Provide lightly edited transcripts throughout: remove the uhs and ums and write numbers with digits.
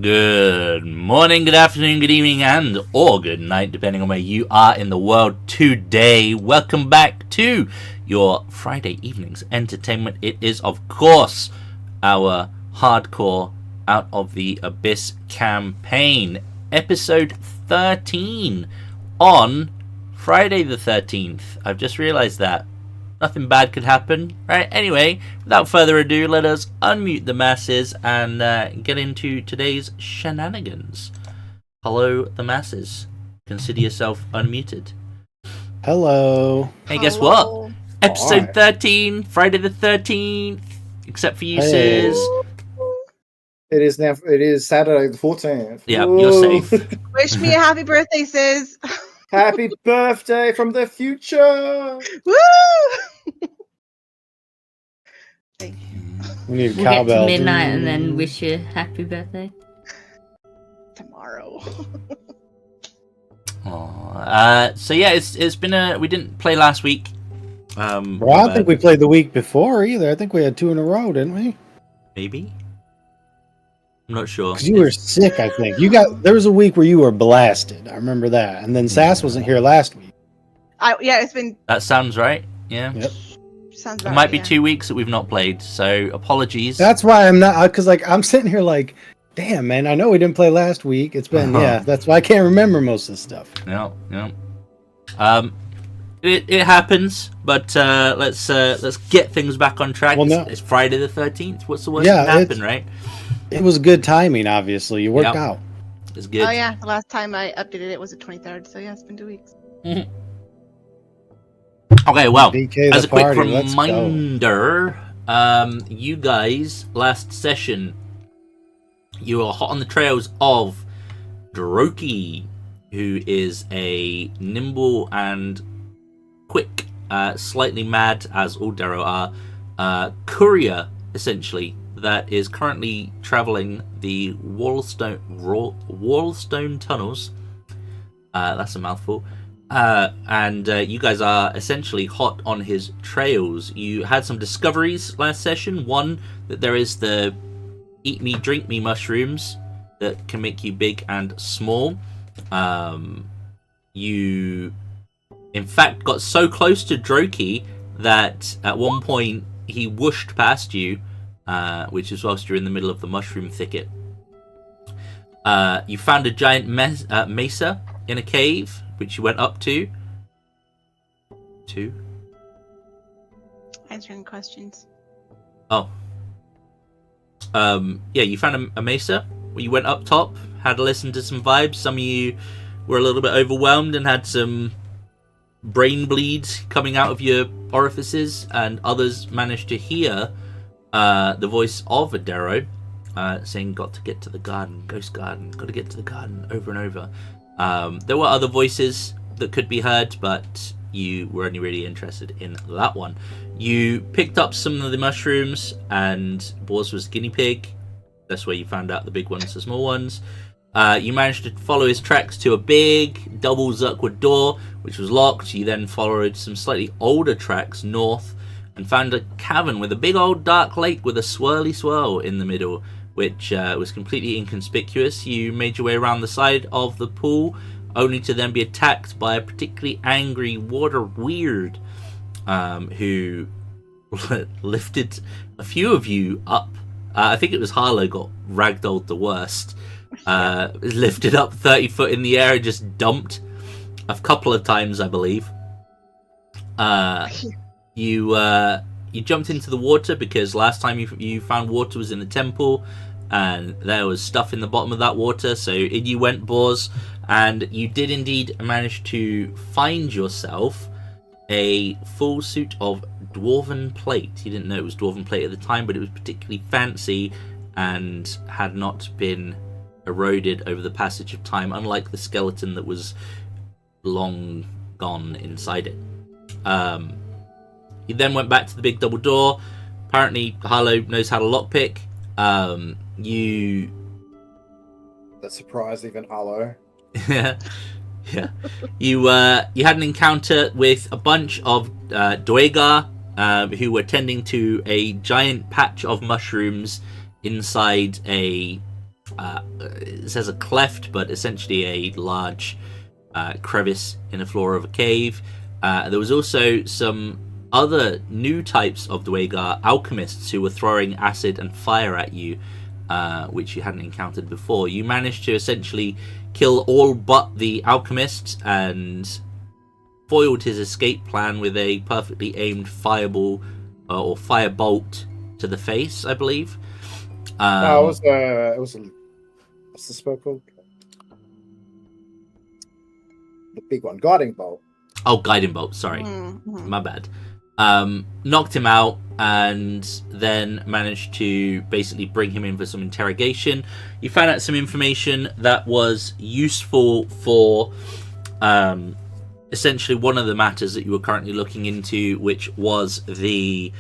Good morning, good afternoon, good evening, and or good night, depending on where you are in the world today. Welcome back to your Friday evening's entertainment. It is, of course, our hardcore Out of the Abyss campaign, episode 13 on Friday the 13th. I've just realized that. Nothing bad could happen, right? Anyway, without further ado, let us unmute the masses and get into today's shenanigans. Hello, the masses. Consider yourself unmuted. Hello. Hey, guess what? Episode 13, Friday the 13th. Except for you, Sis. It is now. It is Saturday the 14th. Yeah, you're safe. Wish me a happy birthday, sis. Happy birthday from the future. Woo! We need We'll cowbell. get to midnight and then wish you happy birthday. Tomorrow. So yeah, it's been we didn't play last week. Well, I don't think we played the week before either. I think we had 2 in a row, didn't we? Maybe. I'm not sure. Because you were sick, I think. There was a week where you were blasted. I remember that. And then Sass wasn't here last week. Yeah, it's been. That sounds right. Yeah. Yep. Sounds It right, might be yeah. 2 weeks that we've not played, so apologies. That's why I'm not, because I'm sitting here like, damn, man, I know we didn't play last week. It's been, that's why I can't remember most of the stuff. Yeah. It happens, but let's get things back on track. Well, no. It's Friday the 13th. What's the worst Yeah, that can happen, right? It was good timing, obviously. You worked out. It's good. Oh yeah, the last time I updated it was the 23rd, so yeah, it's been 2 weeks. Okay, well, DK as the a quick party, let's go. reminder, you guys, last session, you were hot on the trails of Droki, who is a nimble and quick, slightly mad, as all Darrow are, courier, essentially, that is currently traveling the Wallstone tunnels. That's a mouthful. And you guys are essentially hot on his trails. You had some discoveries last session. One, that there is the eat me, drink me mushrooms that can make you big and small. You, in fact, got so close to Droki that at one point he whooshed past you, which is whilst you're in the middle of the mushroom thicket. You found a giant mesa in a cave, which you went up to. Answering questions. Oh. Yeah, you found a mesa. You went up top, had a listen to some vibes. Some of you were a little bit overwhelmed and had some brain bleeds coming out of your orifices, and others managed to hear the voice of a Darrow saying, "Got to get to the garden, ghost garden, got to get to the garden," over and over. There were other voices that could be heard, but you were only really interested in that one. You picked up some of the mushrooms, and Boars was guinea pig. That's where you found out the big ones, the small ones. You managed to follow his tracks to a big double Zurkwood door, which was locked. You then followed some slightly older tracks north and found a cavern with a big old dark lake with a swirly swirl in the middle, which was completely inconspicuous. You made your way around the side of the pool, only to then be attacked by a particularly angry water weird, who lifted a few of you up. I think it was Harlow got ragdolled the worst. Lifted up 30 foot in the air and just dumped a couple of times, I believe. You jumped into the water because last time you found water was in the temple, and there was stuff in the bottom of that water, so in you went, Boars, and you did indeed manage to find yourself a full suit of Dwarven Plate. You didn't know it was Dwarven Plate at the time, but it was particularly fancy and had not been eroded over the passage of time, unlike the skeleton that was long gone inside it. He then went back to the big double door. Apparently, Harlow knows how to lockpick. You... That surprised even Harlow. yeah. You had an encounter with a bunch of Duegar, who were tending to a giant patch of mushrooms inside a it says a cleft, but essentially a large crevice in the floor of a cave. There was also some other new types of Duegar alchemists who were throwing acid and fire at you, which you hadn't encountered before. You managed to essentially kill all but the alchemist and foiled his escape plan with a perfectly aimed fireball or firebolt to the face, I believe. No, it was what's the spell called? The big one, guiding bolt. Oh, guiding bolt. Sorry, my bad. Knocked him out, and then managed to basically bring him in for some interrogation. You found out some information that was useful for essentially one of the matters that you were currently looking into, which was the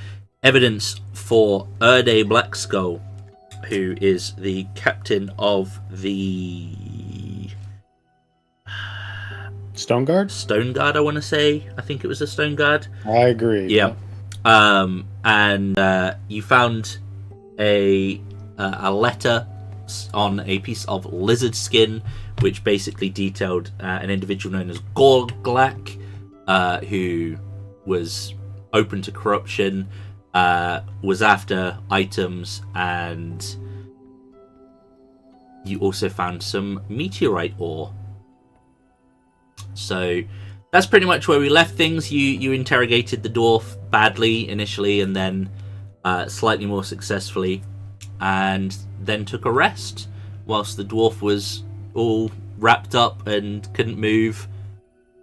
evidence for Erde Blackskull, who is the captain of the Stone Guard? Stone Guard, I want to say. I think it was the Stone Guard. I agree. Yeah. And you found a letter on a piece of lizard skin, which basically detailed an individual known as Gorglak, who was open to corruption, was after items, and you also found some meteorite ore. So that's pretty much where we left things. You interrogated the dwarf badly initially, and then slightly more successfully, and then took a rest whilst the dwarf was all wrapped up and couldn't move.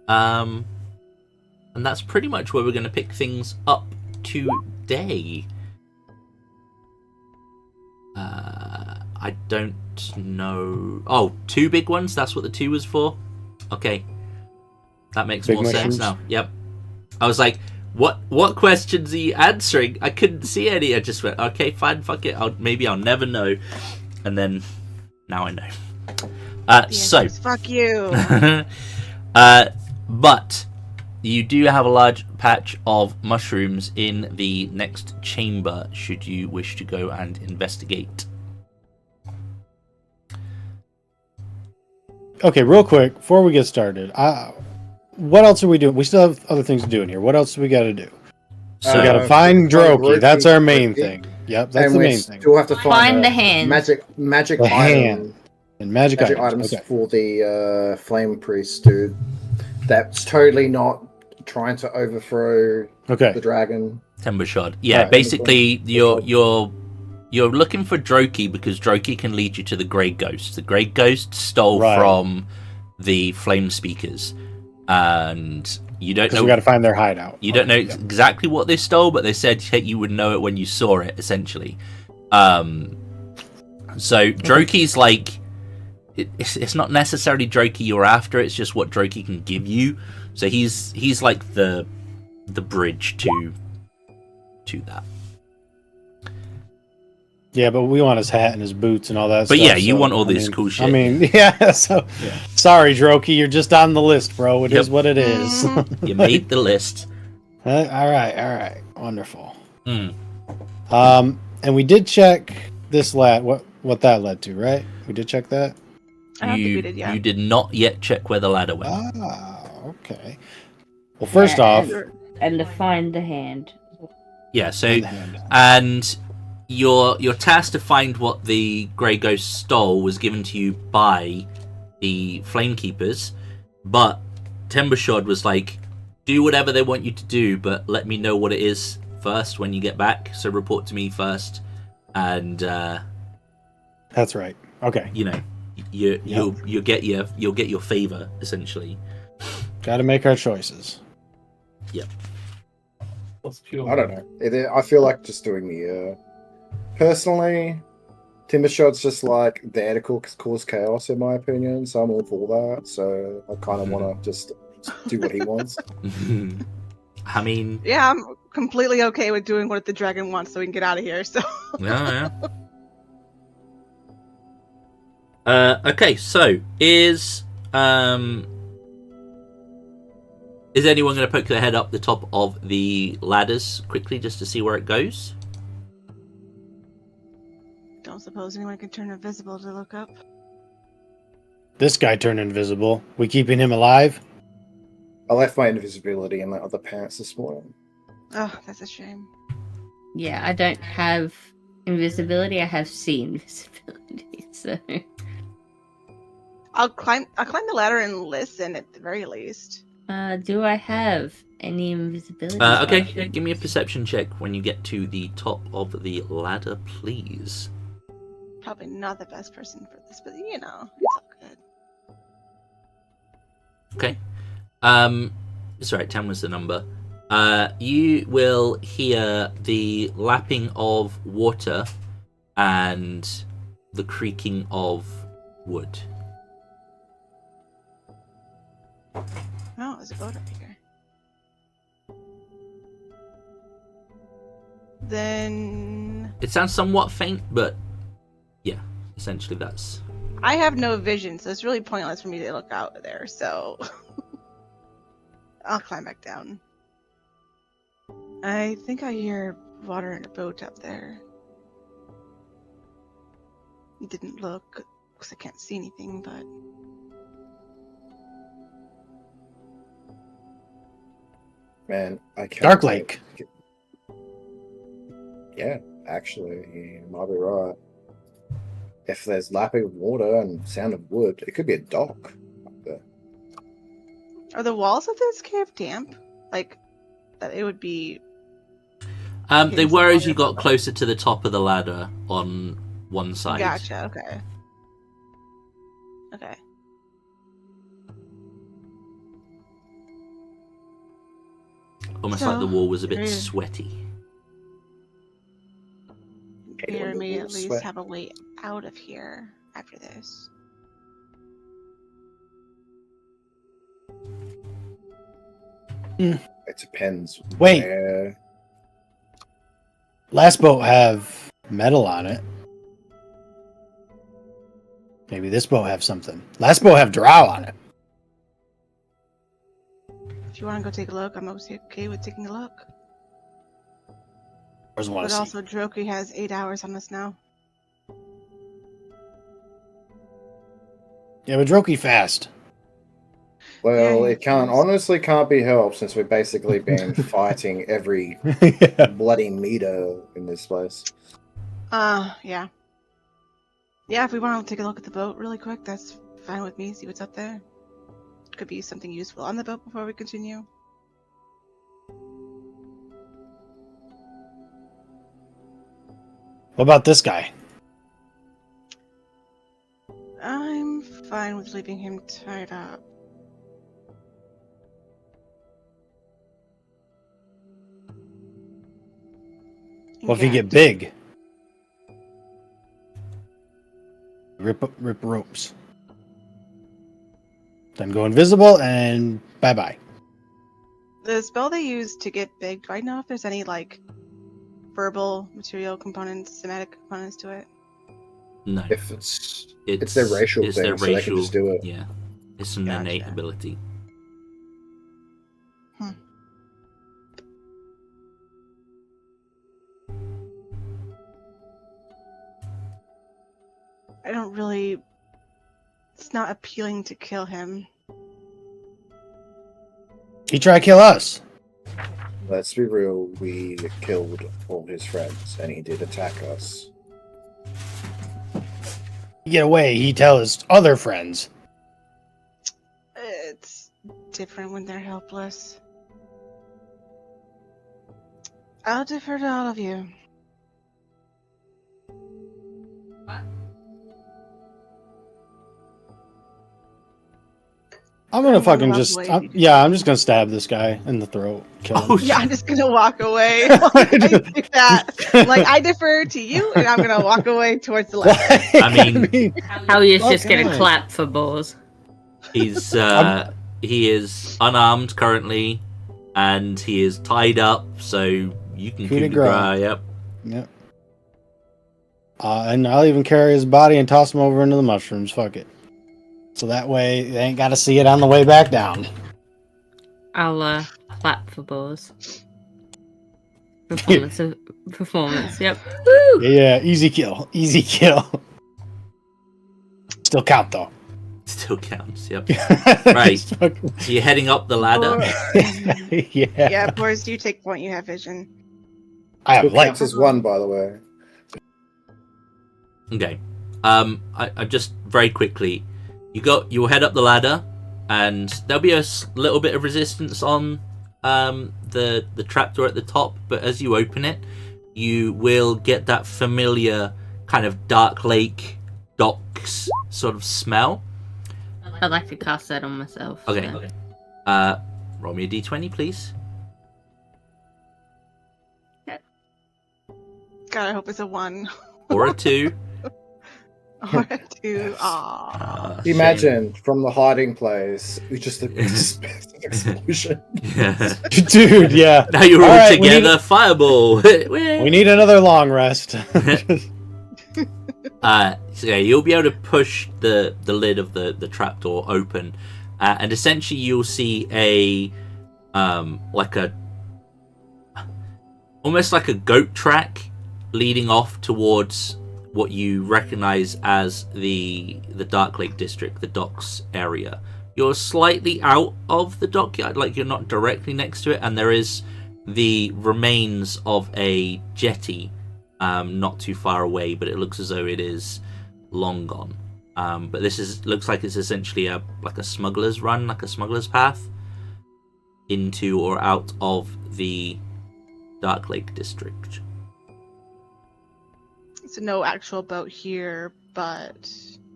And that's pretty much where we're going to pick things up today. I don't know. Oh, 2 big ones? That's what the 2 was for? Okay. That makes Big more mushrooms? sense now. Yep. I was like, what questions are you answering? I couldn't see any. I just went, okay, fine, fuck it. Maybe I'll never know. And then, now I know. So, fuck you. but you do have a large patch of mushrooms in the next chamber, should you wish to go and investigate. Okay, real quick, before we get started, what else are we doing? We still have other things to do in here. What else do we got to do? So we got to find Droki. That's our main Droki. thing. Yep, that's And the we main thing. still have to Find the hand. magic The item. hand. And magic Magic items. items Okay. for the flame priest, dude. That's totally not trying to overthrow Okay. the dragon. Timbershod. Yeah, Alright, basically Timbershod. you're looking for Droki because Droki can lead you to the Grey Ghost. The Grey Ghost stole Right. from the Flame Speakers, and you don't Because know. we got to find their hideout. You don't know Okay, yeah. exactly what they stole, but they said you would know it when you saw it. Essentially, so Droki's like it's not necessarily Droki you're after. It's just what Droki can give you. So he's like the bridge to that. Yeah, but we want his hat and his boots and all that But stuff. yeah, you so, want all I this mean- cool shit. I mean, yeah, so... Yeah. Sorry, Droki, you're just on the list, bro. It is Yep. what it is. You made the list. All right. Wonderful. Mm. And we did check this what that led to, right? We did check that? I don't think we did, yeah. You did not yet check where the ladder went. Ah, okay. Well, first off... And to find the hand. Yeah, so and the hand. and your task to find what the Grey Ghost stole was given to you by the Flamekeepers, but Timbershod was like, do whatever they want you to do, but let me know what it is first when you get back. So report to me first, and That's right. Okay. you know, you'll get your favor essentially. Got to make our choices. Yep. I don't know. I feel like just doing the. Personally, Timbershod's just like there to cause chaos, in my opinion. So I'm all for that. So I kind of want to just do what he wants. I mean, Yeah, I'm completely okay with doing what the dragon wants so we can get out of here. So yeah. Okay, so is anyone going to poke their head up the top of the ladders quickly just to see where it goes? don't suppose anyone can turn invisible to look up. This guy turned invisible. We keeping him alive? I left my invisibility in the other pants this morning. Oh, that's a shame. Yeah, I don't have invisibility. I have invisibility. So I'll climb the ladder and listen at the very least. do I have any invisibility? Okay, give me a perception check when you get to the top of the ladder, please. Probably not the best person for this, but you know, it's all good. Okay. Sorry, 10 was the number. You will hear the lapping of water and the creaking of wood. Oh, there's a boat up here. Then It sounds somewhat faint, but yeah, essentially that's... I have no vision, so it's really pointless for me to look out there, so I'll climb back down. I think I hear water in a boat up there. Didn't look, because I can't see anything, but... Man, I can't. Dark Lake. Yeah, actually, you might be right. If there's lapping of water and sound of wood, it could be a dock up there. Are the walls of this cave damp? Like, that it would be... They were as you got closer to the top of the ladder on one side. Gotcha, okay. Okay. Almost So, like the wall was a bit there- sweaty. Here, may at least Sweat. have a way out of here after this. It depends. Wait. Where... Last boat have metal on it. Maybe this boat have something. Last boat have drow on it. If you want to go take a look, I'm okay with taking a look. Doesn't want But to see. also, Droki has 8 hours on us now. Yeah, but Droki fast. Well, Yeah, it honestly can't be helped since we've basically been fighting every Yeah. bloody meter in this place. Yeah. Yeah, if we want to take a look at the boat really quick, that's fine with me. See what's up there. Could be something useful on the boat before we continue. What about this guy? I'm fine with leaving him tied up. What if he get Gagged. big? Rip ropes. Then go invisible and bye-bye. The spell they use to get big, do I know if there's any, like, verbal material components, somatic components to it? No. If it's their racial it's thing, their so they can just do it. Yeah. It's an Gotcha. innate ability. I don't really... It's not appealing to kill him. He tried to kill us. Let's be real, we killed all his friends, and he did attack us. He get away. He tell his other friends. It's different when they're helpless. I'll defer to all of you. I'm gonna I'm fucking gonna just... walk away. I'm just gonna stab this guy in the throat. Kill him. Oh, Yeah, I'm just gonna walk away. I do that. Like, I defer to you, and I'm gonna walk away towards the left. I mean- How are you just Okay. gonna clap for balls? He's he is unarmed currently, and he is tied up, so you can Coup de coup de grace. grace. Yep. Yep. And I'll even carry his body and toss him over into the mushrooms. Fuck it. So that way they ain't got to see it on the way back down. I'll clap for balls. Performance. Yep. Woo! Yeah, easy kill. Easy kill. Still count though. Still counts. Yep. Right. So you're heading up the ladder. Yeah. Yeah, Boris, do you take point? You have vision. I have Still light. counts as one, by the way. Okay. I just very quickly, you'll head up the ladder, and there'll be a little bit of resistance on the trapdoor at the top, but as you open it, you will get that familiar kind of dark lake docks sort of smell. I'd like to cast that on myself. Okay. So. Roll me a d20, please. God, I hope it's a 1. Or a 2. Or a 2. Aww. Imagine from the hiding place, it's just an explosion. Yeah. Dude, yeah. Now you're all right, together. Fireball. We need another long rest. So yeah, you'll be able to push the lid of the trapdoor open, and essentially you'll see almost like a goat track leading off towards what you recognize as the Dark Lake district, the docks area. You're slightly out of the dockyard, like you're not directly next to it, and there is the remains of a jetty not too far away, but it looks as though it is long gone. But this looks like it's essentially a smuggler's run, like a smuggler's path into or out of the Dark Lake district. So no actual boat here, but...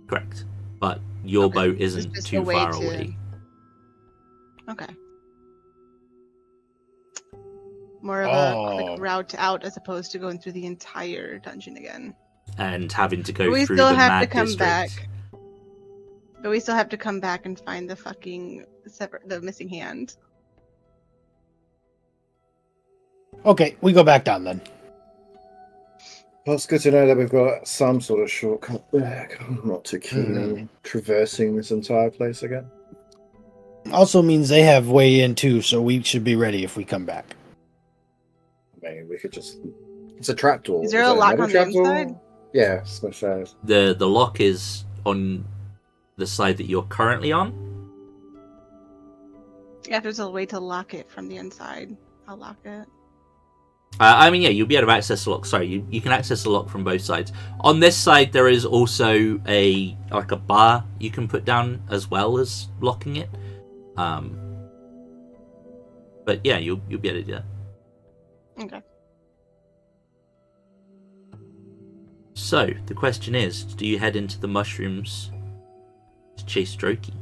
Correct. But your boat It's isn't just too a way far to- away. Okay. More of a quick route out as opposed to going through the entire dungeon again. And having to go But we through still the have mad to come district. back. But we still have to come back and find the fucking the missing hand. Okay, we go back down then. Well, it's good to know that we've got some sort of shortcut back. I'm not too keen on traversing this entire place again. Also means they have way in too, so we should be ready if we come back. I mean, we could just... It's a trapdoor. Is there a lock on the inside? Yeah, smash that. The lock is on the side that you're currently on. Yeah, if there's a way to lock it from the inside, I'll lock it. I mean, yeah, you'll be able to access the lock. Sorry, you can access the lock from both sides. On this side, there is also a bar you can put down as well as locking it. But yeah, you'll be able to do that. Okay. So the question is, do you head into the mushrooms to chase Droki,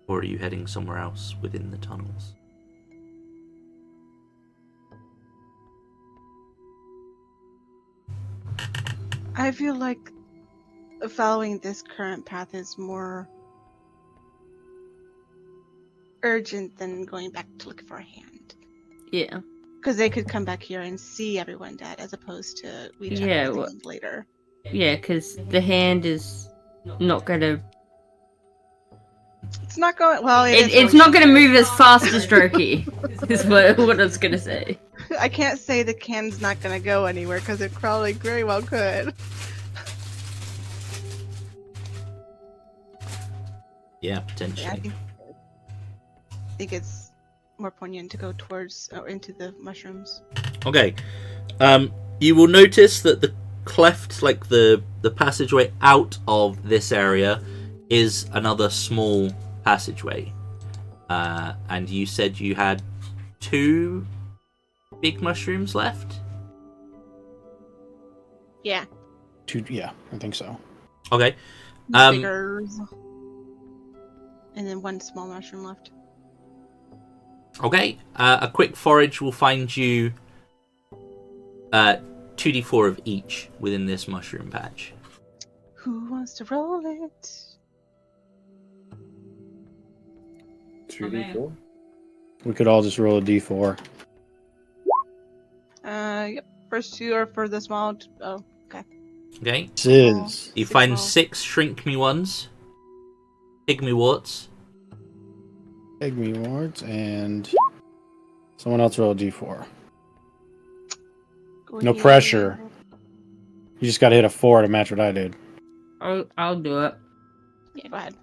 or are you heading somewhere else within the tunnels? I feel like following this current path is more urgent than going back to look for a hand. Yeah. Because they could come back here and see everyone dead, as opposed to we check everything later. Yeah, because the hand is not gonna. It's not going well. It's not gonna move as fast as Droki. Is what I was gonna say. I can't say the can's not gonna go anywhere because it probably very well could. Yeah, potentially. Yeah, I think it's more poignant to go towards or into the mushrooms. Okay. You will notice that the cleft, like the passageway out of this area, is another small passageway. And you said you had 2 big mushrooms left? Yeah. Yeah, I think so. Okay. Biggers. And then 1 small mushroom left. Okay. A quick forage will find you 2d4 of each within this mushroom patch. Who wants to roll it? 2d4? We could all just roll a d4. Yep. First 2 are for the small. Oh, okay. Okay. Sizz. You 6 find small. 6 shrink me ones, pygmy warts. Pygmy wards, and someone else roll a d4. No pressure. You just got to hit a 4 to match what I did. I'll do it. Yeah, go ahead.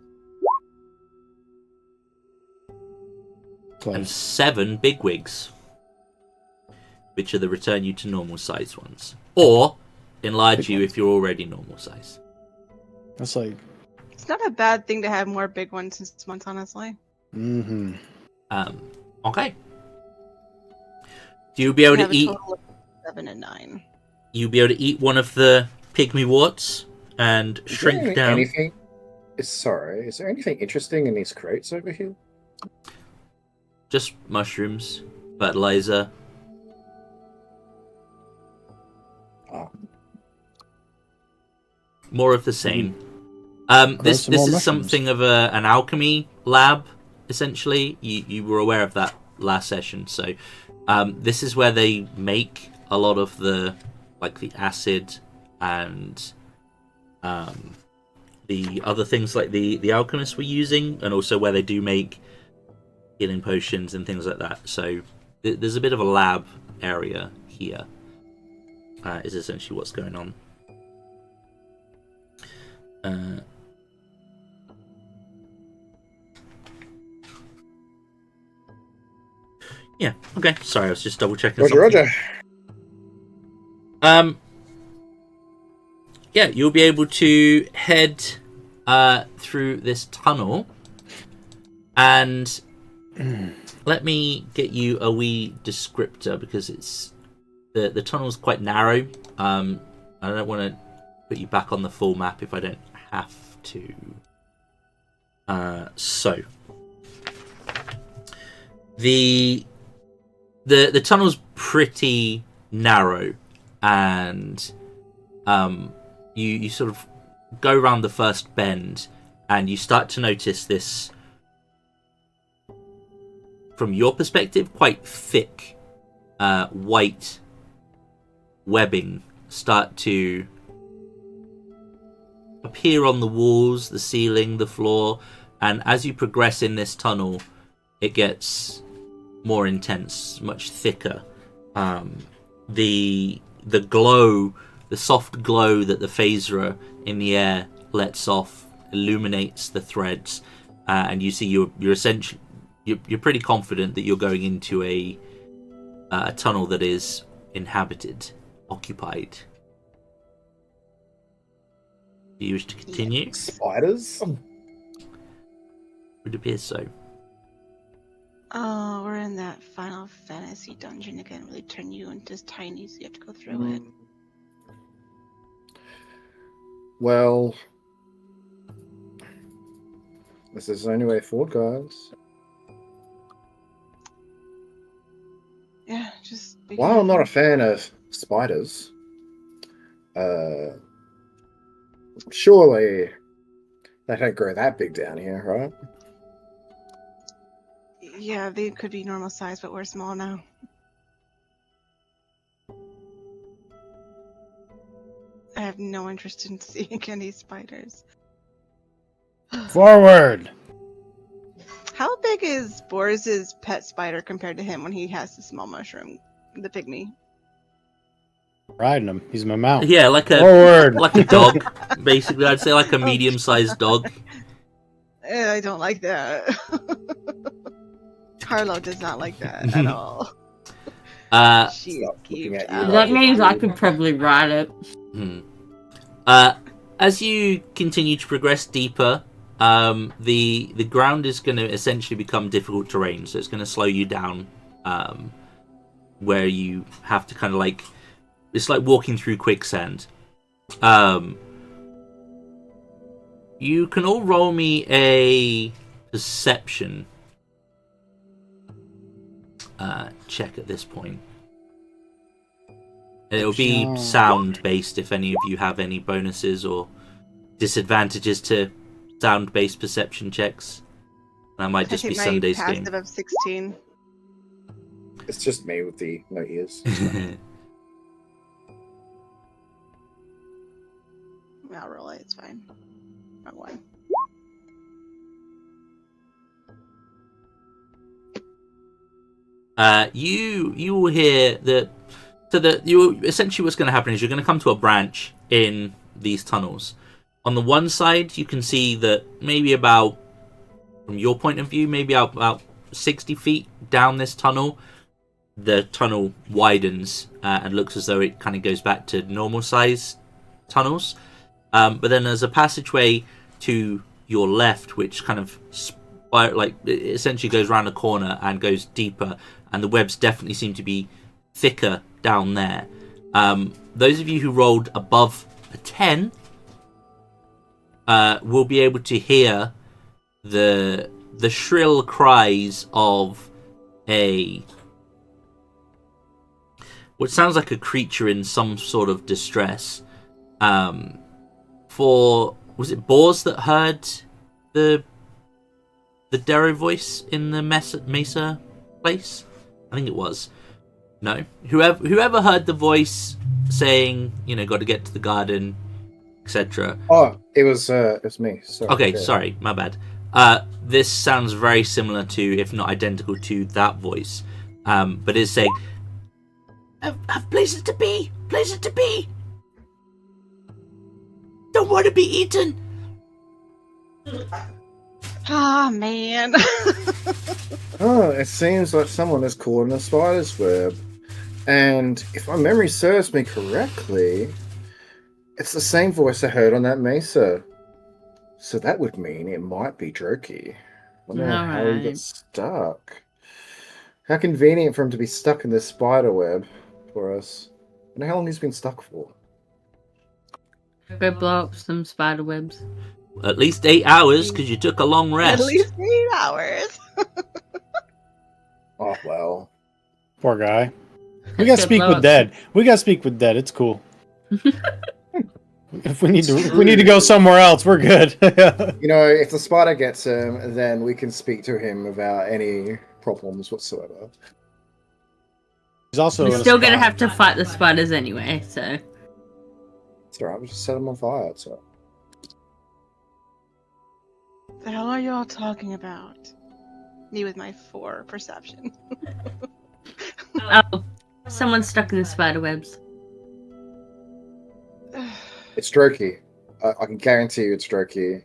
And Close. 7 bigwigs, which are the return you to normal size ones, or enlarge Big you ones. if you're already normal size. That's like. It's not a bad thing to have more big ones this month, honestly. Mm-hmm. Okay. You'll be able I have to a eat. total of 7 and 9. You'll be able to eat one of the pygmy warts and Is shrink there down. anything? Is there anything interesting in these crates over here? Just mushrooms, fertilizer. Ah. More of the same. Grow This some more is mushrooms. something of an alchemy lab, essentially. You were aware of that last session, so this is where they make a lot of the acid and the other things like the alchemists were using, and also where they do make healing potions and things like that. So there's a bit of a lab area here. Is essentially what's going on. Yeah. Okay. Sorry, I was just double checking. Roger. Yeah, you'll be able to head through this tunnel, and let me get you a wee descriptor because it's the tunnel's quite narrow. I don't want to put you back on the full map if I don't have to. So the tunnel's pretty narrow, and you sort of go around the first bend, and you start to notice this, from your perspective, quite thick white webbing start to appear on the walls, the ceiling, the floor, and as you progress in this tunnel, it gets more intense, much thicker. The glow, the soft glow that the phaser in the air lets off, illuminates the threads, and you see you're essentially you're pretty confident that you're going into a tunnel that is inhabited, occupied. Do you wish to continue? Spiders? Would appear so. Oh, we're in that Final Fantasy dungeon again, where they turn you into tiny, so you have to go through it. Well, this is the only way forward, guys. Yeah, just be While I'm not a careful. fan of spiders, surely they don't grow that big down here, right? Yeah, they could be normal size, but we're small now. I have no interest in seeing any spiders. Forward! How big is Boris's pet spider compared to him when he has the small mushroom, the pygmy? Riding him. He's my mount. Yeah, like a Forward! dog, basically. I'd say like a medium-sized dog. I don't like that. Harlow does not like that at all. She Stop looking cute at you. out. That means I could probably ride it. As you continue to progress deeper, the ground is going to essentially become difficult terrain, so it's going to slow you down, where you have to kind of like, it's like walking through quicksand. You can all roll me a perception check at this point. And it'll be sound-based if any of you have any bonuses or disadvantages to sound-based perception checks. That might just be Sunday's my game. passive of 16. It's just me with the no ears. I'll roll it, it's fine. Wrong one. You will hear that So essentially what's going to happen is you're going to come to a branch in these tunnels. On the one side, you can see that maybe about, from your point of view, maybe about 60 feet down this tunnel, the tunnel widens and looks as though it kind of goes back to normal size tunnels. But then there's a passageway to your left, which kind of it essentially goes around a corner and goes deeper, and the webs definitely seem to be thicker down there. Those of you who rolled above a 10 will be able to hear the shrill cries of what sounds like a creature in some sort of distress. Was it Boars that heard the Darrow voice in the Mesa place? I think it was. No, whoever heard the voice saying, got to get to the garden, etc. Oh, it was me. Sorry. Okay, sorry, my bad. This sounds very similar to, if not identical to, that voice. But it's saying, have places to be, Don't want to be eaten. Ah, man. Oh, it seems like someone is caught in a spider's web. And if my memory serves me correctly, it's the same voice I heard on that mesa. So that would mean it might be Droki. I wonder how he got stuck. How convenient for him to be stuck in this spider web for us. I wonder how long he's been stuck for. Go blow up some spider webs. At least 8 hours, because you took a long rest. At least 8 hours. Oh, well. Poor guy. We gotta speak with Dead. It's cool. If we need to go somewhere else, we're good. If the spider gets him, then we can speak to him about any problems whatsoever. He's also We're still gonna have to fight the spiders anyway, so. It's alright, we'll just set him on fire, so. The hell are y'all talking about? Me with my 4 perception. Oh, someone's stuck in the spider webs. It's Droki. I can guarantee you it's Droki.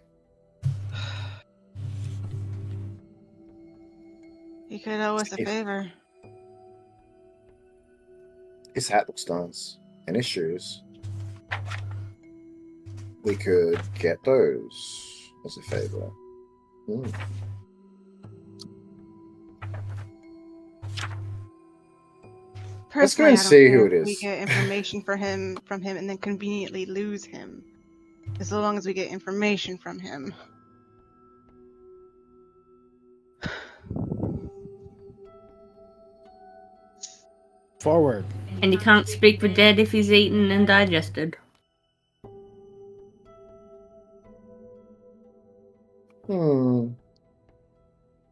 You could owe us a favor. His hat looks nice. And his shoes. We could get those as a favor. Let's go and see who it is. We get information from him, and then conveniently lose him. As long as we get information from him. Forward. And you can't speak with Dead if he's eaten and digested.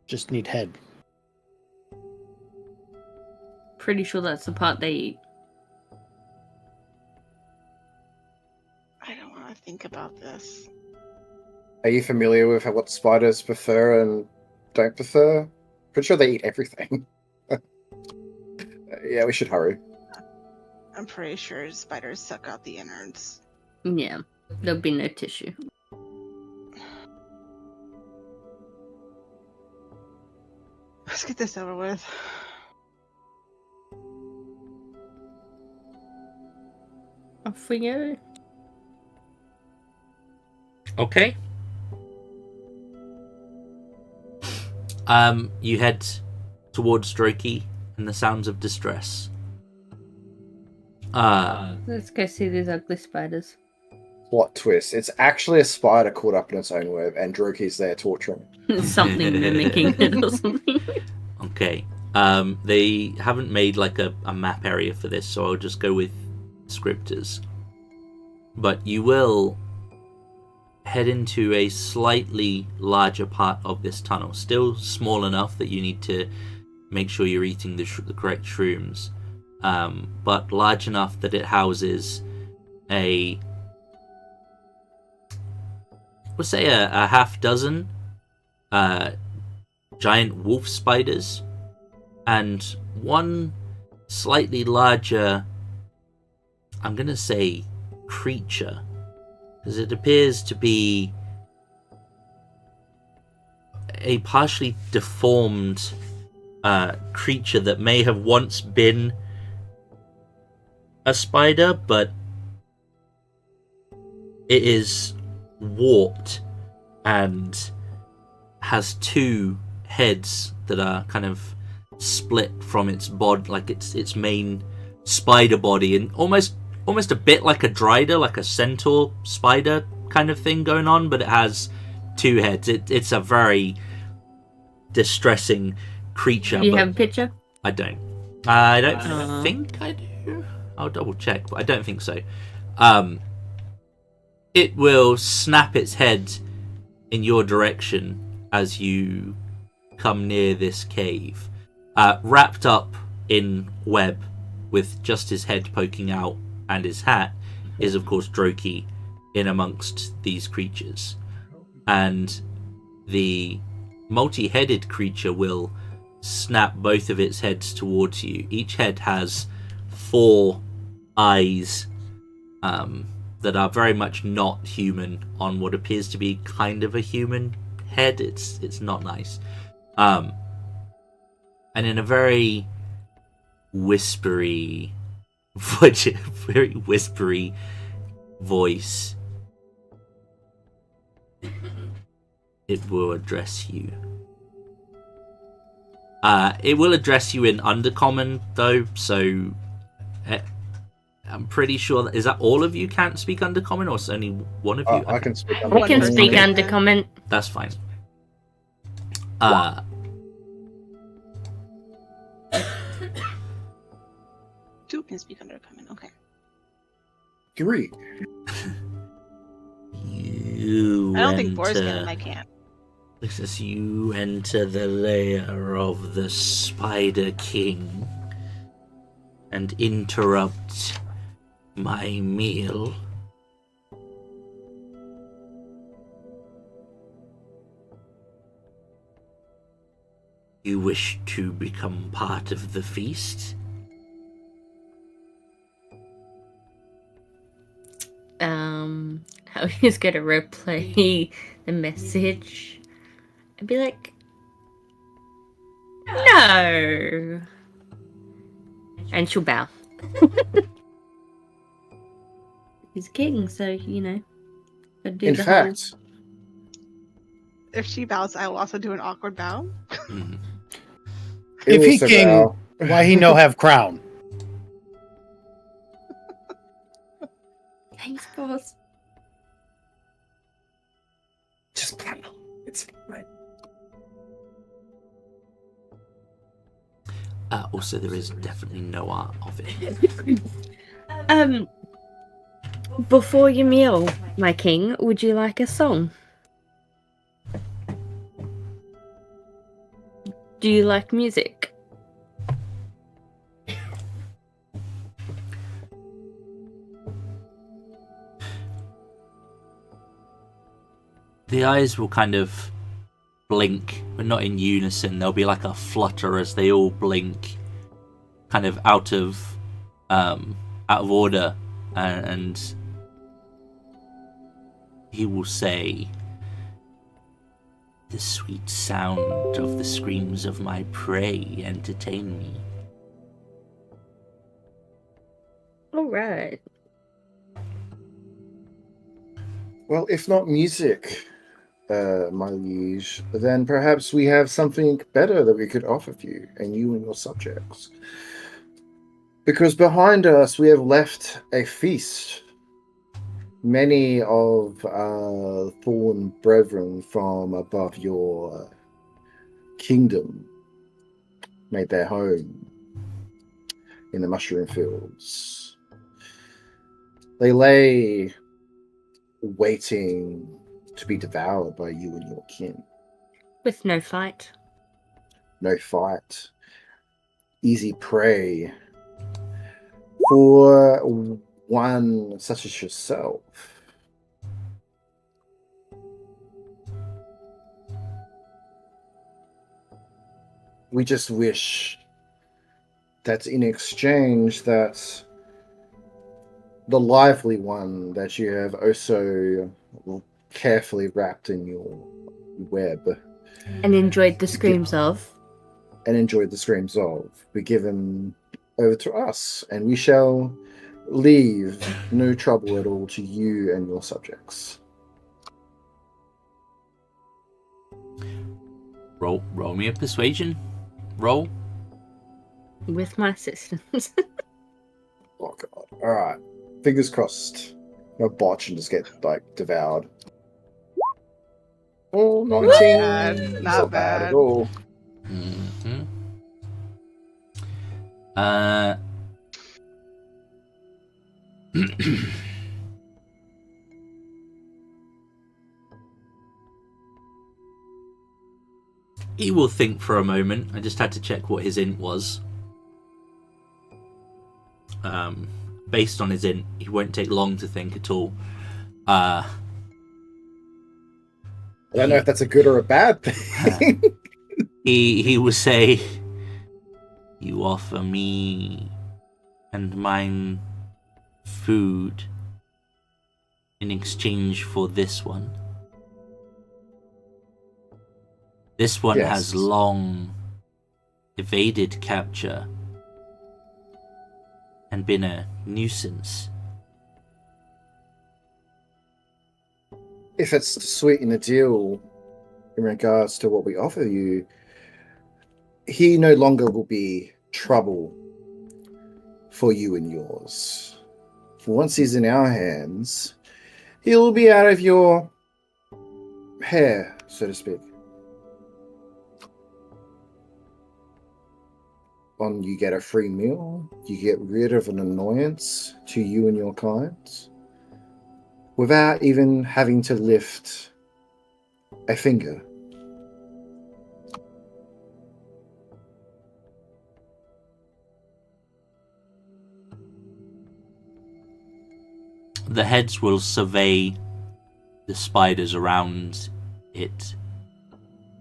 Just need head. Pretty sure that's the part they eat. I don't want to think about this. Are you familiar with what spiders prefer and don't prefer? Pretty sure they eat everything. Yeah, we should hurry. I'm pretty sure spiders suck out the innards. Yeah, there'll be no tissue. Let's get this over with. Off we go. Okay. You head towards Droki and the sounds of distress. Let's go see these ugly spiders. Plot twist. It's actually a spider caught up in its own web, and Droki's there torturing it. Something mimicking it or something. Okay. They haven't made like a map area for this, so I'll just go with scripters. But you will head into a slightly larger part of this tunnel. Still small enough that you need to make sure you're eating the correct shrooms. But large enough that it houses a half dozen giant wolf spiders and one slightly larger I'm going to say creature, because it appears to be a partially deformed creature that may have once been a spider, but it is warped and has two heads that are kind of split from its body, like its main spider body, and almost a bit like a drider, like a centaur spider kind of thing going on, but it has two heads. It's a very distressing creature. Do you have a picture? I don't. I don't think I do. I'll double check, but I don't think so. It will snap its head in your direction as you come near this cave. Wrapped up in web, with just his head poking out and his hat, is of course Droki in amongst these creatures. And the multi-headed creature will snap both of its heads towards you. Each head has 4 eyes that are very much not human on what appears to be kind of a human head. It's not nice. And in a very whispery voice, it will address you. It will address you in Undercommon, though, so I'm pretty sure is that all of you can't speak Undercommon, or is only one of you? I can speak We can speak Okay. Undercommon. That's fine. Two can speak under common. Okay. Great. You I don't think Boris can, enter. and I can't. This is you enter the lair of the Spider King and interrupt my meal. You wish to become part of the feast? I was gonna replay the message and be like, no. And she'll bow. He's king, so, you know. gotta do In the fact, If she bows, I will also do an awkward bow. Mhm. If he also king, bow. why he no have crown? whole... Thanks, boss. Just bow. It's fine. Also, there is definitely no art of it. Before your meal, my king, would you like a song? Do you like music? The eyes will kind of blink, but not in unison. There'll be like a flutter as they all blink, kind of out of order, and he will say, "The sweet sound of the screams of my prey entertain me." All right. Well, if not music, my liege, then perhaps we have something better that we could offer you and your subjects. Because behind us we have left a feast. Many of our fallen brethren from above your kingdom made their home in the mushroom fields. They lay waiting to be devoured by you and your kin. With no fight. No fight. Easy prey for one such as yourself. We just wish that in exchange that the lively one that you have also carefully wrapped in your web And enjoyed the screams of. and enjoyed the screams of be given over to us, and we shall leave no trouble at all to you and your subjects. Roll me a persuasion. Roll. With my assistance. Oh god. Alright. Fingers crossed. No botch and just get devoured. Oh, 19. Bad. Not bad at bad. all. Mm-hmm. He will think for a moment. I just had to check what his int was. Based on his int, he won't take long to think at all. I don't know if that's a good or a bad thing. He will say, "You offer me and mine food in exchange for this one. This one Yes. has long evaded capture and been a nuisance." If it's to sweeten the deal in regards to what we offer you, he no longer will be trouble for you and yours. For once he's in our hands, he'll be out of your hair, so to speak. You get a free meal, you get rid of an annoyance to you and your clients, without even having to lift a finger. The heads will survey the spiders around it,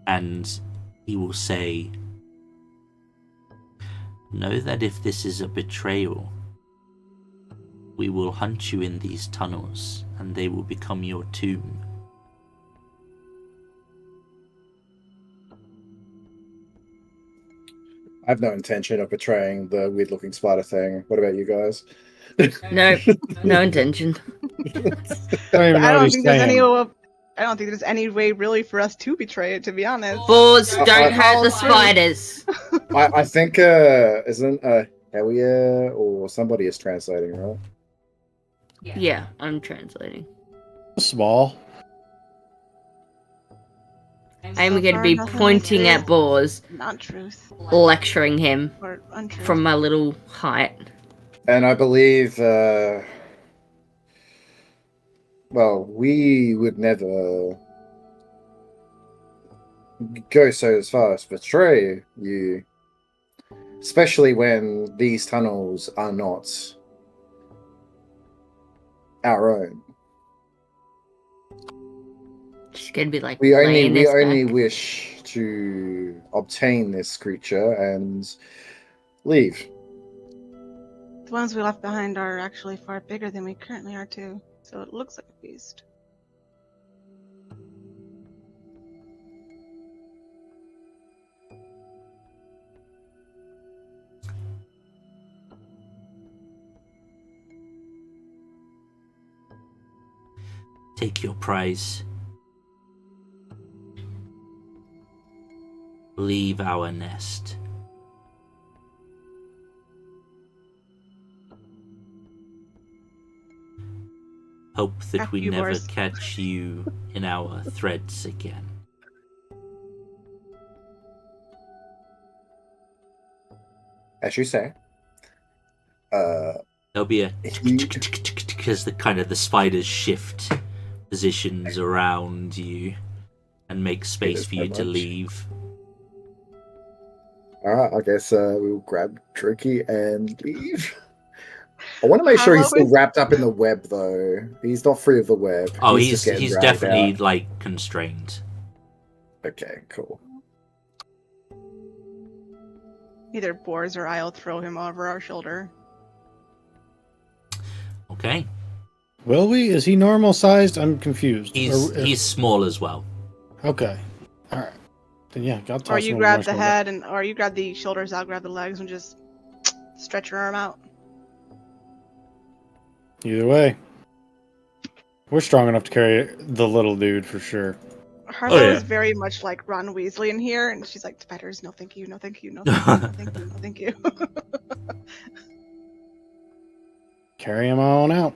and he will say, "Know that if this is a betrayal, we will hunt you in these tunnels, and they will become your tomb." I have no intention of betraying the weird-looking spider thing. What about you guys? No, no intention. I don't think there's any. I don't think there's any way really for us to betray it. To be honest. Boars don't hurt the Follow through. spiders. I think isn't Helia or somebody is translating, right? Yeah, I'm translating. Small. I'm So going to far, be nothing pointing is at Boars, Not truth lecturing him or untruth. from my little height. And I believe, well, we would never go so as far as betray you, especially when these tunnels are not our own. She's going to be like, We laying this only back. wish to obtain this creature and leave. The ones we left behind are actually far bigger than we currently are too. So it looks like a beast. Take your prize. Leave our nest. Hope that After we you, never Boris. catch you in our threads again. As you say. There'll be a as the spiders shift positions around you and make space for you to leave. Alright, I guess we'll grab Droki and leave. I want to make sure he's still wrapped up in the web, though. He's not free of the web. Oh, just getting he's dragged definitely out. like constrained. Okay, cool. Either Boars or I'll throw him over our shoulder. Okay. Will we? Is he normal sized? I'm confused. He's small as well. Okay. All right. Then yeah, I'll toss Or you him grab over the my shoulder. head, or you grab the shoulders, I'll grab the legs, and just stretch your arm out. Either way, we're strong enough to carry the little dude for sure. Harlow yeah. is very much like Ron Weasley in here, and she's like, spiders, no thank you, no thank you, no thank you, no thank you, no thank you. Carry him on out.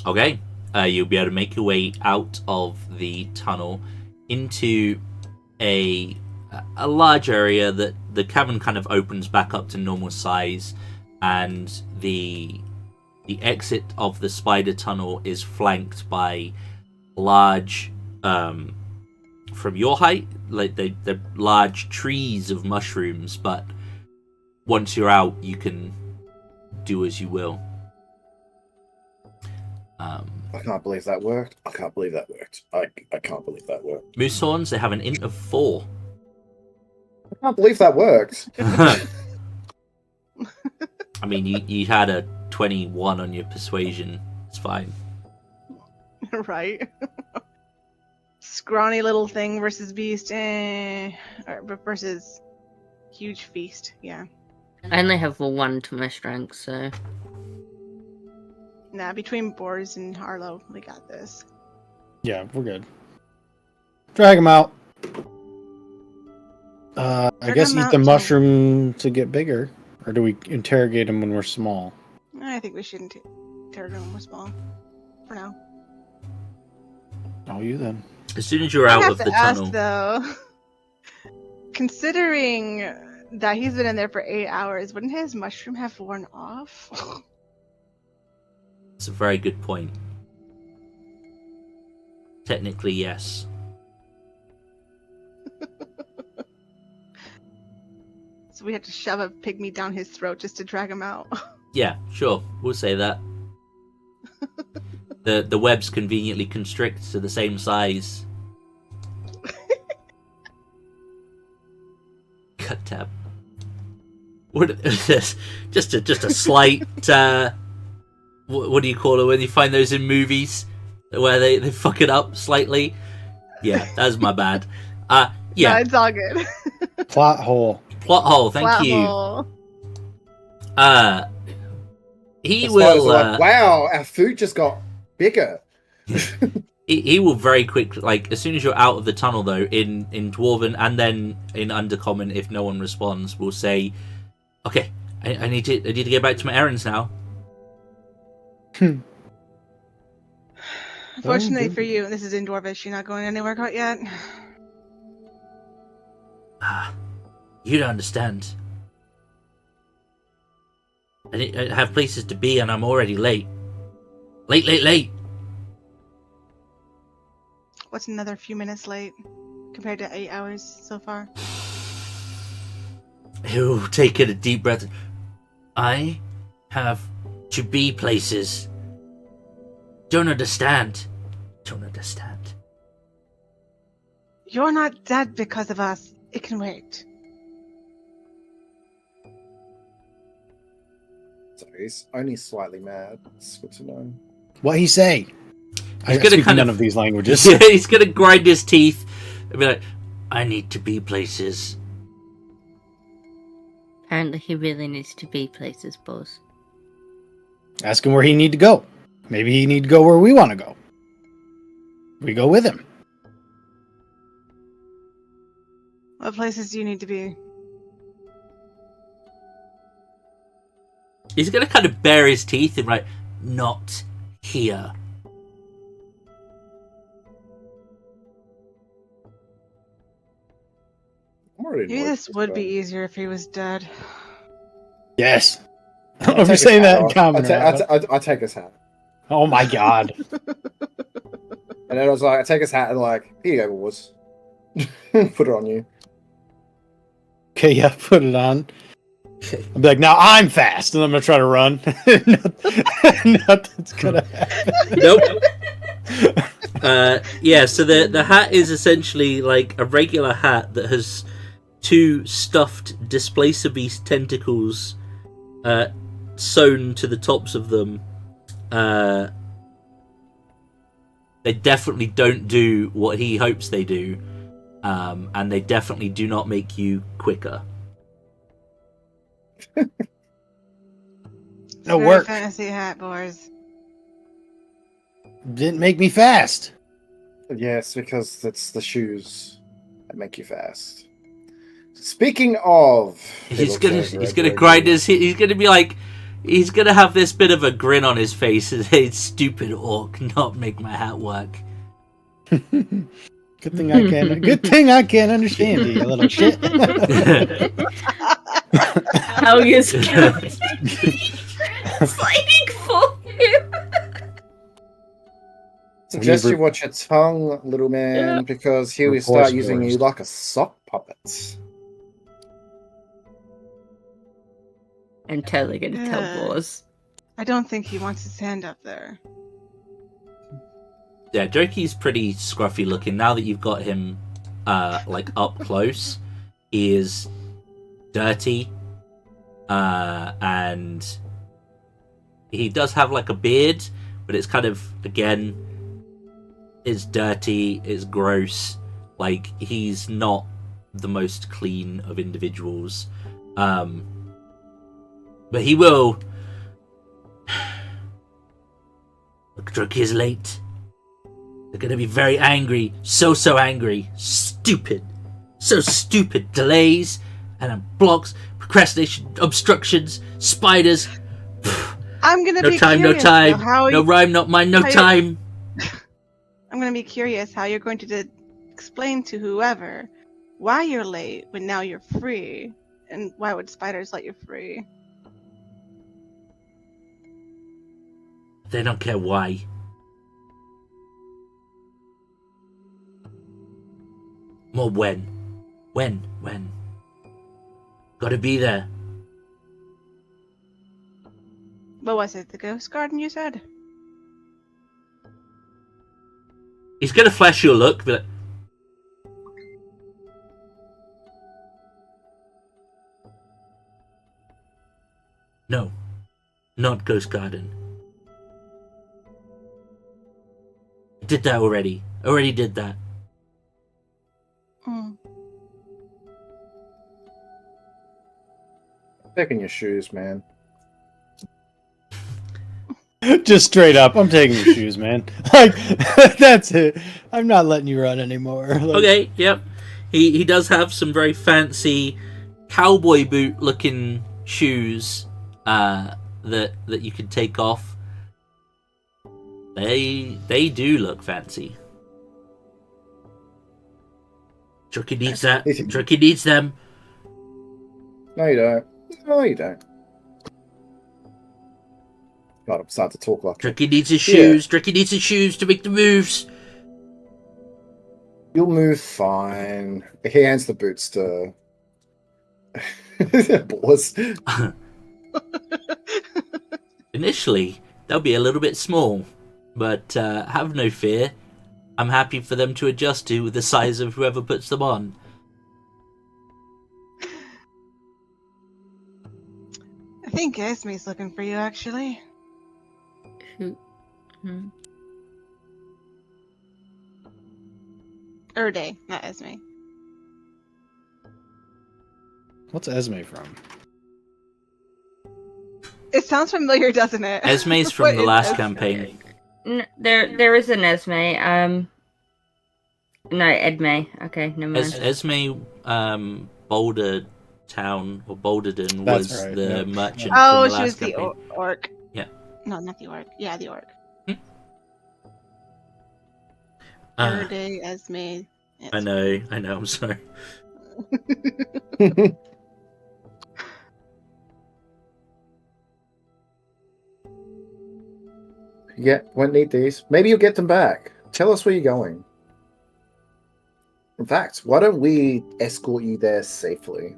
Okay. You'll be able to make your way out of the tunnel into a large area that the cavern kind of opens back up to normal size, and the exit of the spider tunnel is flanked by large, from your height, like they're large trees of mushrooms, but once you're out, you can do as you will. I can't believe that worked. I can't believe that worked. I can't believe that worked. Moose horns, they have an int of 4. I can't believe that worked. I mean, you had a 21 on your persuasion. It's fine. Right? Scrawny little thing versus beast, versus huge feast, yeah. I only have a 1 to my strength, so... Nah, between Boars and Harlow, we got this. Yeah, we're good. Drag him out. I Drag guess him eat out the to- mushroom to get bigger, or do we interrogate him when we're small? I think we shouldn't interrogate them. We're small. For now. Oh, you then. As soon as you're I out have of to the ask, tunnel, though, considering that he's been in there for 8 hours, wouldn't his mushroom have worn off? it's a very good point. Technically, yes. So we had to shove a pygmy down his throat just to drag him out. Yeah, sure. We'll say that. The webs conveniently constrict to the same size. Cut tab. What? just a slight. What do you call it when you find those in movies where they fuck it up slightly? Yeah, that's my bad. Yeah. No, it's all good. Plot hole. Plot hole. Thank Plot you. hole. He The will. spiders are like, wow, our food just got bigger. He will very quickly, like, as soon as you're out of the tunnel, though, in Dwarven and then in Undercommon, if no one responds, will say, okay, I need to get back to my errands now. Fortunately for you, this is in Dwarvish, you're not going anywhere quite yet. You don't understand. I have places to be and I'm already late. Late. What's another few minutes late compared to 8 hours so far? He'll take in a deep breath. I have to be places. Don't understand. You're not dead because of us. It can wait. So he's only slightly mad. It's good to know. What he say? I He's gonna speak kind none of- of these languages. He's gonna grind his teeth and be like, I need to be places. Apparently he really needs to be places, boss. Ask him where he need to go. Maybe he need to go where we want to go. We go with him. What places do you need to be? He's gonna kind of bare his teeth and like, not here. I'm already Maybe annoyed this with would be guy. easier if he was dead. Yes. I don't know I'll if you're take saying his hat that in off. common. I take his hat. Oh my god. And then I was like, I take his hat and like, here you go, boys. Put it on you. Okay, yeah, put it on. I'll be like, now I'm fast, and I'm gonna try to run. Nothing's gonna happen. Nope. Yeah, so the hat is essentially like a regular hat that has 2 stuffed Displacer Beast tentacles sewn to the tops of them, they definitely don't do what he hopes they do, and they definitely do not make you quicker. No Very work. fantasy hat, boys. Didn't make me fast. Yes, because it's the shoes that make you fast. Speaking of, He's gonna grind his. He's gonna be like, he's gonna have this bit of a grin on his face and say, "Stupid orc, not make my hat work." Good thing I can. Good thing I can't understand you, you little shit. How you sliding for you? Suggest you watch your tongue, little man, because he will start using you like a sock puppet. I'm totally gonna tell Boars. I don't think he wants to stand up there. Yeah, Droki's pretty scruffy looking. Now that you've got him, like up close, he is dirty, and he does have like a beard, but it's kind of again, it's dirty, it's gross. Like he's not the most clean of individuals, but he will. Look, Droki is late. They're gonna be very angry. So angry. Stupid. So stupid. Delays and blocks, procrastination, obstructions, spiders. I'm gonna No be time, curious, no time. though, how No rhyme, not mine, no time. I'm gonna be curious how you're going to explain to whoever why you're late when now you're free, and why would spiders let you free? They don't care why. More when. When? Gotta be there. What was it? The ghost garden you said? He's gonna flash you a look, but no, not Ghost Garden. Did that already. Already did that. Taking your shoes, man. Just straight up, I'm taking your shoes, man. Like that's it. I'm not letting you run anymore. Like, Okay, yep. He does have some very fancy cowboy boot looking shoes that you can take off. They do look fancy. Droki needs that. Droki needs them. No, you don't. No, you don't. God, I'm starting to talk like that. Droki needs his shoes. Yeah. Droki needs his shoes to make the moves. You'll move fine. He hands the boots to Boars. Initially, they'll be a little bit small, but have no fear. I'm happy for them to adjust to the size of whoever puts them on. I think Esme's looking for you, actually. Erde, not Esme. what's Esme from? It sounds familiar, doesn't it? Esme's from the last campaign. There is an Esme. No, Edme. Okay, never mind. Esme, Boulder Town or Boulderden was right, the merchant. Oh, from the she was last the campaign. orc. Yeah. No, not the orc. Yeah, the orc. Erde, Esme. I know. I'm sorry. Yeah, won't need these. Maybe you'll get them back. Tell us where you're going. In fact, why don't we escort you there safely?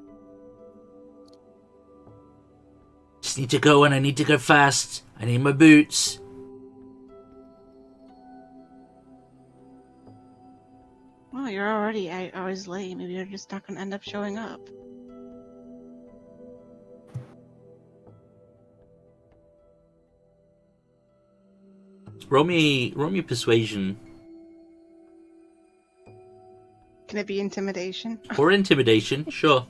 Just need to go, and I need to go fast. I need my boots. Well, you're already hours late. Maybe you're just not going to end up showing up. Roll me persuasion Can it be intimidation? or intimidation. Sure.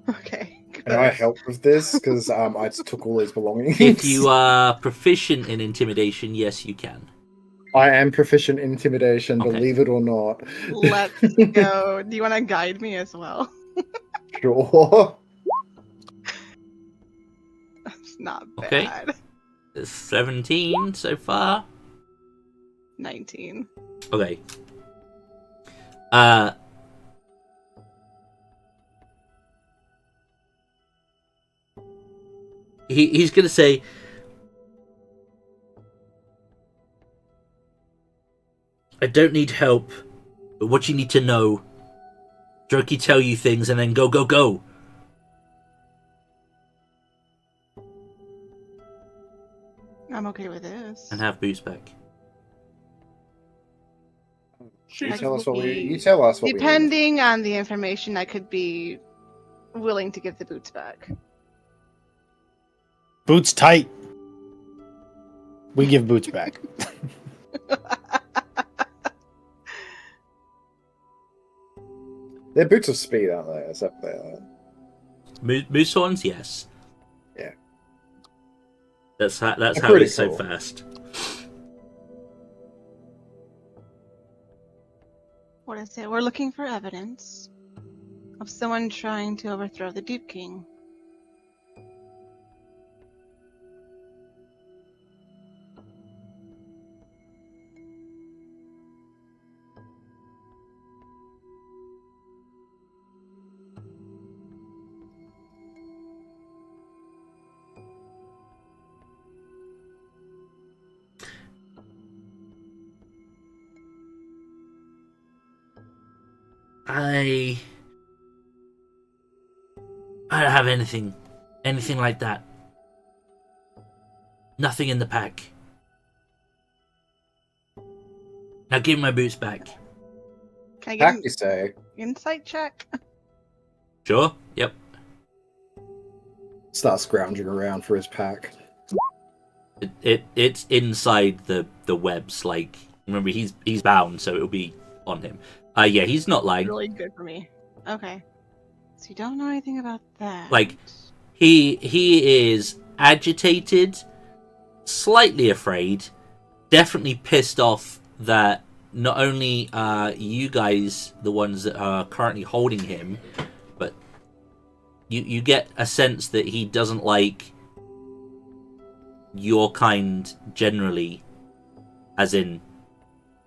Okay. Can I good. help with this? Because I just took all his belongings. If you are proficient in intimidation, yes, you can. I am proficient in intimidation, Okay. believe it or not. Let's go. Do you want to guide me as well? Sure. It's not Okay. bad. There's 17 so far. 19. Okay. He's gonna say, I don't need help, but what you need to know, Droki tell you things and then go. I'm okay with this. And have boots back. You I tell us could what be- you tell us what we need. Depending on the information, I could be willing to give the boots back. Boots tight. We give boots back. They're boots of speed, aren't they? That's up there. Moose horns, yes. Yeah. That's how They're he's pretty so cool. fast. What is it? We're looking for evidence of someone trying to overthrow the Deep King. I don't have anything like that. Nothing in the pack. Now give me my boots back. Can I get Pack, an you say? insight check? Sure? Yep. Start scrounging around for his pack. It's inside the webs. Like, remember, he's bound, so it'll be on him. Yeah, he's not lying. Really good for me. Okay. So you don't know anything about that. Like, he is agitated, slightly afraid, definitely pissed off that not only are you guys the ones that are currently holding him, but you get a sense that he doesn't like your kind generally, as in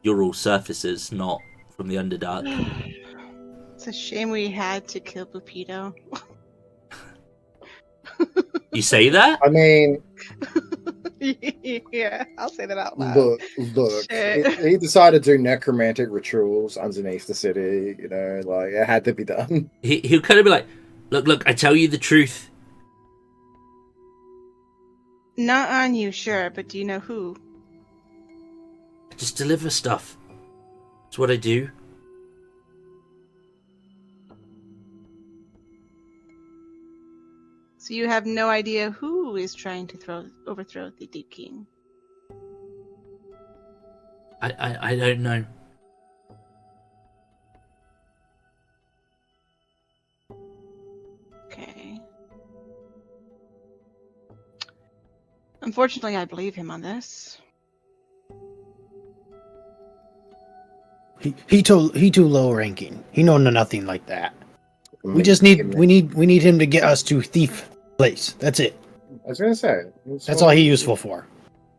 you're all surfacers, not from the Underdark. It's a shame we had to kill Bupito. You say that? I mean, Yeah, I'll say that out loud. look. Shit. He decided to do necromantic rituals underneath the city. You know, like it had to be done. He'll kind of be like, look, I tell you the truth. Not on you, sure, but do you know who? I just deliver stuff. That's what I do. So you have no idea who is trying to overthrow the Deep King. I don't know. Okay. Unfortunately, I believe him on this. He too low ranking. He know nothing like that. We just need him to get us to Thief Place. That's it. I was gonna say That's all he's useful for.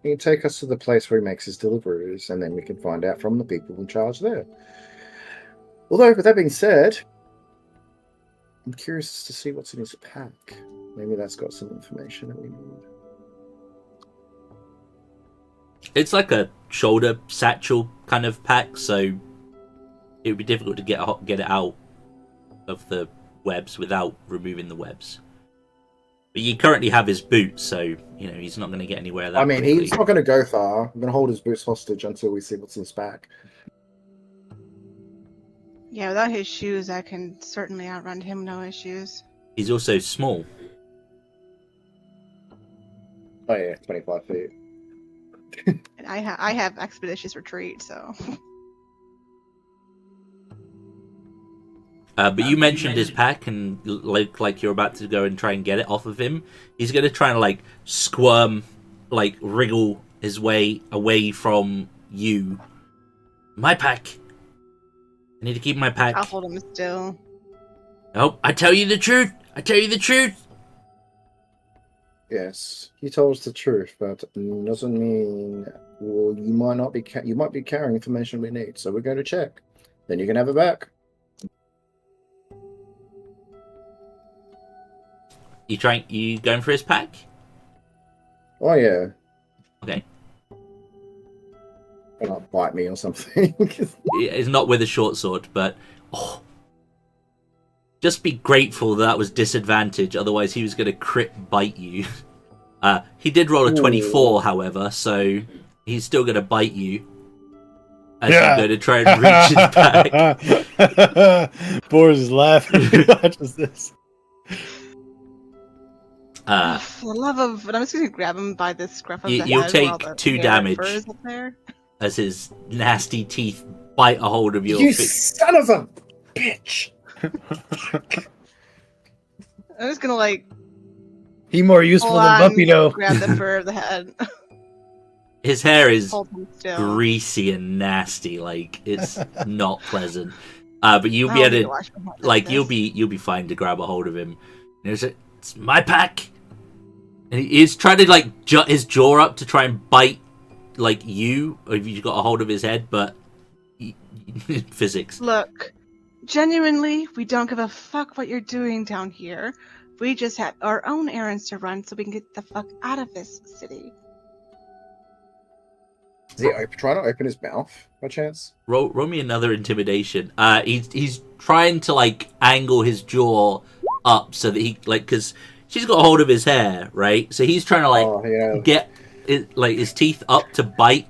He can take us to the place where he makes his deliveries, and then we can find out from the people in charge there. Although, with that being said, I'm curious to see what's in his pack. Maybe that's got some information that we need. It's like a shoulder satchel kind of pack, so it would be difficult to get it out of the webs without removing the webs. But you currently have his boots, so you know he's not going to get anywhere that quickly. He's not going to go far. I'm going to hold his boots hostage until we see what's in his pack. Yeah, without his shoes, I can certainly outrun him, no issues. He's also small. Oh yeah, 25 feet. And I have expeditious retreat, so. But you mentioned his pack, and like you're about to go and try and get it off of him. He's gonna try and like squirm, like wriggle his way away from you. My pack. I need to keep my pack. I'll hold him still. Oh, I tell you the truth. I tell you the truth. Yes, he told us the truth, but doesn't mean you might not be you might be carrying information we need. So we're going to check. Then you can have it back. You going for his pack? Oh yeah. Okay. Not bite me or something. It's not with a short sword, but just be grateful that was disadvantage. Otherwise, he was going to crit bite you. He did roll a 24, however, so he's still going to bite you. As you're going to try and reach his back. Boris is laughing. He watches this. For the love of... I'm just going to grab him by the scruff of the head. You'll take while the 2 damage up there. as his nasty teeth bite a hold of your You son of a bitch! I'm just going to, He more useful than Bumpy, though. Grab the fur of the head. His hair is Hold him still. greasy and nasty. Like, it's not pleasant. But you'll be able to... you'll be fine to grab a hold of him. And he's like, it's my pack! And he's trying to, jut his jaw up to try and bite, you, if you got a hold of his head, but... physics. Look, genuinely, we don't give a fuck what you're doing down here. We just have our own errands to run so we can get the fuck out of this city. Is he trying to open his mouth, by chance? Roll me another intimidation. He's trying to, angle his jaw up so that he, because she's got a hold of his hair, right? So he's trying to, get, his teeth up to bite.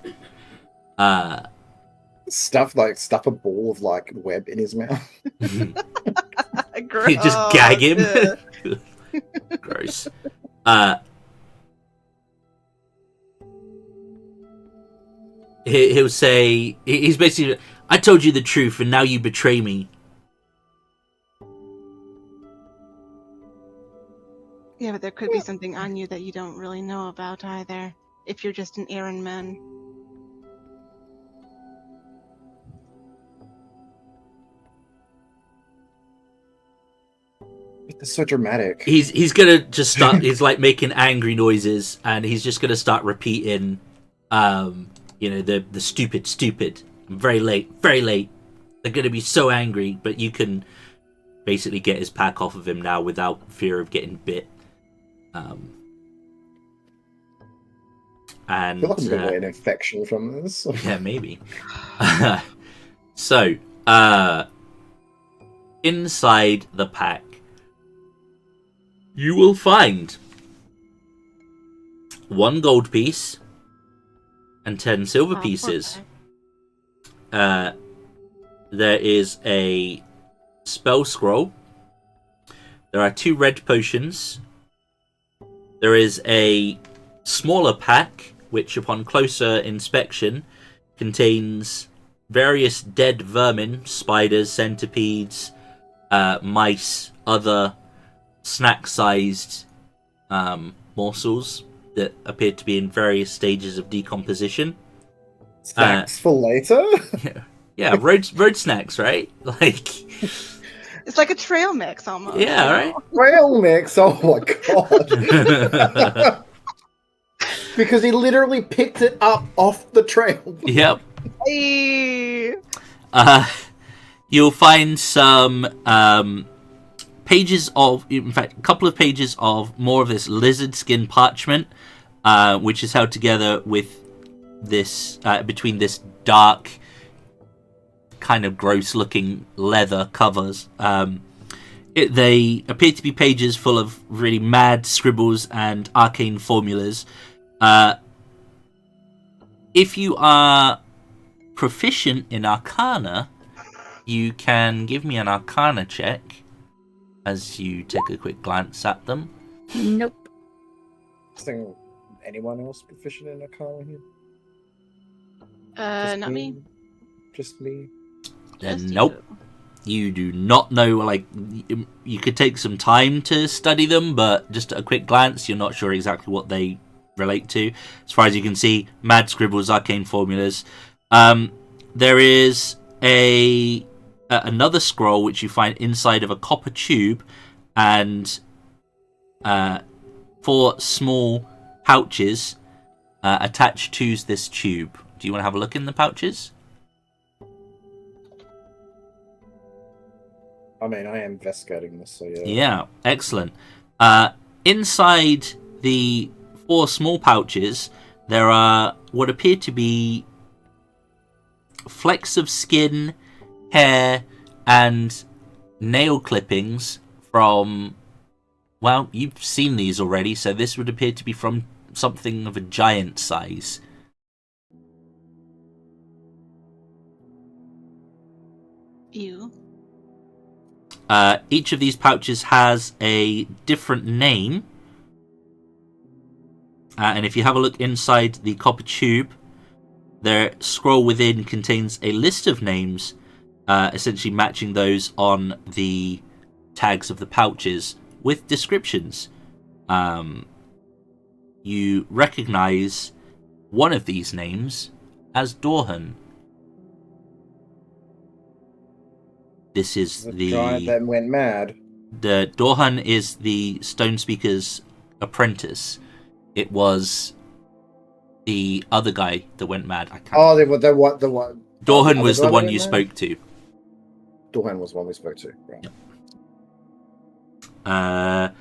Stuff a ball of web in his mouth. You just gag him. Gross. He'll say, he's basically, I told you the truth and now you betray me. Yeah, but there could be something on you that you don't really know about either, if you're just an errand man. It's so dramatic. He's gonna just start. He's making angry noises, and he's just gonna start repeating, the stupid. I'm very late. They're gonna be so angry, but you can basically get his pack off of him now without fear of getting bit. And I feel like I'm gonna get an infection from this. Yeah, maybe. So, inside the pack, you will find 1 gold piece and 10 silver pieces. There is a spell scroll. There are 2 red potions. There is a smaller pack, which upon closer inspection contains various dead vermin, spiders, centipedes, mice, other snack-sized morsels that appear to be in various stages of decomposition. Snacks for later? Yeah, road snacks, right? It's like a trail mix almost. Yeah, right? Trail mix? Oh my god. Because he literally picked it up off the trail. Yep. Hey. You'll find some pages of, in fact, a couple of pages of more of this lizard skin parchment, which is held together with this, between this dark, kind of gross-looking leather covers. They appear to be pages full of really mad scribbles and arcane formulas. If you are proficient in Arcana, you can give me an Arcana check as you take a quick glance at them. Nope. Anyone else proficient in Arcana here? Not me. Just me. Just Nope. You do not know, like, you could take some time to study them, but just at a quick glance, you're not sure exactly what they relate to. As far as you can see, mad scribbles, arcane formulas. There is another scroll which you find inside of a copper tube, and 4 small pouches attached to this tube. Do you want to have a look in the pouches? I mean, I am investigating this, so yeah. Yeah, excellent. Inside the 4 small pouches, there are what appear to be flecks of skin, hair, and nail clippings from... Well, you've seen these already, so this would appear to be from something of a giant size. Ew. Each of these pouches has a different name. And if you have a look inside the copper tube, the scroll within contains a list of names, essentially matching those on the tags of the pouches with descriptions. You recognize one of these names as Dorhan. This is the giant that went mad. The Dorhan is the Stone Speaker's apprentice. It was the other guy that went mad. I can't. Oh, the one. Dorhan was the one you spoke to. Dorhan was the one we spoke to. Right. Yep.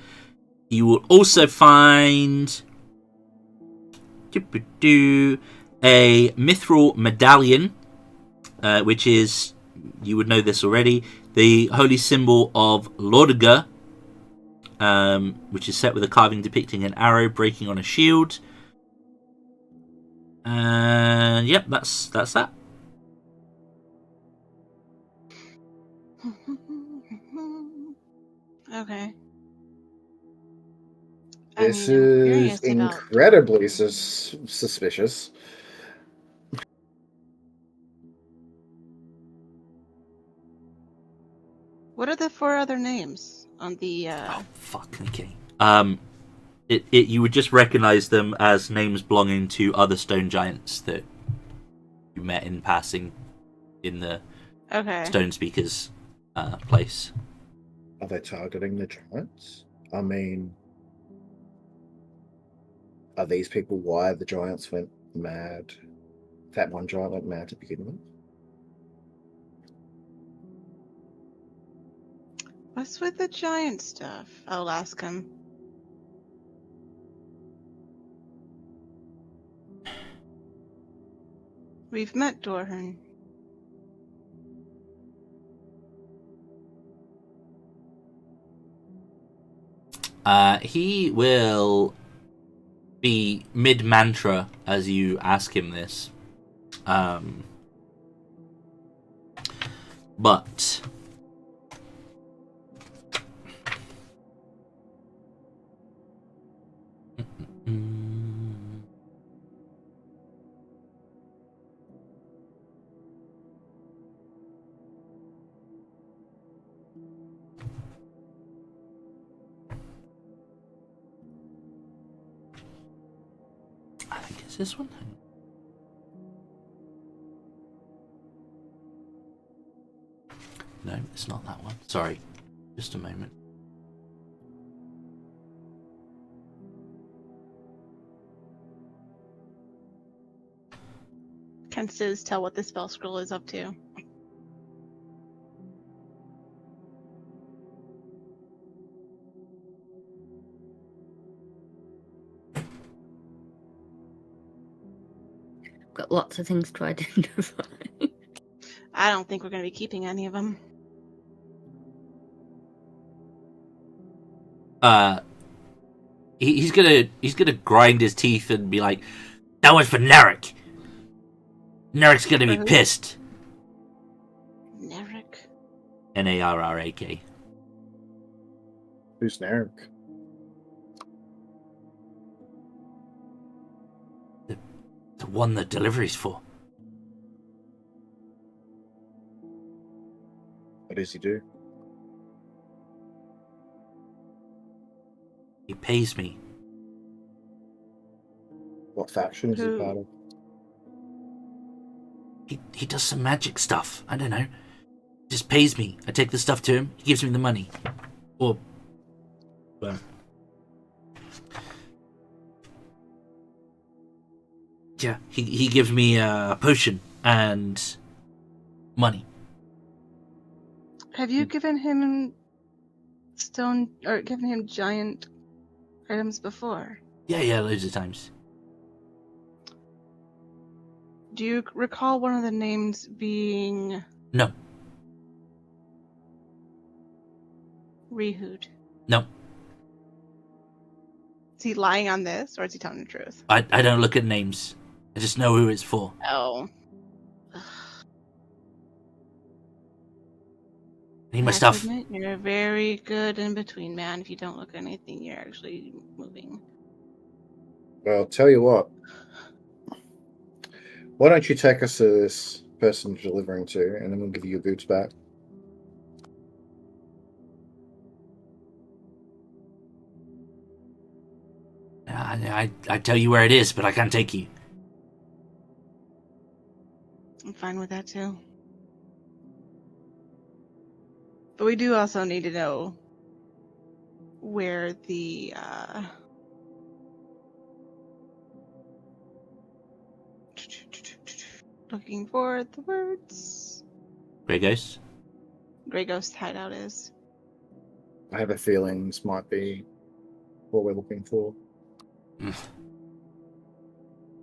You will also find a mithril medallion, which is, you would know this already, the holy symbol of Duegar, which is set with a carving depicting an arrow breaking on a shield. And yep, that's that. Okay. This I'm is curious about... incredibly suspicious. What are the 4 other names on the... Oh, fuck, okay. You would just recognize them as names belonging to other stone giants that you met in passing in the Stone Speaker's place. Are they targeting the giants? I mean, are these people why the giants went mad? That one giant went mad to begin with? What's with the giant stuff? I'll ask him. We've met Dorhan. He will be mid-mantra as you ask him this. But... I think it's this one. No, it's not that one. Sorry. Just a moment. Can Sis tell what the spell scroll is up to? Got lots of things to identify. I don't think we're going to be keeping any of them. He's gonna grind his teeth and be like, "That was for Narek. Narek's gonna be pissed." Narek. Narrak. Who's Narek? The one the delivery's for. What does he do? He pays me. What faction is he Who? part of? He does some magic stuff. I don't know. Just pays me. I take the stuff to him. He gives me the money. Or, well, yeah, he gives me a potion and money. Have you given him stone or given him giant items before? Yeah, loads of times. Do you recall one of the names being No, Rehud? no. Is he lying on this, or is he telling the truth? I don't look at names. I just know who it's for. Oh. I need my I have to stuff. admit, you're a very good in between man. If you don't look at anything, you're actually moving. Well, I'll tell you what. Why don't you take us to this person you're delivering to, and then we'll give you your boots back. I tell you where it is, but I can't take you. I'm fine with that too. But we do also need to know where the looking for the words. Grey Ghost? Grey Ghost hideout is. I have a feeling this might be what we're looking for.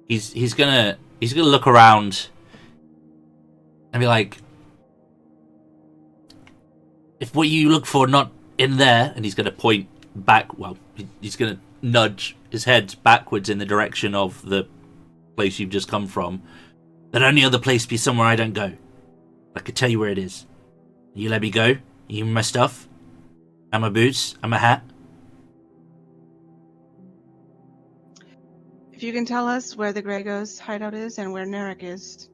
He's gonna look around and be like, if what you look for not in there, and he's gonna point back. Well, he's gonna nudge his head backwards in the direction of the place you've just come from. Then only other place be somewhere I don't go. I could tell you where it is. You let me go. You give me my stuff, and my boots, and my hat. If you can tell us where the Grey Ghost hideout is and where Narek is,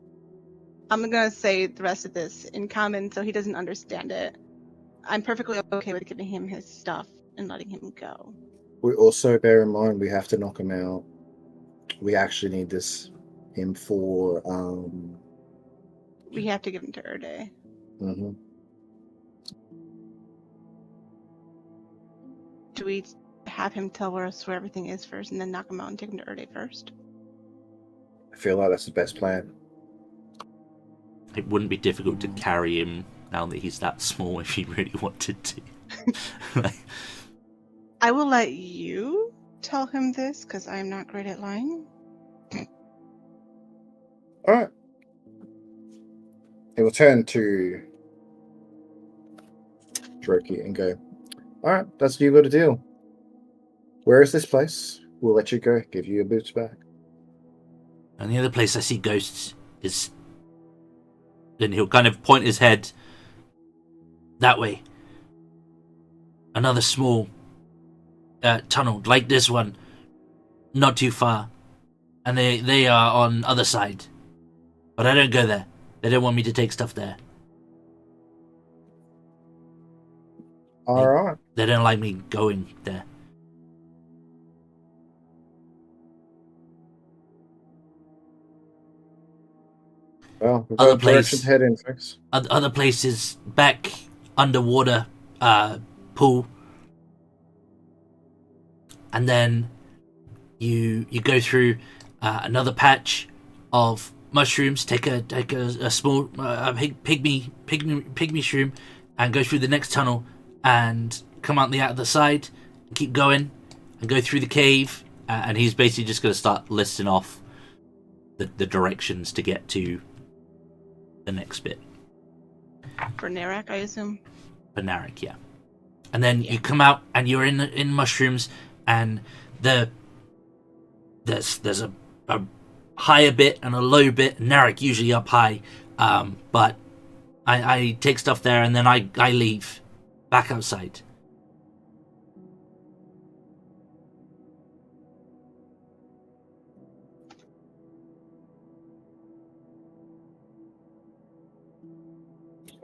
I'm gonna say the rest of this in common so he doesn't understand it. I'm perfectly okay with giving him his stuff and letting him go. We also bear in mind we have to knock him out. We actually need him for We have to give him to Erde. Mm-hmm. Do we have him tell us where everything is first and then knock him out and take him to Erde first? I feel like that's the best plan. It wouldn't be difficult to carry him now that he's that small if you really wanted to. I will let you tell him this because I'm not great at lying. All right. He will turn to Droki and go, all right, that's what you got to deal. Where is this place? We'll let you go. Give you your boots back. And the other place I see ghosts is... Then he'll kind of point his head that way. Another small tunnel, like this one. Not too far. And they are on other side. But I don't go there. They don't want me to take stuff there. All right. They don't like me going there. Well, we've Other got a direction place. to head in, folks. Other places back underwater pool. And then you go through another patch of mushrooms. Take a small pygmy shroom, and go through the next tunnel and come out the other side. And keep going and go through the cave. And he's basically just going to start listing off the directions to get to the next bit. For Narek, I assume. For Narek, yeah. And then you come out and you're in mushrooms, and there's a higher bit and a low bit. Narek usually up high, but I take stuff there and then I leave back outside.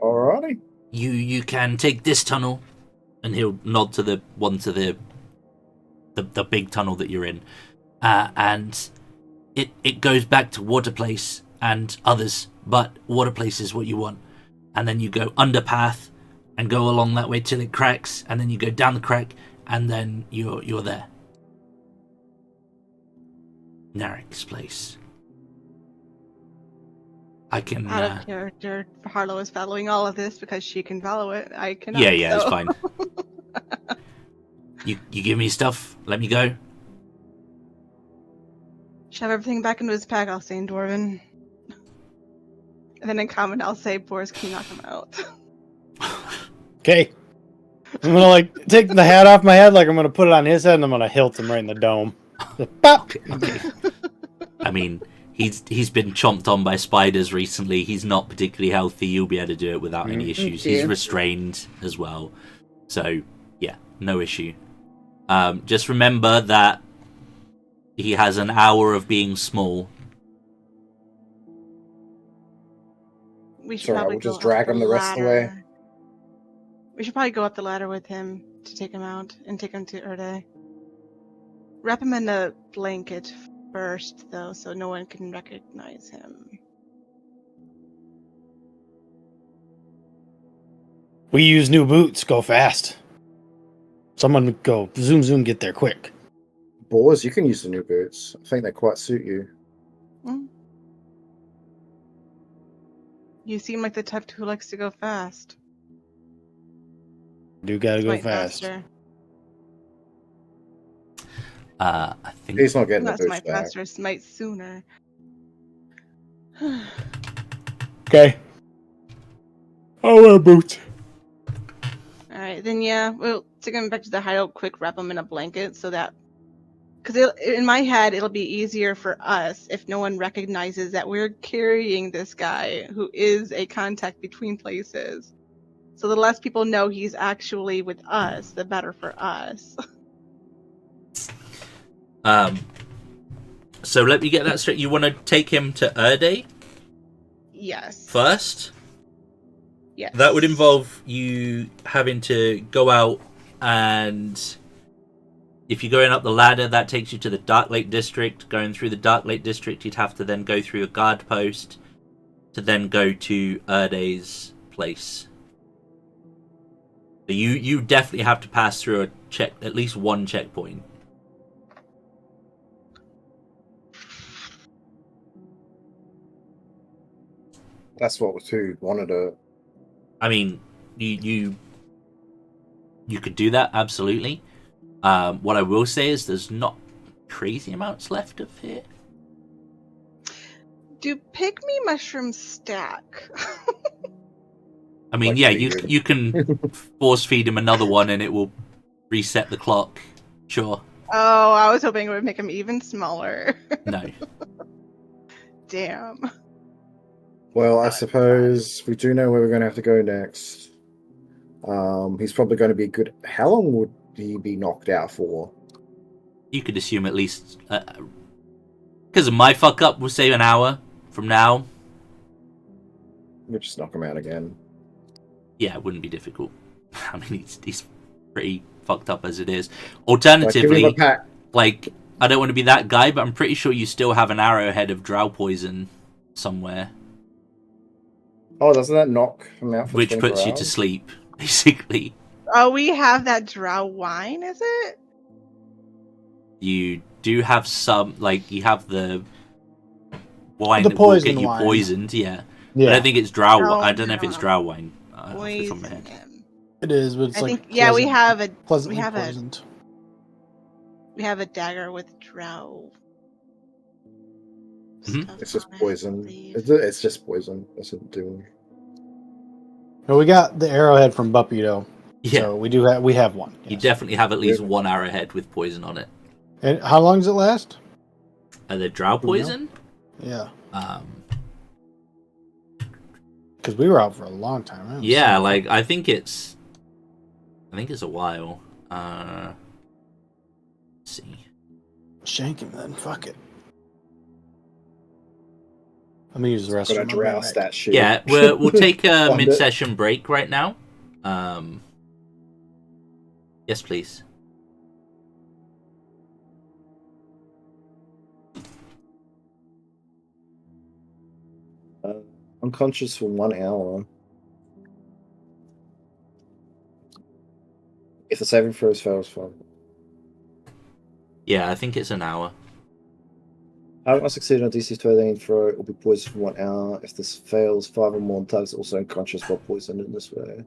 Alrighty. you can take this tunnel, and he'll nod to the one to the big tunnel that you're in, and it goes back to Waterplace and others, but Waterplace is what you want. And then you go under path and go along that way till it cracks, and then you go down the crack, and then you're there. Narek's place. I can. Out of character, Harlow is following all of this because she can follow it. I cannot. Yeah, so. it's fine. You give me stuff, let me go. Shove everything back into his pack, I'll say in Dwarven. And then in common, I'll say, Boris, can you knock him out? Okay. I'm gonna like take the hat off my head, like I'm gonna put it on his head, and I'm gonna hilt him right in the dome. Pop. Okay. I mean, he's been chomped on by spiders recently. He's not particularly healthy. You'll be able to do it without any issues. He's restrained as well, so yeah, no issue. Just remember that he has an hour of being small. We should Sorry, probably we'll just go drag up him the rest of the way. We should probably go up the ladder with him to take him out and take him to Erde. Wrap him in a blanket first, though, so no one can recognize him. We use new boots. Go fast. Someone go zoom, get there quick. Boars, you can use the new boots. I think they quite suit you. Hmm? You seem like the type who likes to go fast. Do gotta go Smite fast. faster. I think He's not getting Not the boots smite back. faster, smite sooner. Okay. I'll wear boots. Alright, then yeah, we'll take him back to the hideout quick, wrap him in a blanket so that... Because in my head, it'll be easier for us if no one recognizes that we're carrying this guy who is a contact between places. So the less people know he's actually with us, the better for us. So let me get that straight. You want to take him to Erde Yes. first? Yes. That would involve you having to go out, and if you're going up the ladder, that takes you to the Dark Lake District. Going through the Dark Lake District, you'd have to then go through a guard post to then go to Erde's place. So you definitely have to pass through at least one checkpoint. That's what two wanted to. I mean, you could do that, absolutely. What I will say is there's not crazy amounts left of here. Do pygmy mushrooms stack? I mean, Like yeah, weird. you can force feed him another one and it will reset the clock. Sure. Oh, I was hoping it would make him even smaller. No. Damn. Well, I suppose we do know where we're going to have to go next. He's probably going to be good. How long would he be knocked out for? You could assume at least... because of my fuck up, we'll say an hour from now. We'll just knock him out again. Yeah, it wouldn't be difficult. I mean, he's pretty fucked up as it is. Like, give him Alternatively, a pack. like, I don't want to be that guy, but I'm pretty sure you still have an arrowhead of drow poison somewhere, Oh, doesn't that knock him out for which 24 puts you hours? to sleep, basically. Oh, we have that drow wine, is it? You do have some, like, you have the wine The that will poison get you wine. poisoned, yeah. Yeah, I don't think it's drow No, I don't know if no. it's drow wine. Off the top of my Poison head. him. it is. But it's I like think yeah, we pleasant- have a pleasantly have a- poisoned. we have a dagger with drow. Mhm. stuff It's just on it, I poison. believe. It's just poison. Doesn't do. No, we got the arrowhead from Buppido. Yeah, So we have one. you yes. definitely have at least Yeah. one arrowhead with poison on it. And how long does it last? Are they drow poison? Yeah, Um, because we were out for a long time. I haven't yeah, seen it. like I think it's a while. Let's see. Shank him then. Fuck it. I'm gonna use the rest Gotta of my drouse bag. that shit. Yeah, we'll take a Find it. mid-session break right now. Yes, please. Unconscious for 1 hour. If the saving throws fails, fine. Yeah, I think it's an hour. How I succeed on a DC 13 throw, it will be poisoned for 1 hour. If this fails, 5 or more targets also unconscious while poisoned in this way.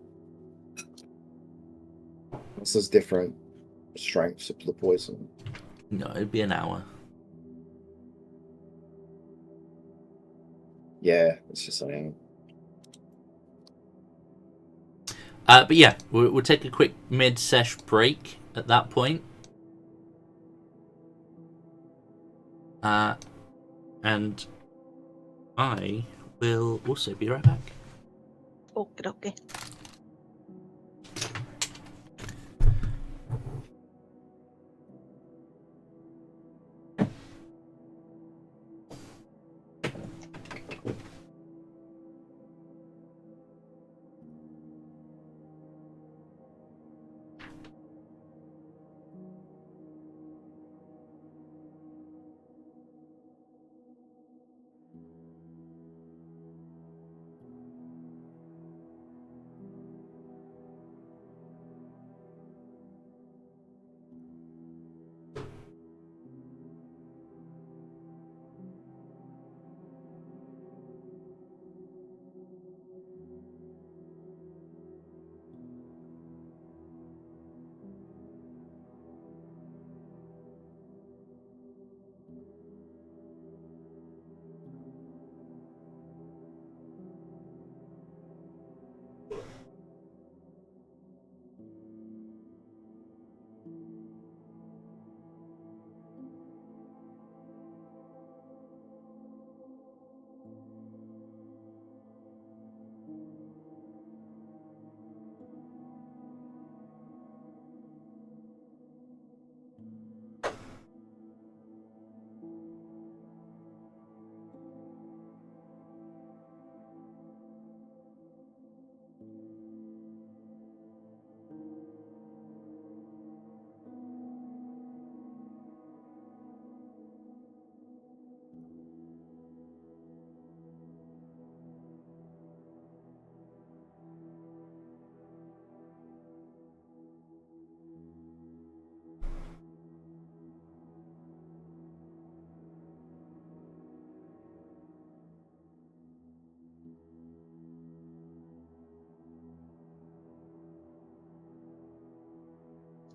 This is different strengths of the poison. No, it'd be an hour. Yeah, it's just saying. But yeah, we'll take a quick mid-sesh break at that point. And I will also be right back. Okay.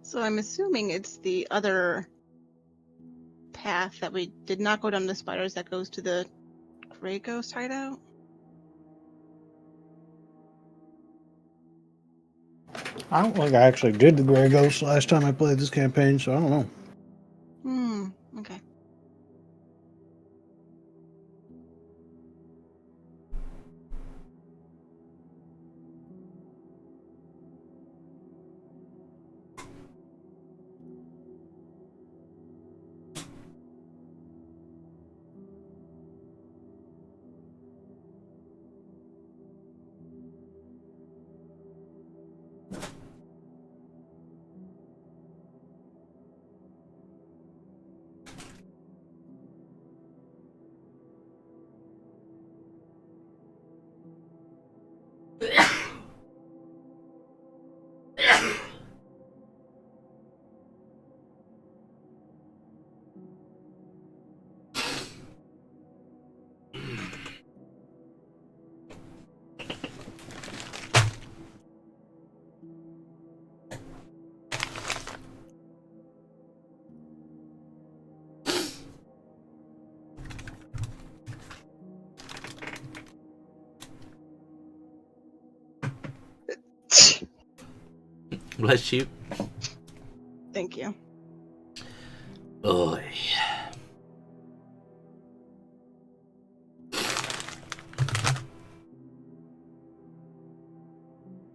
So I'm assuming it's the other path that we did not go down the spiders that goes to the Grey Ghost hideout. I don't think I actually did the Grey Ghost last time I played this campaign, so I don't know. Okay. Bless you. Thank you. Oy.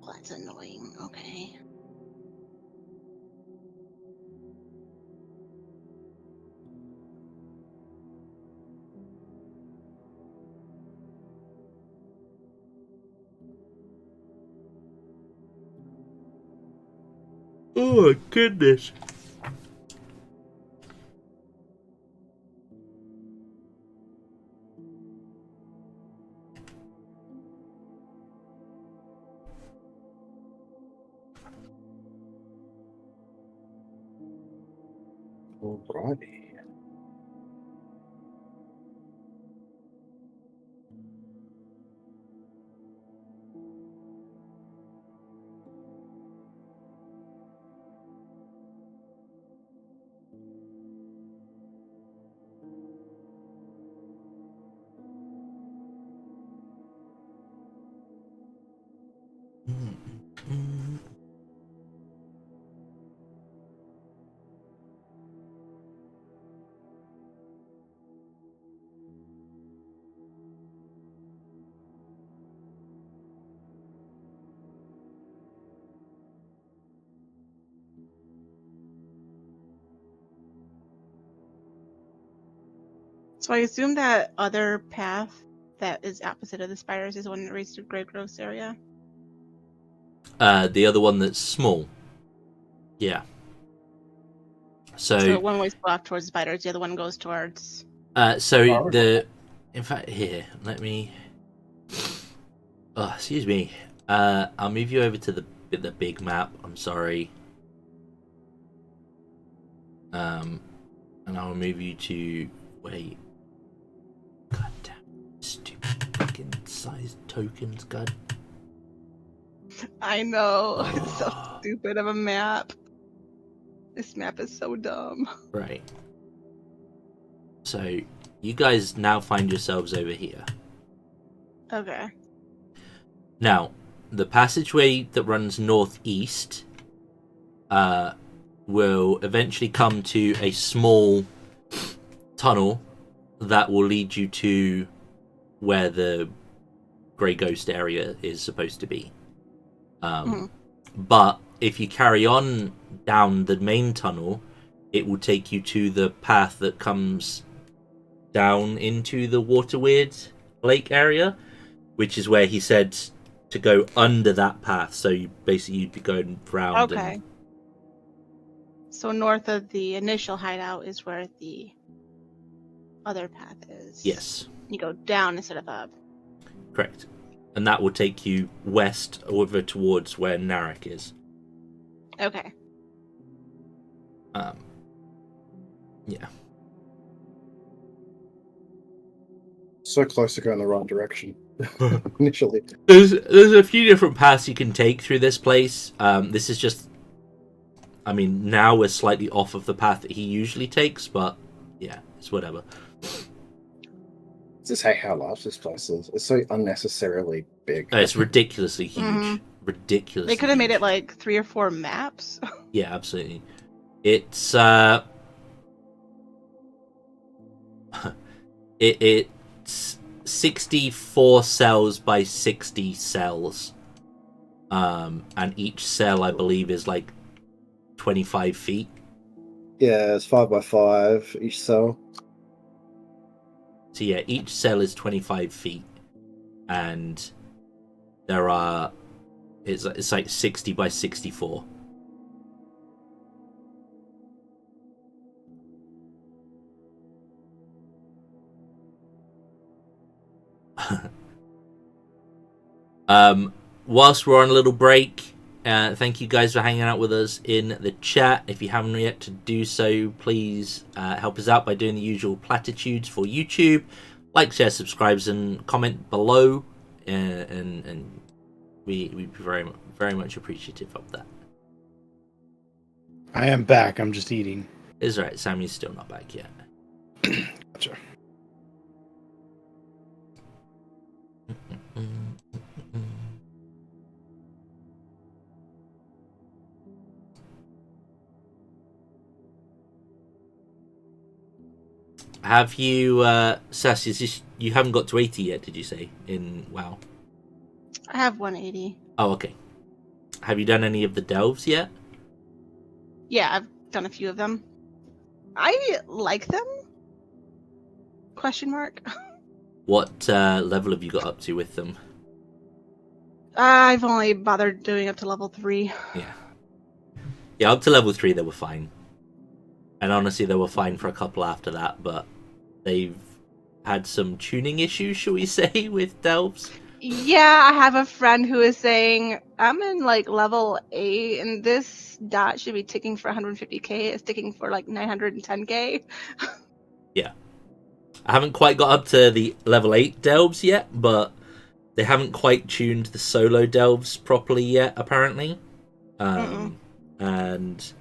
Well, that's annoying. Okay. Oh my goodness. Alrighty. So I assume that other path that is opposite of the spiders is the one that leads to Grey Gross area. The other one that's small. Yeah. So one way's blocked towards the spiders, the other one goes towards. In fact, here, let me. Oh, excuse me. I'll move you over to the big map. I'm sorry. And I'll move you to wait. God damn, stupid fucking size tokens. God. I know. It's so stupid of a map. This map is so dumb. Right. So, you guys now find yourselves over here. Okay. Now, the passageway that runs northeast will eventually come to a small tunnel that will lead you to where the Grey Ghost area is supposed to be. But if you carry on down the main tunnel, it will take you to the path that comes down into the Waterweird Lake area, which is where he said to go under that path. So you'd be going round. Okay. So north of the initial hideout is where the other path is. Yes. You go down instead of up. Correct. And that will take you west over towards where Narek is. Okay. Yeah. So close to going the right direction. Initially. There's a few different paths you can take through this place. This is just... I mean, now we're slightly off of the path that he usually takes, but yeah, it's whatever. Does this say how large this place is? It's so unnecessarily big. It's ridiculously huge. Mhm. Ridiculously They could have made huge. it like 3 or 4 maps. Yeah, absolutely. It's it's 64 cells by 60 cells. And each cell I believe is like 25 feet. Yeah, it's 5 by 5 each cell. So yeah, each cell is 25 feet. And there are it's like 60 by 64. Whilst we're on a little break, thank you guys for hanging out with us in the chat. If you haven't yet to do so, please help us out by doing the usual platitudes for YouTube. Like, share, subscribe, and comment below, and we'd be very, very much appreciative of that. I am back. I'm just eating. It's right. Sammy's still not back yet. Gotcha. Have you, Sassy, you haven't got to 80 yet, did you say, in WoW? I have 180. Oh, okay. Have you done any of the delves yet? Yeah, I've done a few of them. I like them? Question mark. What level have you got up to with them? I've only bothered doing up to level 3. Yeah. Yeah, up to level 3 they were fine. And honestly, they were fine for a couple after that, but they've had some tuning issues, shall we say, with delves. Yeah, I have a friend who is saying, I'm in like level 8 and this dot should be ticking for 150k. It's ticking for like 910k. Yeah. I haven't quite got up to the level 8 delves yet, but they haven't quite tuned the solo delves properly yet, apparently. And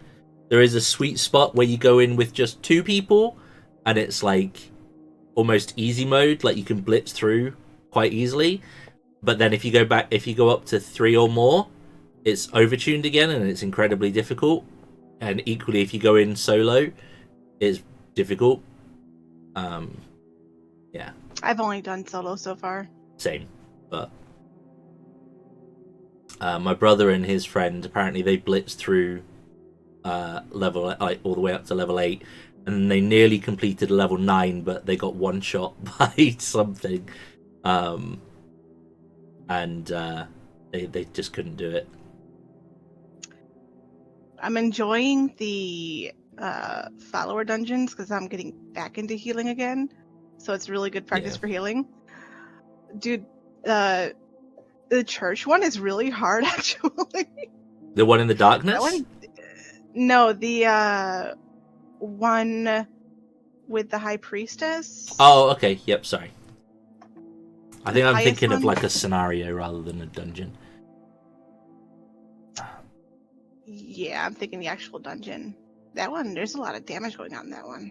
there is a sweet spot where you go in with just 2 people, and it's like almost easy mode, like you can blitz through quite easily. But then if you go up to 3 or more, it's overtuned again, and it's incredibly difficult. And equally, if you go in solo, it's difficult. Yeah. I've only done solo so far. Same, but my brother and his friend, apparently they blitzed through level like all the way up to level 8, and they nearly completed level 9, but they got one shot by something, and they just couldn't do it. I'm enjoying the follower dungeons because I'm getting back into healing again, so it's really good practice for healing. Dude, the church one is really hard actually. The one in the darkness? That one, no, the one with the high priestess. Oh, okay. Yep, sorry. I think I'm thinking one? of like a scenario rather than a dungeon. Yeah, I'm thinking the actual dungeon. That one, there's a lot of damage going on in that one.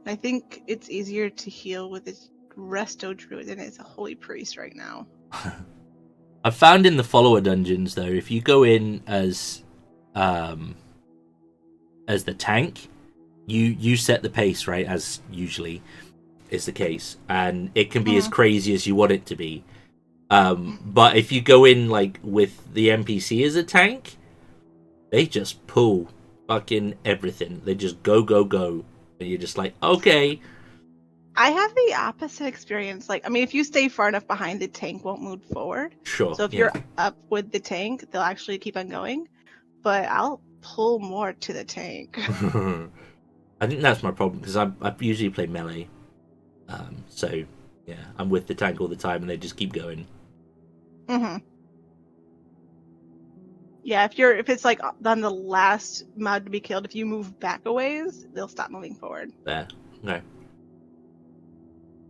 I think it's easier to heal with a resto druid than it's a holy priest right now. I've found in the follower dungeons though, if you go in as the tank, you set the pace, right, as usually is the case, and it can be as crazy as you want it to be. But if you go in like with the NPC as a tank, they just pull fucking everything. They just go, and you're just like, okay. I have the opposite experience. Like, I mean, if you stay far enough behind, the tank won't move forward. Sure. So if you're up with the tank, they'll actually keep on going. But I'll pull more to the tank. I think that's my problem, because I usually play melee. So yeah, I'm with the tank all the time, and they just keep going. Yeah, if it's like on the last mod to be killed, if you move back a ways, they'll stop moving forward. There. Okay.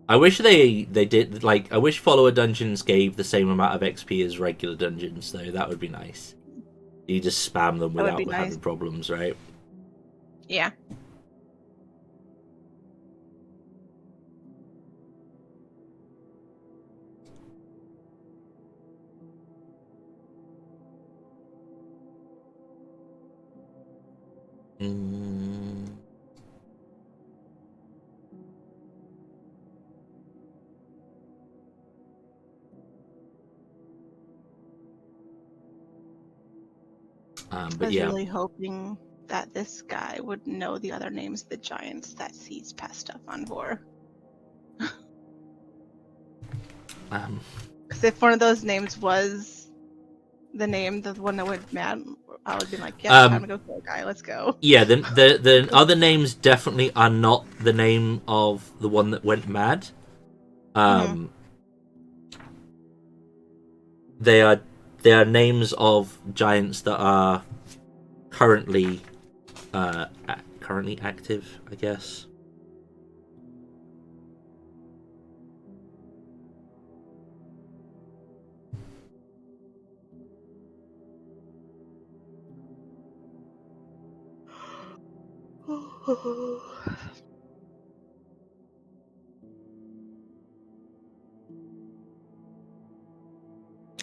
I wish they did, like, I wish follower dungeons gave the same amount of XP as regular dungeons, though. That would be nice. You just spam them without having problems, right? Yeah. But I was yeah, really hoping that this guy would know the other names of the giants that sees past stuff on Vor. Because if one of those names was the name, the one that went mad, I would be like, yeah, time to go kill a guy, let's go. Yeah, the other names definitely are not the name of the one that went mad. They are names of giants that are currently active, I guess.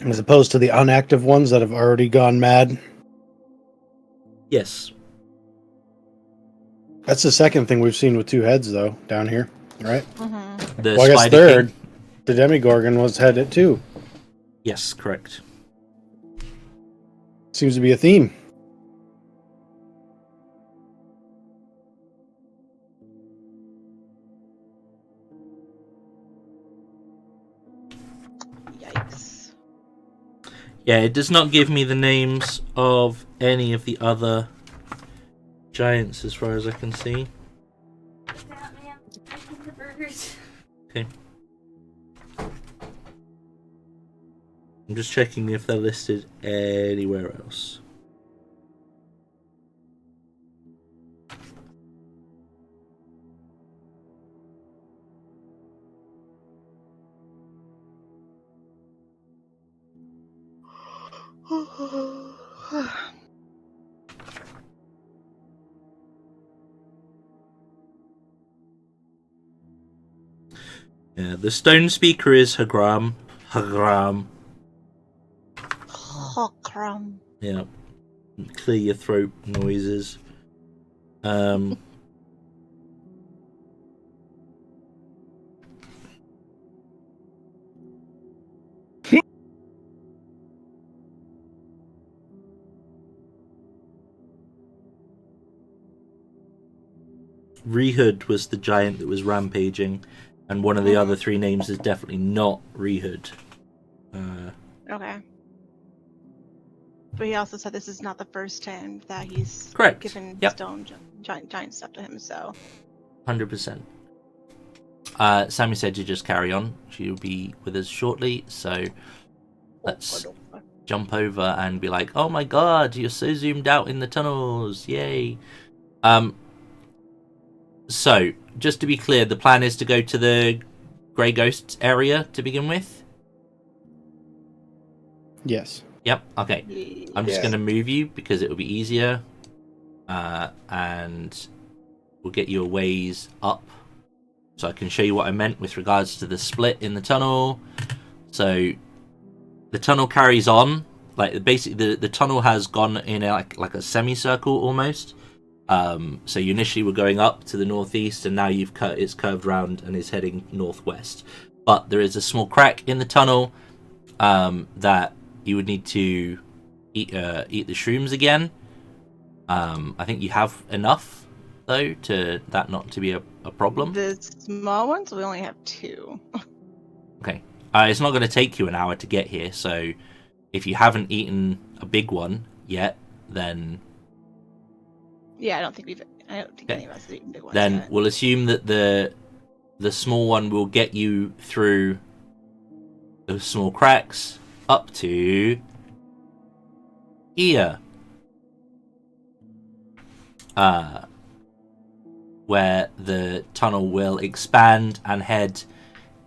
As opposed to the unactive ones that have already gone mad. Yes. That's the second thing we've seen with 2 heads, though, down here, right? The well, I guess Spider third, King. the Demigorgon was headed too. Yes, correct. Seems to be a theme. Yikes. Yeah, it does not give me the names of any of the other giants as far as I can see. Okay. I'm just checking if they're listed anywhere else. Yeah, the stone speaker is Hagram. Hagram. Hokram. Yeah. Clear your throat noises. Rehud was the giant that was rampaging, and one of the other three names is definitely not Rehud. Okay. But he also said this is not the first time that he's Correct. given Yep. stone giant stuff to him, so 100%. Sammy said to just carry on. She'll be with us shortly, so let's jump over and be like, oh my god, you're so zoomed out in the tunnels, yay. So, just to be clear, the plan is to go to the Grey Ghosts area to begin with? Yes. Yep, okay. I'm just going to move you because it will be easier. And we'll get you a ways up. So I can show you what I meant with regards to the split in the tunnel. So, the tunnel carries on. Like, basically, the tunnel has gone in like a semicircle almost. So you initially were going up to the northeast, and now it's curved round and is heading northwest. But there is a small crack in the tunnel that you would need to eat the shrooms again. I think you have enough though to that not to be a problem. the small ones we only have 2. Okay, it's not going to take you an hour to get here, so if you haven't eaten a big one yet, then Yeah, I don't think any of us have eaten big ones then yet. we'll assume that the small one will get you through the small cracks up to here, where the tunnel will expand and head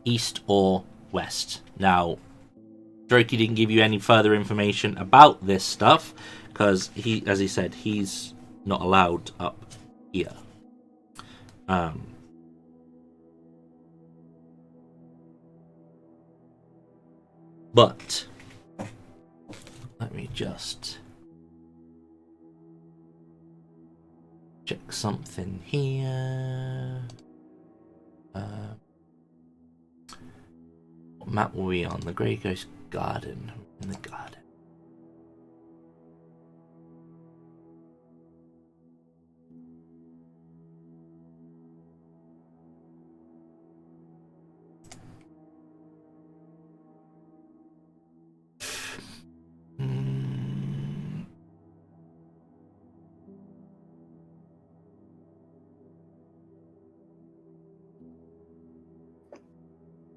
east or west. Now, Droki didn't give you any further information about this stuff because as he said, he's not allowed up here. But let me just check something here. What map were we on? The Grey Ghost Garden. In the garden.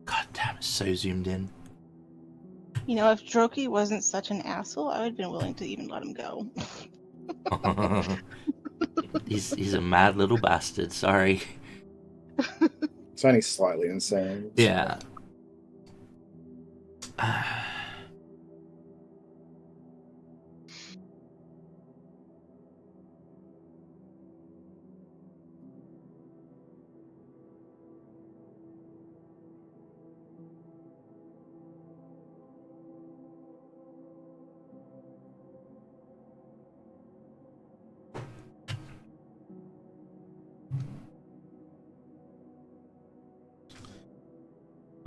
God damn, it's so zoomed in. You know, if Droki wasn't such an asshole, I would have been willing to even let him go. He's a mad little bastard, sorry. It's only slightly insane. So. Yeah.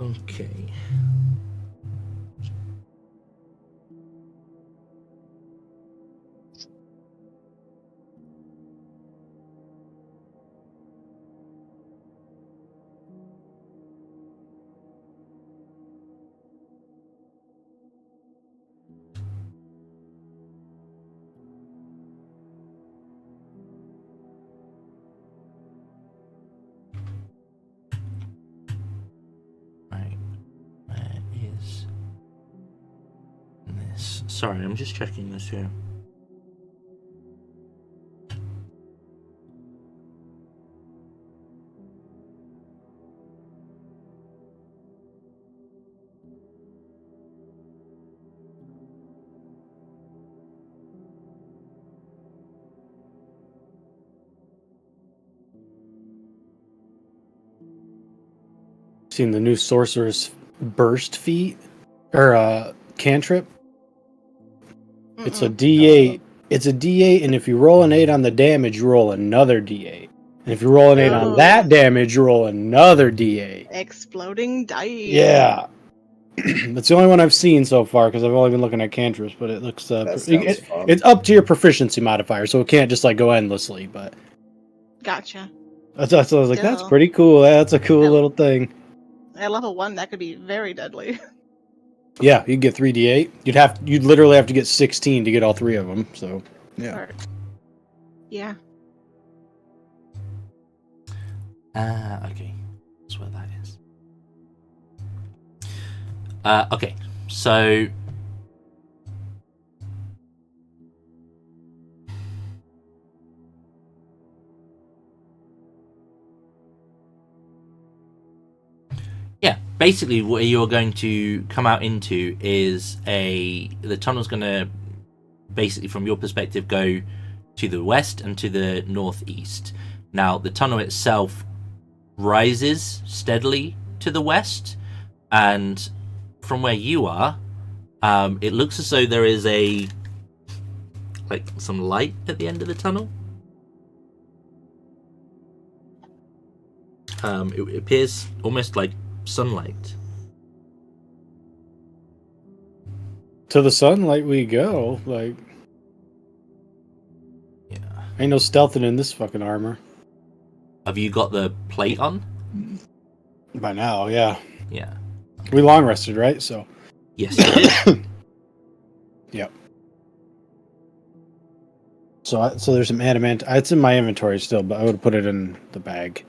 Okay. Sorry, I'm just checking this here. Seen the new Sorcerer's Burst feat? Or cantrip? It's a D8. It's a D8, and if you roll an 8 on the damage, you roll another D8. And if you roll an 8 on that damage, you roll another D8. Exploding dice. Yeah. That's the only one I've seen so far, because I've only been looking at cantrips, but it looks... it's up to your proficiency modifier, so it can't just like go endlessly, but... Gotcha. So I was like, that's pretty cool. That's a cool little thing. At level 1, that could be very deadly. Yeah, you'd get 3d8. You'd literally have to get 16 to get all 3 of them. So, yeah. Or, yeah. Okay. That's where that is. Okay. So yeah, basically what you're going to come out into is the tunnel's going to basically, from your perspective, go to the west and to the northeast. Now, the tunnel itself rises steadily to the west, and from where you are, it looks as though there is some light at the end of the tunnel. It appears almost like sunlight. To the sunlight we go. Like, yeah, ain't no stealthing in this fucking armor. Have you got the plate on? By now, yeah. Yeah. We long rested, right? So. Yes, you did. Yep. So there's some adamant. It's in my inventory still, but I would put it in the bag.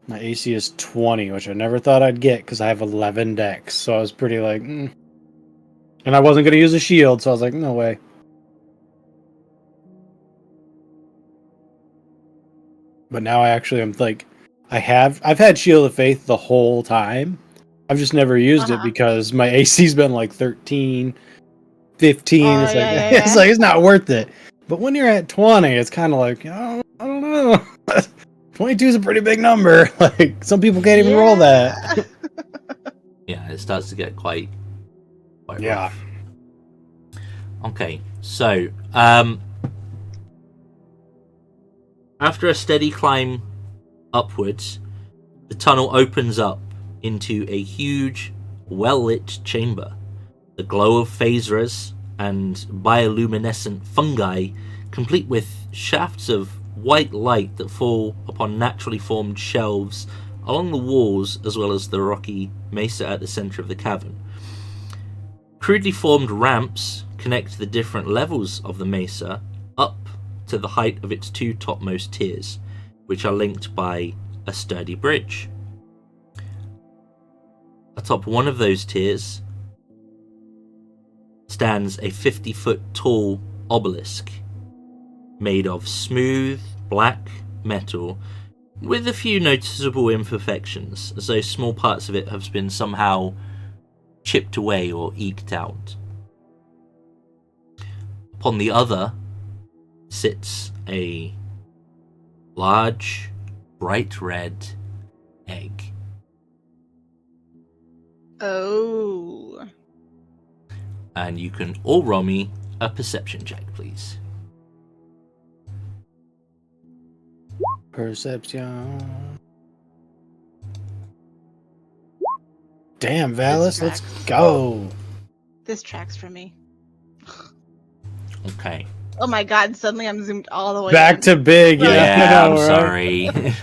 My AC is 20, which I never thought I'd get because I have 11 decks. So I was pretty like, And I wasn't going to use a shield, so I was like, no way. But now I actually am like, I've had Shield of Faith the whole time. I've just never used it because my AC's been like 13, 15. It's not worth it. But when you're at 20, it's kind of like, I don't know. 22 is a pretty big number. Like, some people can't even roll that. Yeah, it starts to get quite yeah. rough. Okay, so after a steady climb upwards, the tunnel opens up into a huge, well-lit chamber. The glow of phaseras and bioluminescent fungi, complete with shafts of white light that fall upon naturally formed shelves along the walls, as well as the rocky mesa at the center of the cavern. Crudely formed ramps connect the different levels of the mesa up to the height of its 2 topmost tiers, which are linked by a sturdy bridge. Atop one of those tiers stands a 50-foot tall obelisk made of smooth black metal with a few noticeable imperfections, as though small parts of it have been somehow chipped away or eked out. Upon the other sits a large, bright red egg. Oh. And you can all roll me a perception check, please. Perception. Damn, Vallis, let's go. This tracks for me. Okay. Oh my god, suddenly I'm zoomed all the way back in. to big. Yeah, I'm right?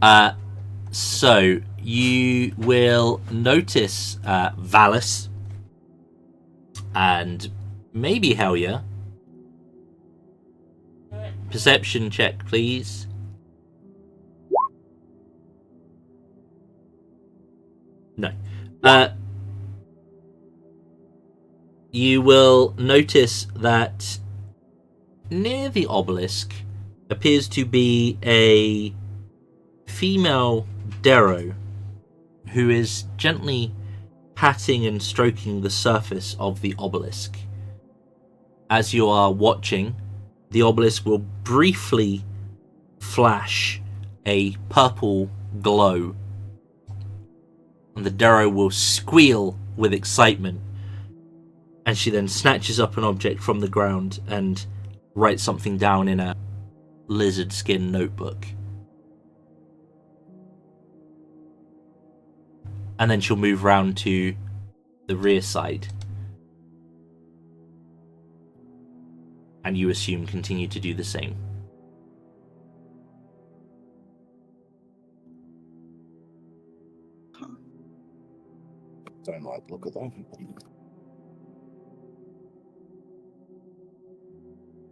sorry. So you will notice Vallis and maybe Helya perception check, please. No. You will notice that near the obelisk appears to be a female Darrow who is gently patting and stroking the surface of the obelisk. As you are watching, the obelisk will briefly flash a purple glow, and the Darrow will squeal with excitement, and she then snatches up an object from the ground and writes something down in a lizard skin notebook. And then she'll move round to the rear side. And you assume continue to do the same. Don't like the look of that.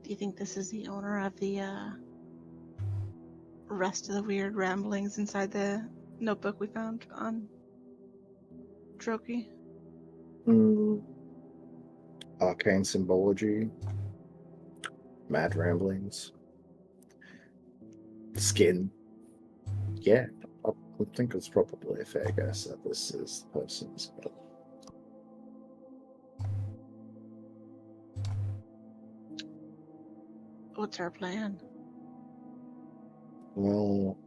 Do you think this is the owner of the rest of the weird ramblings inside the notebook we found on Droki? Arcane symbology. Mad ramblings. Skin. Yeah, I would think it's probably a fair guess that this is the person's. What's our plan? Well,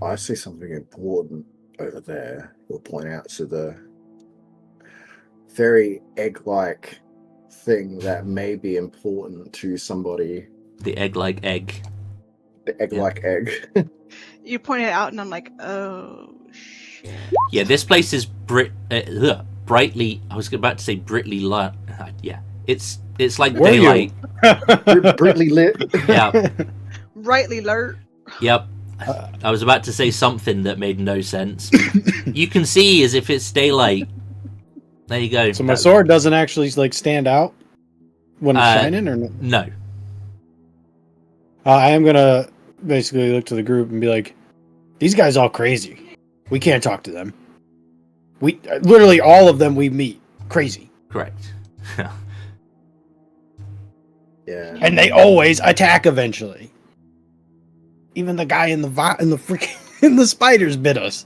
I see something important over there. We'll point out to the very egg-like thing that may be important to somebody. The egg-like egg. The egg-like egg. You point it out, and I'm like, oh shit. Yeah, this place is brightly. I was about to say brightly light. Yeah, it's like Were you? daylight. Brightly lit. Yeah. Rightly alert. Yep. I was about to say something that made no sense. You can see as if it's daylight. There you go. So my sword doesn't actually like stand out when it's shining, or no? No. I am gonna basically look to the group and be like, "These guys all crazy. We can't talk to them. We literally all of them we meet crazy, Correct. Yeah. and they always attack eventually. Even the guy in the freaking in the spiders bit us.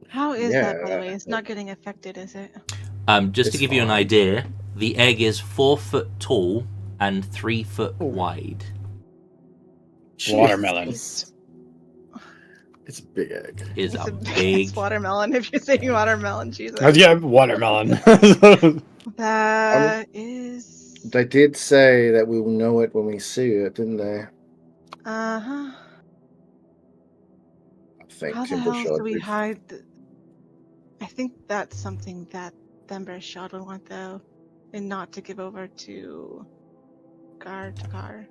How is that, by the Yeah. way? It's not getting affected, is it? Just to It's give you an fine. idea, the egg is 4 foot tall and 3 foot wide. Watermelon. It's a big egg. Is It's a a big. watermelon. If you're saying watermelon, Jesus. Yeah, watermelon. That is. They did say that we will know it when we see it, didn't they? Uh-huh. I think How the Timber hell Shard do we did. hide? I think that's something that Thember Shard would want, though, and not to give over to Duegar.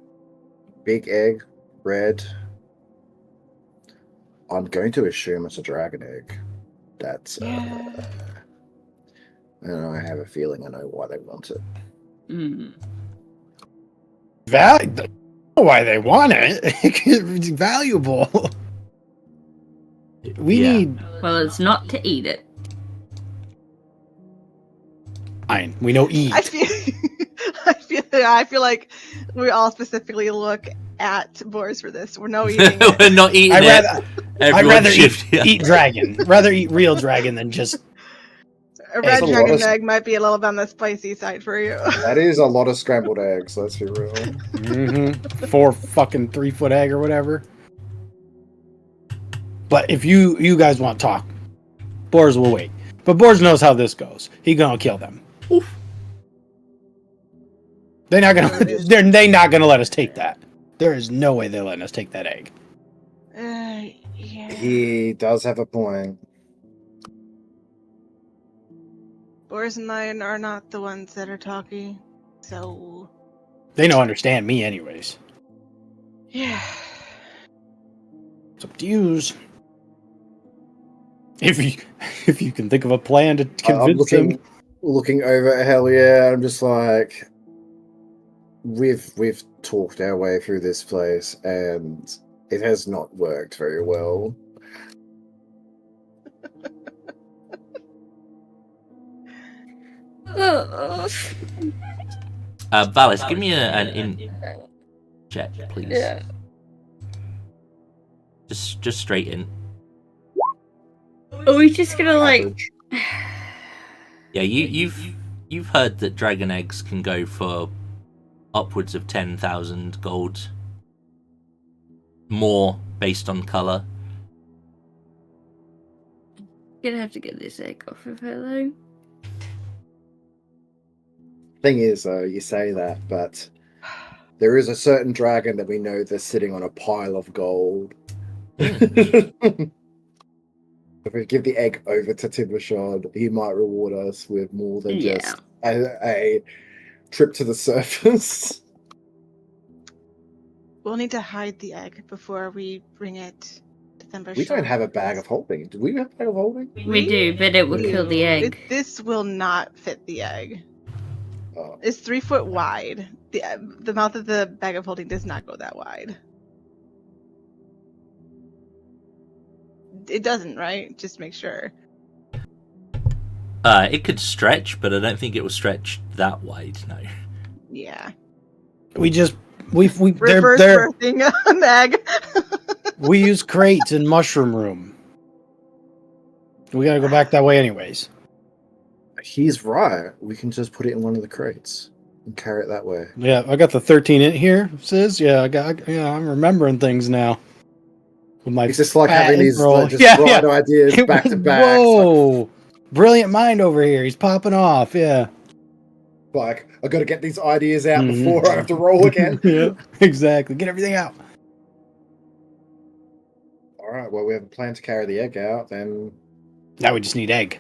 Big egg, red. I'm going to assume it's a dragon egg. That's Yeah. and I have a feeling I know why they want it. Mm. I don't know why they want it. It's valuable. We Yeah. need. Well, it's not to eat it. Fine. We know eat. I feel like we all specifically look at Boris for this. We're no eating it. We're not eating I'd it. rather, Everyone rather shift. eat dragon. Rather eat real dragon than just. A There's red a lot dragon of- egg might be a little bit on the spicy side for you. That is a lot of scrambled eggs, let's be real. 4 fucking 3 foot egg or whatever. But if you guys want to talk, Boris will wait. But Boris knows how this goes. He gonna kill them. Oof. They're not gonna. They not gonna let us take that. There is no way they're letting us take that egg. Yeah. He does have a point. Boris and I are not the ones that are talking, so They don't understand me, anyways. yeah. It's up to yous. If you can think of a plan to I'm convince them. looking over at Hell yeah, I'm just like, we've talked our way through this place, and it has not worked very well. Vallis, give me an in check, please. Yeah. Just straight in. Are we just gonna like? Average. Yeah, you've heard that dragon eggs can go for upwards of 10,000 gold. More based on color. Gonna have to get this egg off of her though. Thing is, though, you say that, but there is a certain dragon that we know that's sitting on a pile of gold. If we give the egg over to Timbershard, he might reward us with more than just a trip to the surface. We'll need to hide the egg before we bring it to Timbershard. We don't have a bag of holding. Do we have a bag of holding? We do, but it would kill the egg. This will not fit the egg. Oh. It's 3 foot wide. The mouth of the bag of holding does not go that wide. It doesn't, right? Just make sure. It could stretch, but I don't think it will stretch that wide. No. Yeah. We Reverse they're birthing an egg. we use crates in mushroom room. We gotta go back that way anyways. He's right. We can just put it in one of the crates and carry it that way. Yeah, I got the 13 in here, sis. Yeah, I'm remembering things now. With my It's just like having these roll. bright ideas back to back. Whoa! Brilliant mind over here. He's popping off. Yeah. Like, I got to get these ideas out before I have to roll again. Yeah, exactly. Get everything out. All right. Well, we have a plan to carry the egg out. Then Now we just need egg.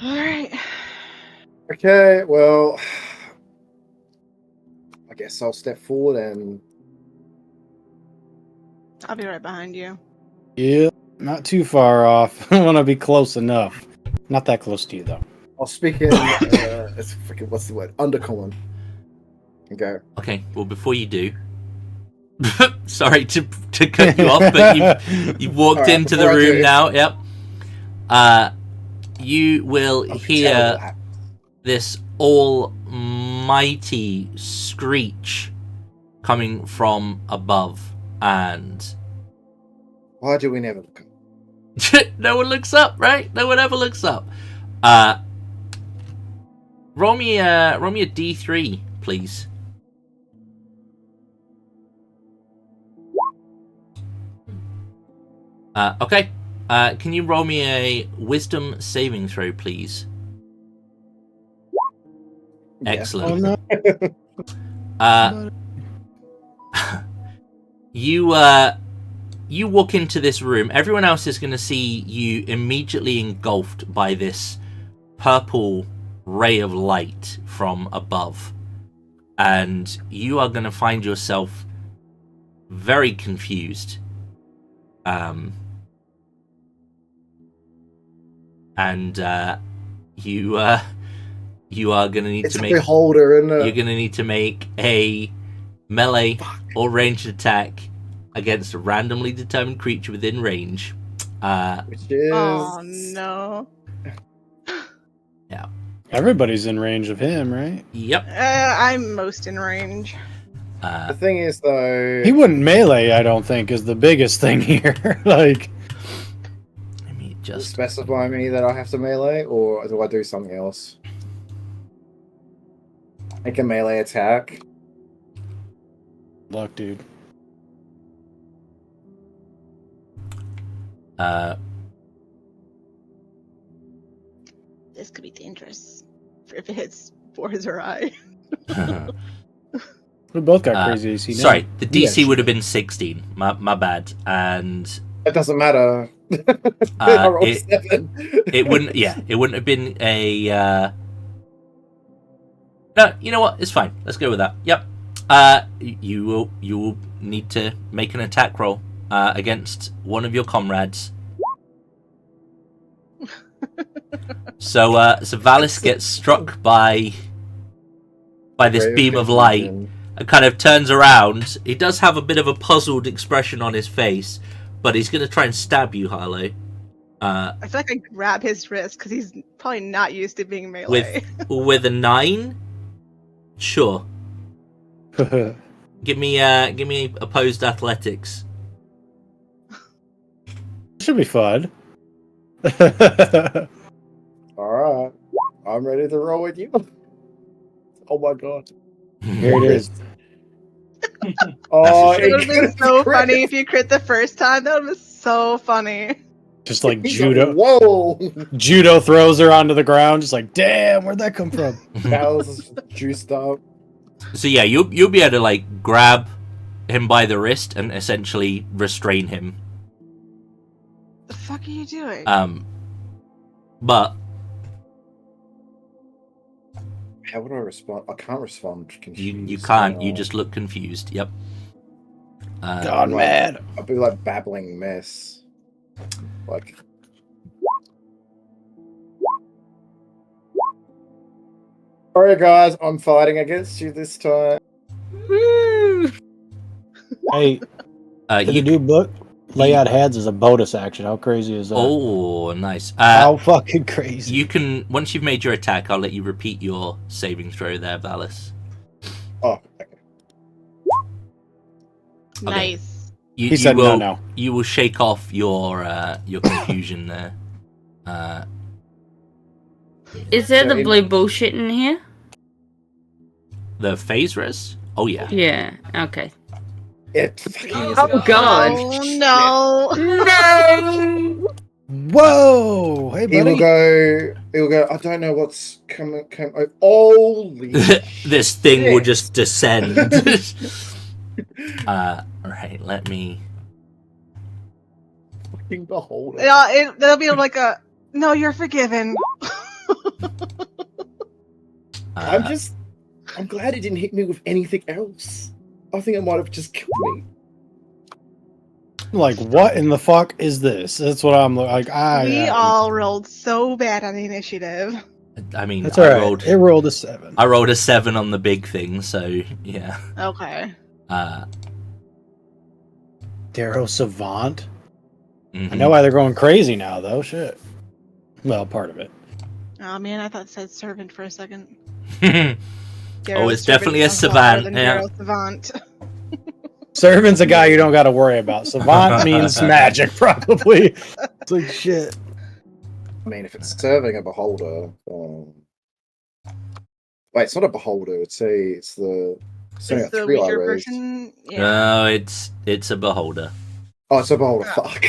All right. okay. Well, I guess I'll step forward and. I'll be right behind you. Yeah, not too far off. I want to be close enough. Not that close to you though. I'll speak in. It's freaking what's the word? Undercommon. Okay. Okay. Well, before you do, sorry to cut you off, but you've walked All right, into the before I room do. now. Yep. You will hear this almighty screech coming from above, and Why do we never look up? no one looks up, right? No one ever looks up. Roll me a D3, please. Okay. Can you roll me a wisdom saving throw, please? Yeah. Excellent. Oh, no. You walk into this room. Everyone else is going to see you immediately engulfed by this purple ray of light from above, and you are going to find yourself very confused. You are going to need It's to a make. beholder, and You're going to need to make a melee or ranged attack against a randomly determined creature within range. which is Oh no. Yeah. Everybody's in range of him, right? Yep. I'm most in range. the thing is though. He wouldn't melee, I don't think, is the biggest thing here. Like, Let me Does it just. specify me that I have to melee, or do I do something else? Make a melee attack. luck, dude. This could be dangerous if it hits Boris or I. We both got crazy AC now. Sorry, the DC Yeah. would have been 16. My bad. And It doesn't matter. I rolled it- 7. it wouldn't. Yeah, it wouldn't have been a. No, you know what? It's fine. Let's go with that. Yep. You will need to make an attack roll against one of your comrades. So Vallis gets struck by by this beam of light and kind of turns around. He does have a bit of a puzzled expression on his face, but he's going to try and stab you, Harlow. I feel like I grab his wrist because he's probably not used to being melee. With a 9? Sure. Give me opposed athletics. Should be fun. Alright. I'm ready to roll with you. Oh my god. Here it is. Oh, It would have been so funny if you crit the first time. That would have been so funny. Just like He's judo. like, whoa! Judo throws her onto the ground. Just like, damn, where'd that come from? Val's juiced up. So yeah, you'll be able to like grab him by the wrist and essentially restrain him. The fuck are you doing? But How would I respond? I can't respond. you can't. You just look confused. Yep. God, man. I'll be like babbling mess. Like. Alright, guys, I'm fighting against you this time. Hey, you do book layout heads as a bonus action. How crazy is that? Oh, nice. How fucking crazy. You can, once you've made your attack, I'll let you repeat your saving throw there, Vallis. Oh, okay. Nice. He said no. You will shake off your confusion there. Is there the blue bullshit in here? The phase res? Oh yeah. Yeah. Okay. Oh God. Oh no. No. Whoa! Hey, buddy. It'll go. I don't know what's coming. Holy! This thing will shit. just descend. Alright, let me. Fucking beholder. Yeah, there'll be like a no. You're forgiven. I'm glad it didn't hit me with anything else. I think it might have just killed me. Like, what in the fuck is this? That's what I'm like. We all rolled so bad on the initiative. I mean, That's alright. It rolled a 7. I rolled a 7 on the big thing, so yeah. Okay. Darrow Savant. Mhm. I know why they're going crazy now, though. Shit. Well, part of it. Oh man, I thought it said servant for a second. Oh, it's definitely a savant. Yeah. Savant. Servant's a guy you don't got to worry about. Savant means magic, probably. It's like shit. I mean, if it's serving a beholder, wait, it's not a beholder. It's the It's the three weaker eye rays. person. Yeah. No, it's a beholder. Oh, it's a beholder. Fuck.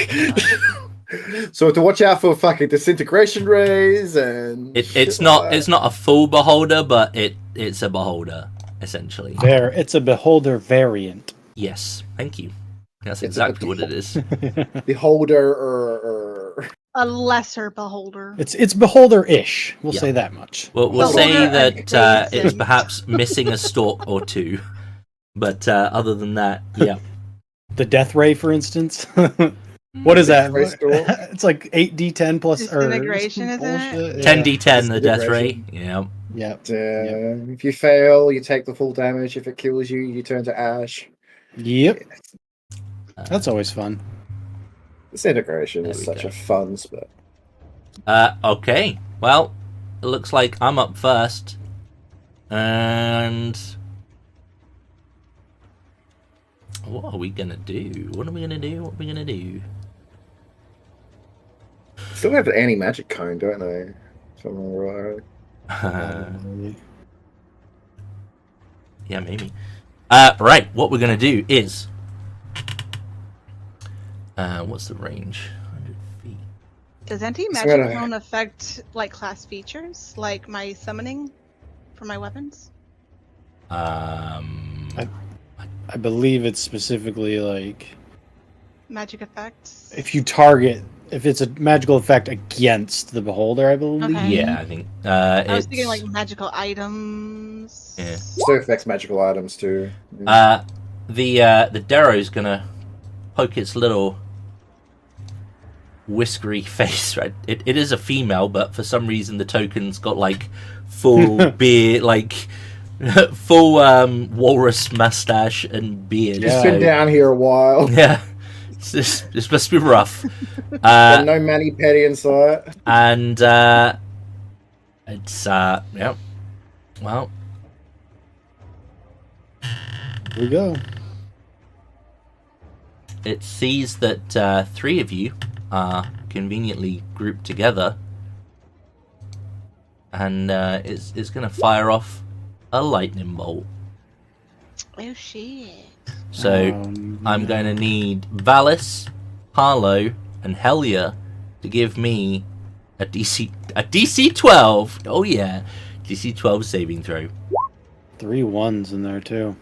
So to watch out for fucking disintegration rays and It's not a full beholder, but it's a beholder essentially. It's a beholder variant. Yes, thank you. That's It's exactly what it is. beholder or A lesser beholder. It's beholder-ish. We'll Yeah. say that much. We'll Beholder say that adjacent. it's perhaps missing a stalk or two, but other than that, yeah. The death ray, for instance. What is that? Ray store? It's like 8d10 plus Disintegration, isn't it? bullshit. 10d10 the death ray. Yeah. Yeah. if you fail, you take the full damage. If it kills you, you turn to ash. Yep. That's always fun. Disintegration There is we such go. a fun spell. Okay. Well, it looks like I'm up first, and what are we gonna do? What are we gonna do? Still have the anti-magic cone, don't they? If I remember right. Yeah, maybe. Right. What we're gonna do is, what's the range? 100 feet. Does anti-magic gonna- cone affect like class features, like my summoning for my weapons? I believe it's specifically like Magic effects. if it's a magical effect against the beholder, I believe. Okay. Yeah, I think. I was thinking it's- like magical items. Yeah. Still affects magical items too. The Darrow's gonna poke its little whiskery face. Right, it is a female, but for some reason the token's got like full beard, like Full walrus mustache and beard. He's Yeah. been down here a while. Yeah, this must be rough. And no mani petty in sight. And it's yeah. Well, Here we go. it sees that 3 of you are conveniently grouped together, and it's going to fire off a lightning bolt. Oh shit. So I'm going to need Vallis, Harlow, and Helia to give me a DC 12. Oh yeah, DC 12 saving throw. 3 1s in there too.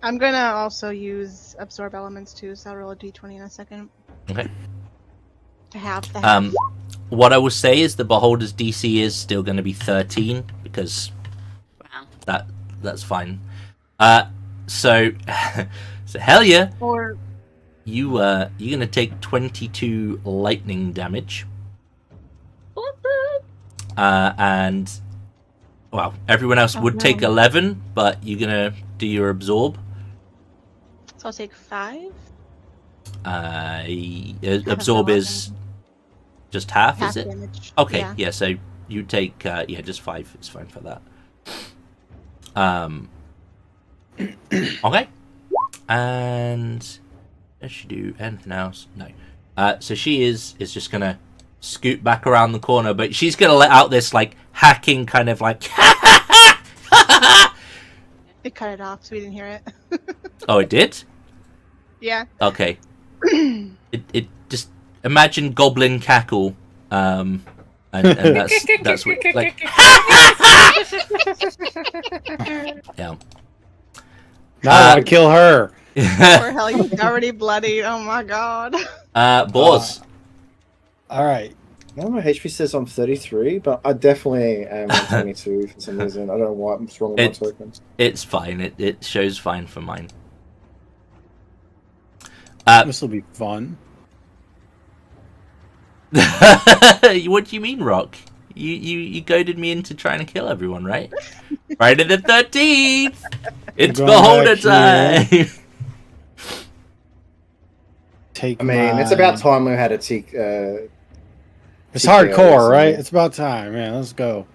I'm gonna also use absorb elements too, so I'll roll a d20 in a second. Okay. To have the half. What I will say is the Beholder's DC is still going to be 13 because Wow. that's fine. So Helia, Or you're going to take 22 lightning damage. And well, everyone else would take 11, but you're going to do your absorb. so I'll take 5. Absorb is just half, Half is it? damage. Okay, yeah. So you take just 5. It's fine for that. Okay, and does she do anything else? No. So she is just gonna scoot back around the corner, but she's gonna let out this like hacking kind of like. It cut it off, so we didn't hear it. Oh, it did. Yeah. Okay. It just imagine goblin cackle, and that's what like. Yeah. Now I want to kill her. Poor hell, he's already bloodied. Oh my god. Boars. All right. Now my HP says I'm 33, but I definitely am 22 for some reason. I don't know what's wrong with my tokens. It's fine. It shows fine for mine. This will be fun. What do you mean, Rock? You goaded me into trying to kill everyone, right? Friday the 13th. It's Going Beholder back here. time. Take. I mean, it's about time we had a tick. It's hardcore, right? It's about time. Yeah, let's go.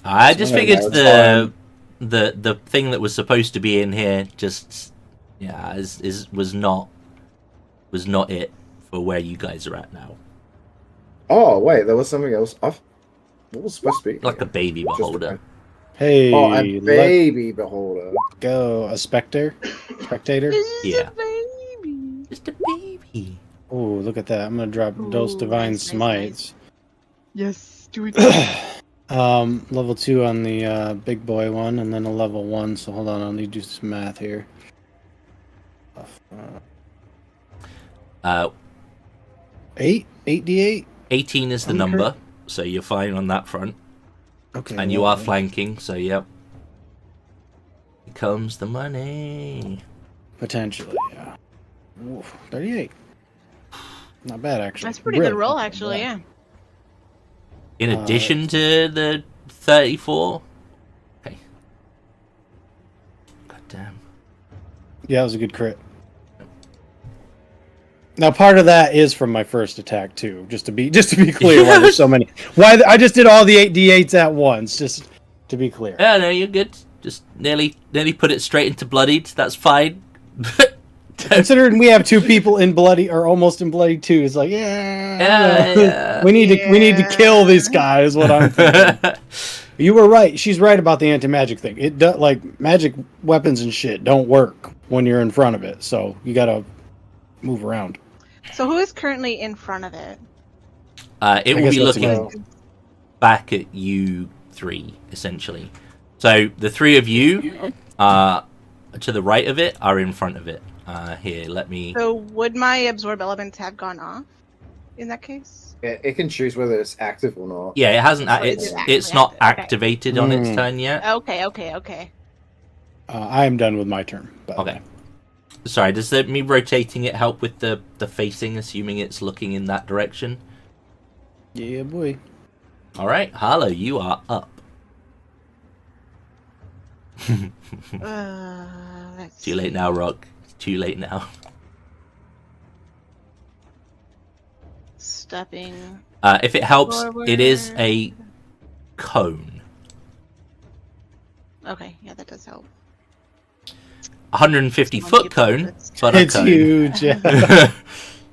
I just No, figured no, it's the thing that was supposed to be in here just was not it for where you guys are at now. Oh wait, there was something else. What was supposed to be? Like a baby beholder. Hey, Oh, a baby beholder. let's go. A spectator. Yeah. Baby. Just a baby. Oh, look at that! I'm gonna drop Dose Ooh, Divine nice, Smites. Yes, do it. Level 2 on the big boy one, and then a level 1. So hold on, I'll need to do some math here. 8d8. 18 is the Okay. number, so you're fine on that front. Okay. And you are well, flanking, so yep. Here comes the money. potentially, yeah. Ooh, 38. Not bad, actually. That's a pretty Really good roll, not actually. bad. Yeah. In addition to the 34. Okay. God damn. Yeah, it was a good crit. Now, part of that is from my first attack too. Just to be clear, why there's so many. I just did all the 8d8s at once, just to be clear. Yeah, no, you're good. Just nearly put it straight into bloodied. That's fine. Considering we have 2 people in bloody or almost in bloody 2, it's like Yeah. we need to kill these guys. What I'm thinking. You were right. She's right about the anti-magic thing. It does, like magic weapons and shit don't work when you're in front of it. So you gotta move around. So who is currently in front of it? It will guess be that's looking Well, back at you 3, essentially. So the 3 of you to the right of it are in front of it. Here, let me. So would my absorb elements have gone off in that case? it can choose whether it's active or not. Yeah, it hasn't. So is It's it it's not active? Okay. activated on its turn yet. Okay. I am done with my turn. By the Okay. way. Sorry, does me rotating it help with the facing, assuming it's looking in that direction? Yeah, boy. All right, Harlow, you are up. Let's Too late see. now, Rock. Too late now. Stepping. If it helps, it is Forward. a cone. Okay, yeah, that does help. 150-foot cone, but a It's cone. huge. Yeah.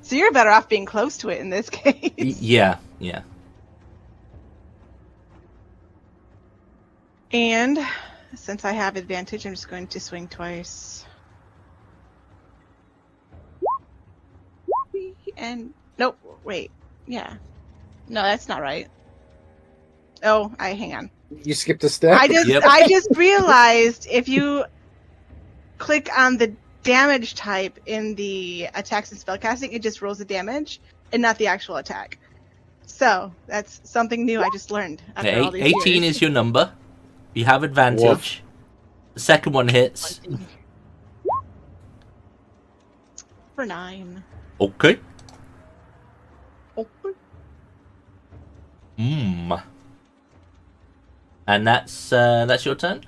So you're better off being close to it in this case. Yeah, yeah. And since I have advantage, I'm just going to swing twice. And nope, wait. Yeah. No, that's not right. Oh, hang on. You skipped a step. I just realized if you click on the damage type in the attacks and spellcasting, it just rolls the damage and not the actual attack. So that's something new I just learned after all these 18 years. is your number. You have advantage. Woof. The second one hits. For 9. Okay. Oh. And that's your turn?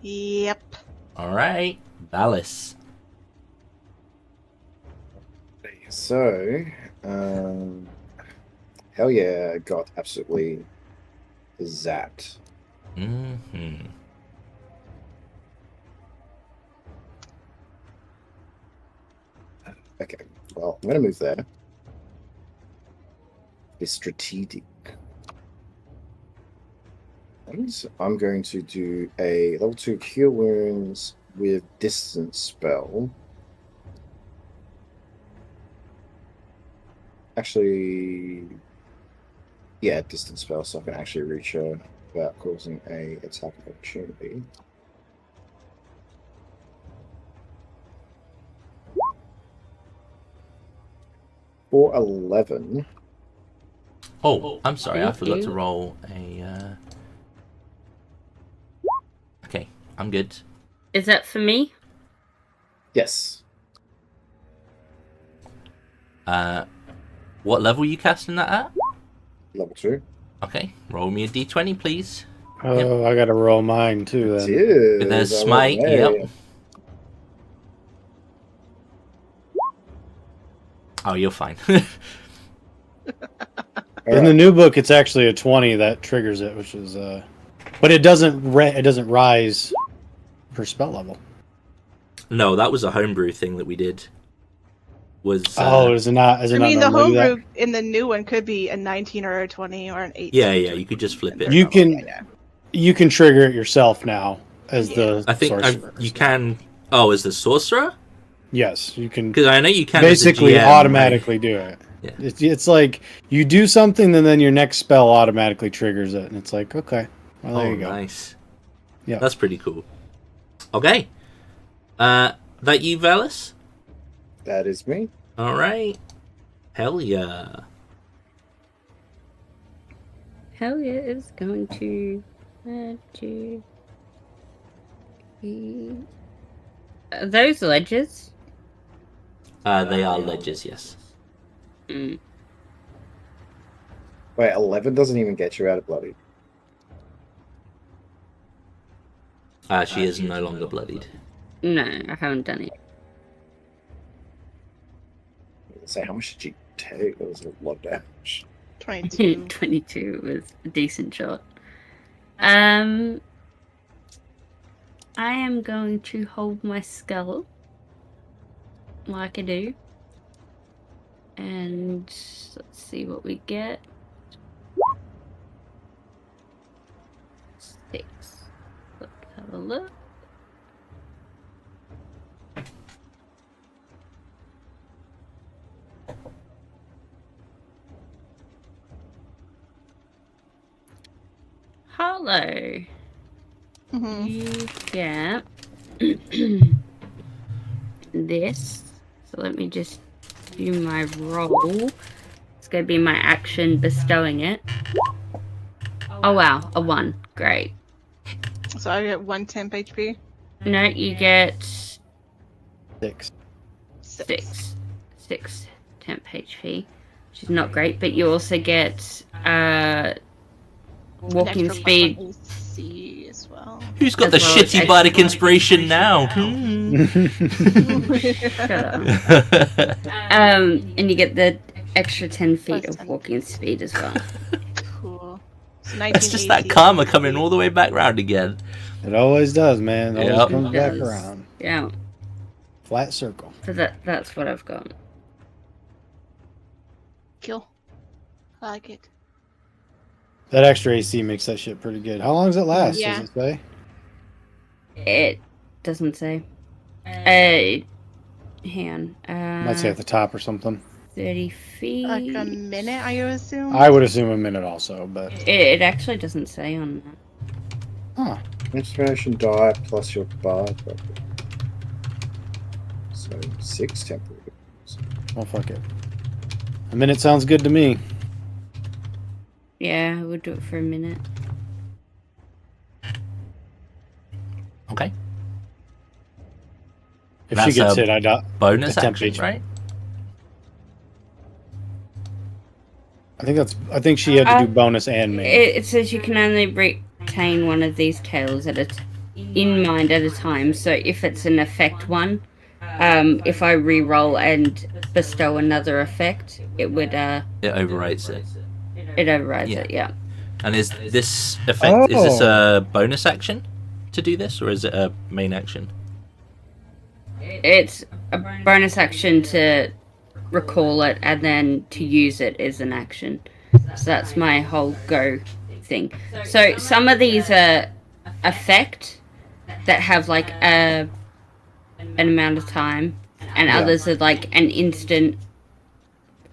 Yep. Alright. Vallis. So, hell yeah, got absolutely zapped. Mm-hmm. Okay, well, I'm gonna move there. Be strategic. And I'm going to do a level 2 cure wounds with distance spell. Actually, yeah, distance spell, so I can actually reach her without causing a attack of opportunity. For 11. Oh, I'm sorry. I Thank forgot to you. roll a... Okay, I'm good. Is that for me? Yes. What level are you casting that at? Level 2. Okay, roll me a d20, please. Oh, I gotta roll mine too then. Cheers. With a I love smite, it. yep. Oh, you're fine. In the new book, it's actually a 20 that triggers it, which is but it doesn't rise per spell level. No, that was a homebrew thing that we did. Was Is it not? Is it I not mean, the normally that? homebrew in the new one could be a 19 or a 20 or an 18. Yeah, you could just flip it. You can you can trigger it yourself now as the I think sorcerer. you can. Oh, as the sorcerer? Yes, you can Because I know you can basically as a GM, automatically do it. Yeah. It's like you do something and then your next spell automatically triggers it, and it's like, okay, well, there you go. Nice. Yeah, That's pretty cool. Okay. That you, Vallis? That is me. All right. Hell yeah. Hell yeah, it's going to... Are those ledges? They are ledges, yes. Mm. Wait, 11 doesn't even get you out of bloody. She is no longer bloodied. No, I haven't done it. Say, how much did you take? That was a lot of damage. 22. 22 was a decent shot. I am going to hold my skull like I do. And let's see what we get. 6. Let's have a look. Harlow, Mhm. you get this. So let me just do my roll. It's going to be my action bestowing it. Oh wow, a 1. Great. So I get 1 temp HP. No, you get 6. 6 temp HP. which is not great. But you also get walking Extra speed. AC as well. Who's got As the well as shitty extra bardic bardic inspiration now? Shut up. And you get the extra 10 feet Plus of 10. walking speed as well. Cool. So It's just 19 that AC. karma coming all the way back round again. It always does, man. It always Yep. comes It back does. around. Yeah. Flat circle. So that's what I've got. Kill. I like it. That extra AC makes that shit pretty good. How long does it last? Yeah. Does it say? It doesn't say. Hang on. Might say at the top or something. 30 feet. Like a minute, I assume? I would assume a minute also, but It actually doesn't say on that. huh. Inspiration die plus your bard. So 6 temporary. Well, fuck it. A minute sounds good to me. Yeah, we'll do it for a minute. Okay. If That's she gets a hit, I die. Bonus Attempt action, each. right? I think she had to do bonus and main. It says you can only retain one of these tails in mind at a time. So if it's an effect one, if I re-roll and bestow another effect, it would It overwrites it. it overrides Yeah. it. Yeah. And is this effect? Is this Oh. a bonus action to do this, or is it a main action? It's a bonus action to recall it, and then to use it is an action. So that's my whole go thing. So some of these are effect that have like an amount of time, and Yeah. others are like an instant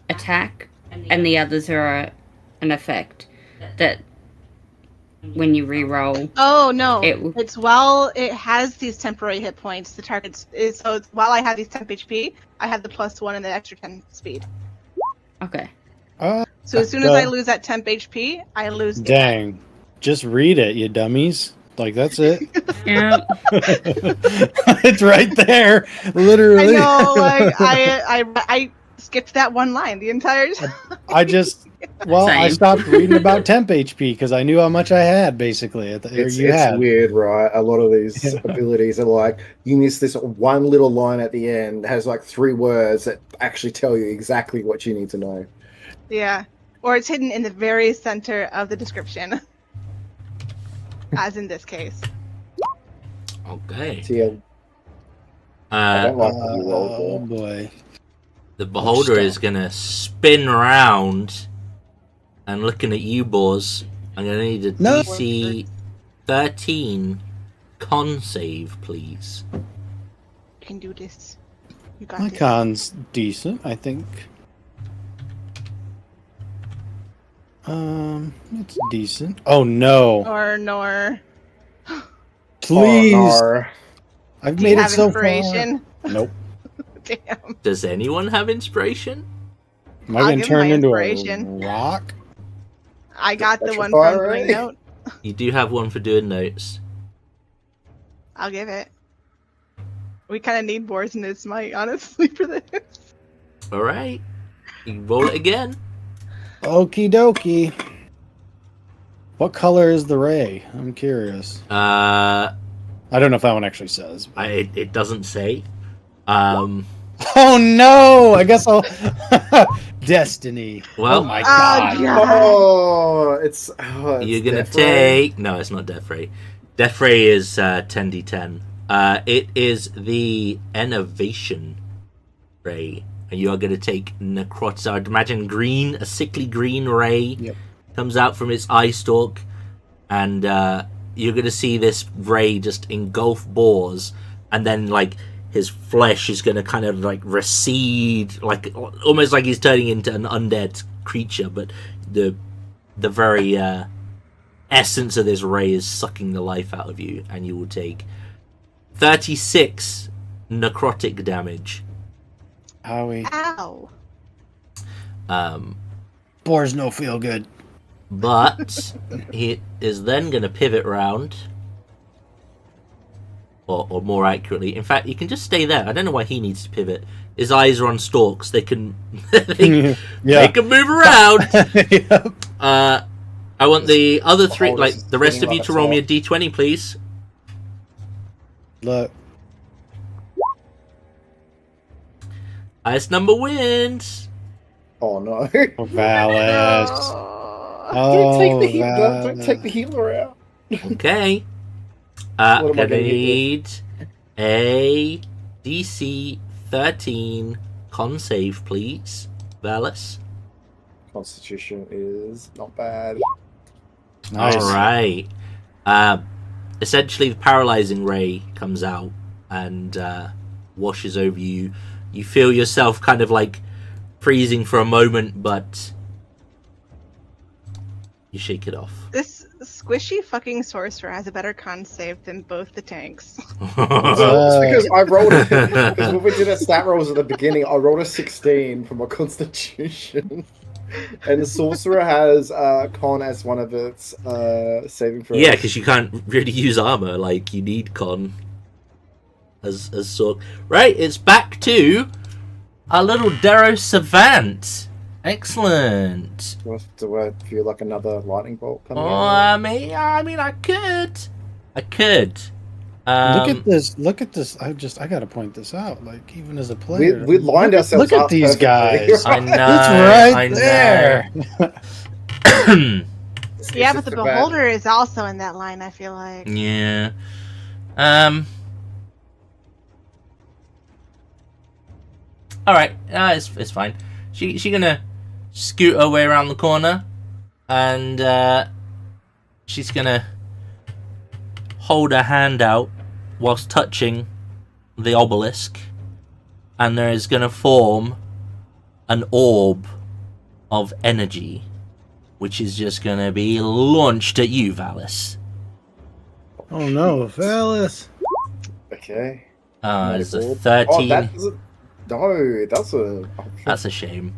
attack, and the others are an effect that when you re-roll. Oh no! It- It's while it has these temporary hit points. The target's so it's, while I have these temp HP, I have the +1 and the extra 10 speed. Okay. So as soon as I lose that temp HP, I lose. the Dang. Just read it, you dummies. Like, that's it. Yeah. It's right there. I Literally. know, like I skipped that one line the entire time. I Same. stopped reading about temp HP because I knew how much I had, basically. It's You had. weird, right? A lot of these Yeah. abilities are like, you miss this one little line at the end, has like 3 words that actually tell you exactly what you need to know. Yeah, or it's hidden in the very center of the description, as in this case. Okay. So yeah, I don't like what you rolled Oh, for. boy. The beholder is gonna spin round and looking at you, boys. I'm gonna need a No. DC 13 con save, please. You can do this. You got My this. con's decent, I think. It's decent. Oh no! Nor. Please! Oh, no. I've Do you made it have so inspiration? far. Nope. Damn. Does anyone have inspiration? Am I I'll getting give him turned my into inspiration. a rock? I got the That's one your from fire Green ray? Note. You do have one for doing notes. I'll give it. We kind of need Boars in this might, honestly, for this. Alright. You roll it again. Okie dokie. What color is the ray? I'm curious. I don't know if that one actually says. It doesn't say. Oh no! I guess I'll. Destiny. Well- oh my god. It's You're gonna Death Ray. take. No, it's not Death Ray. Death Ray is 10d10. It is the Innovation Ray. And you are gonna take Necrotic. I'd imagine green, a sickly green ray Yep. comes out from its eye stalk. And you're gonna see this ray just engulf Boars. And then, like, his flesh is gonna kind of, like, recede. Like, almost like he's turning into an undead creature. But the very essence of this ray is sucking the life out of you, and you will take 36 necrotic damage. Howie. Ow. Boars no feel good. But he is then going to pivot round or more accurately. In fact, you can just stay there. I don't know why he needs to pivot. His eyes are on stalks. They can they can move around. Yep. I want the other three, Oh, like this is the rest of getting you, a to lot roll of me a d20, please. Look. Highest number wins. Oh no! Vallis. Oh. Don't take the healer. Vallis. Don't take the healer out. Okay. What am I Gonna gonna need a DC 13 con save, please, Vallis. Constitution is not bad. Nice. All right. Essentially, the paralyzing ray comes out and washes over you. You feel yourself kind of like freezing for a moment, but you shake it off. This squishy fucking sorcerer has a better con save than both the tanks. Well, it's because I rolled it. Because when we did our stat rolls at the beginning, I rolled a 16 for my Constitution. And the sorcerer has con as one of its saving throws. Yeah, because you can't really use armor. Like, you need con as sort. Right, it's back to our little Darrow Savant. Excellent. Do I feel like another lightning bolt coming Oh, out? I mean, I could. Look at this. Look at this. I gotta point this out. Like, even as a player, We lined ourselves Look at up these perfectly. guys. I know. It's right I know. there. Yeah, but the beholder is also in that line, I feel like. Yeah. All right. It's fine. She gonna scoot her way around the corner, and she's gonna hold her hand out whilst touching the obelisk, and there is gonna form an orb of energy, which is just gonna be launched at you, Vallis. Oh no, Vallis. Okay. It's a Oh, 13. that's a. That's a shame.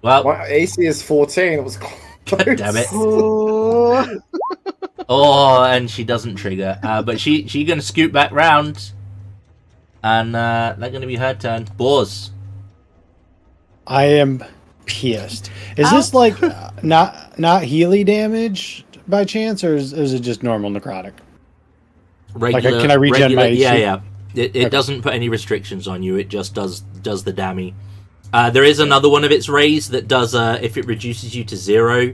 Well, My AC is 14. It was close. damn it. Oh. Oh, and she doesn't trigger. But she gonna scoot back round, and that's gonna be her turn. Boars. I am pissed. Is this like not Healy damage by chance, or is it just normal necrotic? Regular, can I regen my Yeah, AC? yeah. It doesn't put any restrictions on you. It just does the dammy. There is another one of its rays that does. If it reduces you to 0,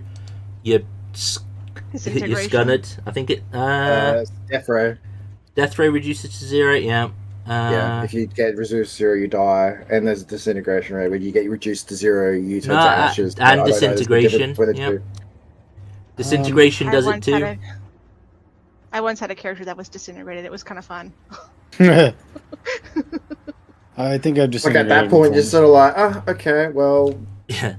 you're scunnered. I think it. Death ray. Death ray reduces to 0. Yeah. Yeah, if you get reduced to 0, you die, and there's a disintegration rate. When you get reduced to 0, you turn to ashes. And But I don't know, there's a disintegration. difference between the Yep. two. Disintegration does it too. I once had a character that was disintegrated. It was kind of fun. I think I just Like at that point, you're sort of like, okay, well, Yeah.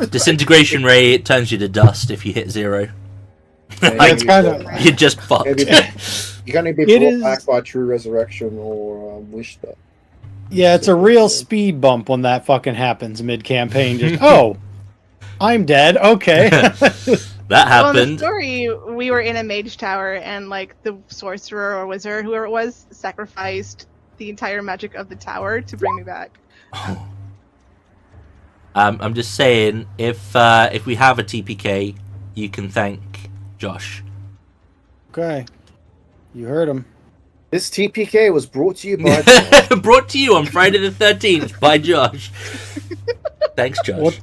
Disintegration ray, it turns you to dust if you hit 0. It's kind of You're just fucked. maybe you're going to be It brought is- back by true resurrection or wish that. yeah. It's a real speed bump when that fucking happens mid campaign. Just oh, I'm dead. Okay. That Well, in the happened. story, we were in a mage tower, and like the sorcerer or wizard, whoever it was, sacrificed the entire magic of the tower to bring me back. I'm just saying, if we have a TPK, you can thank Josh. Okay, you heard him. This TPK was brought to you by. Brought to you on Friday the 13th by Josh. Thanks, Josh. What-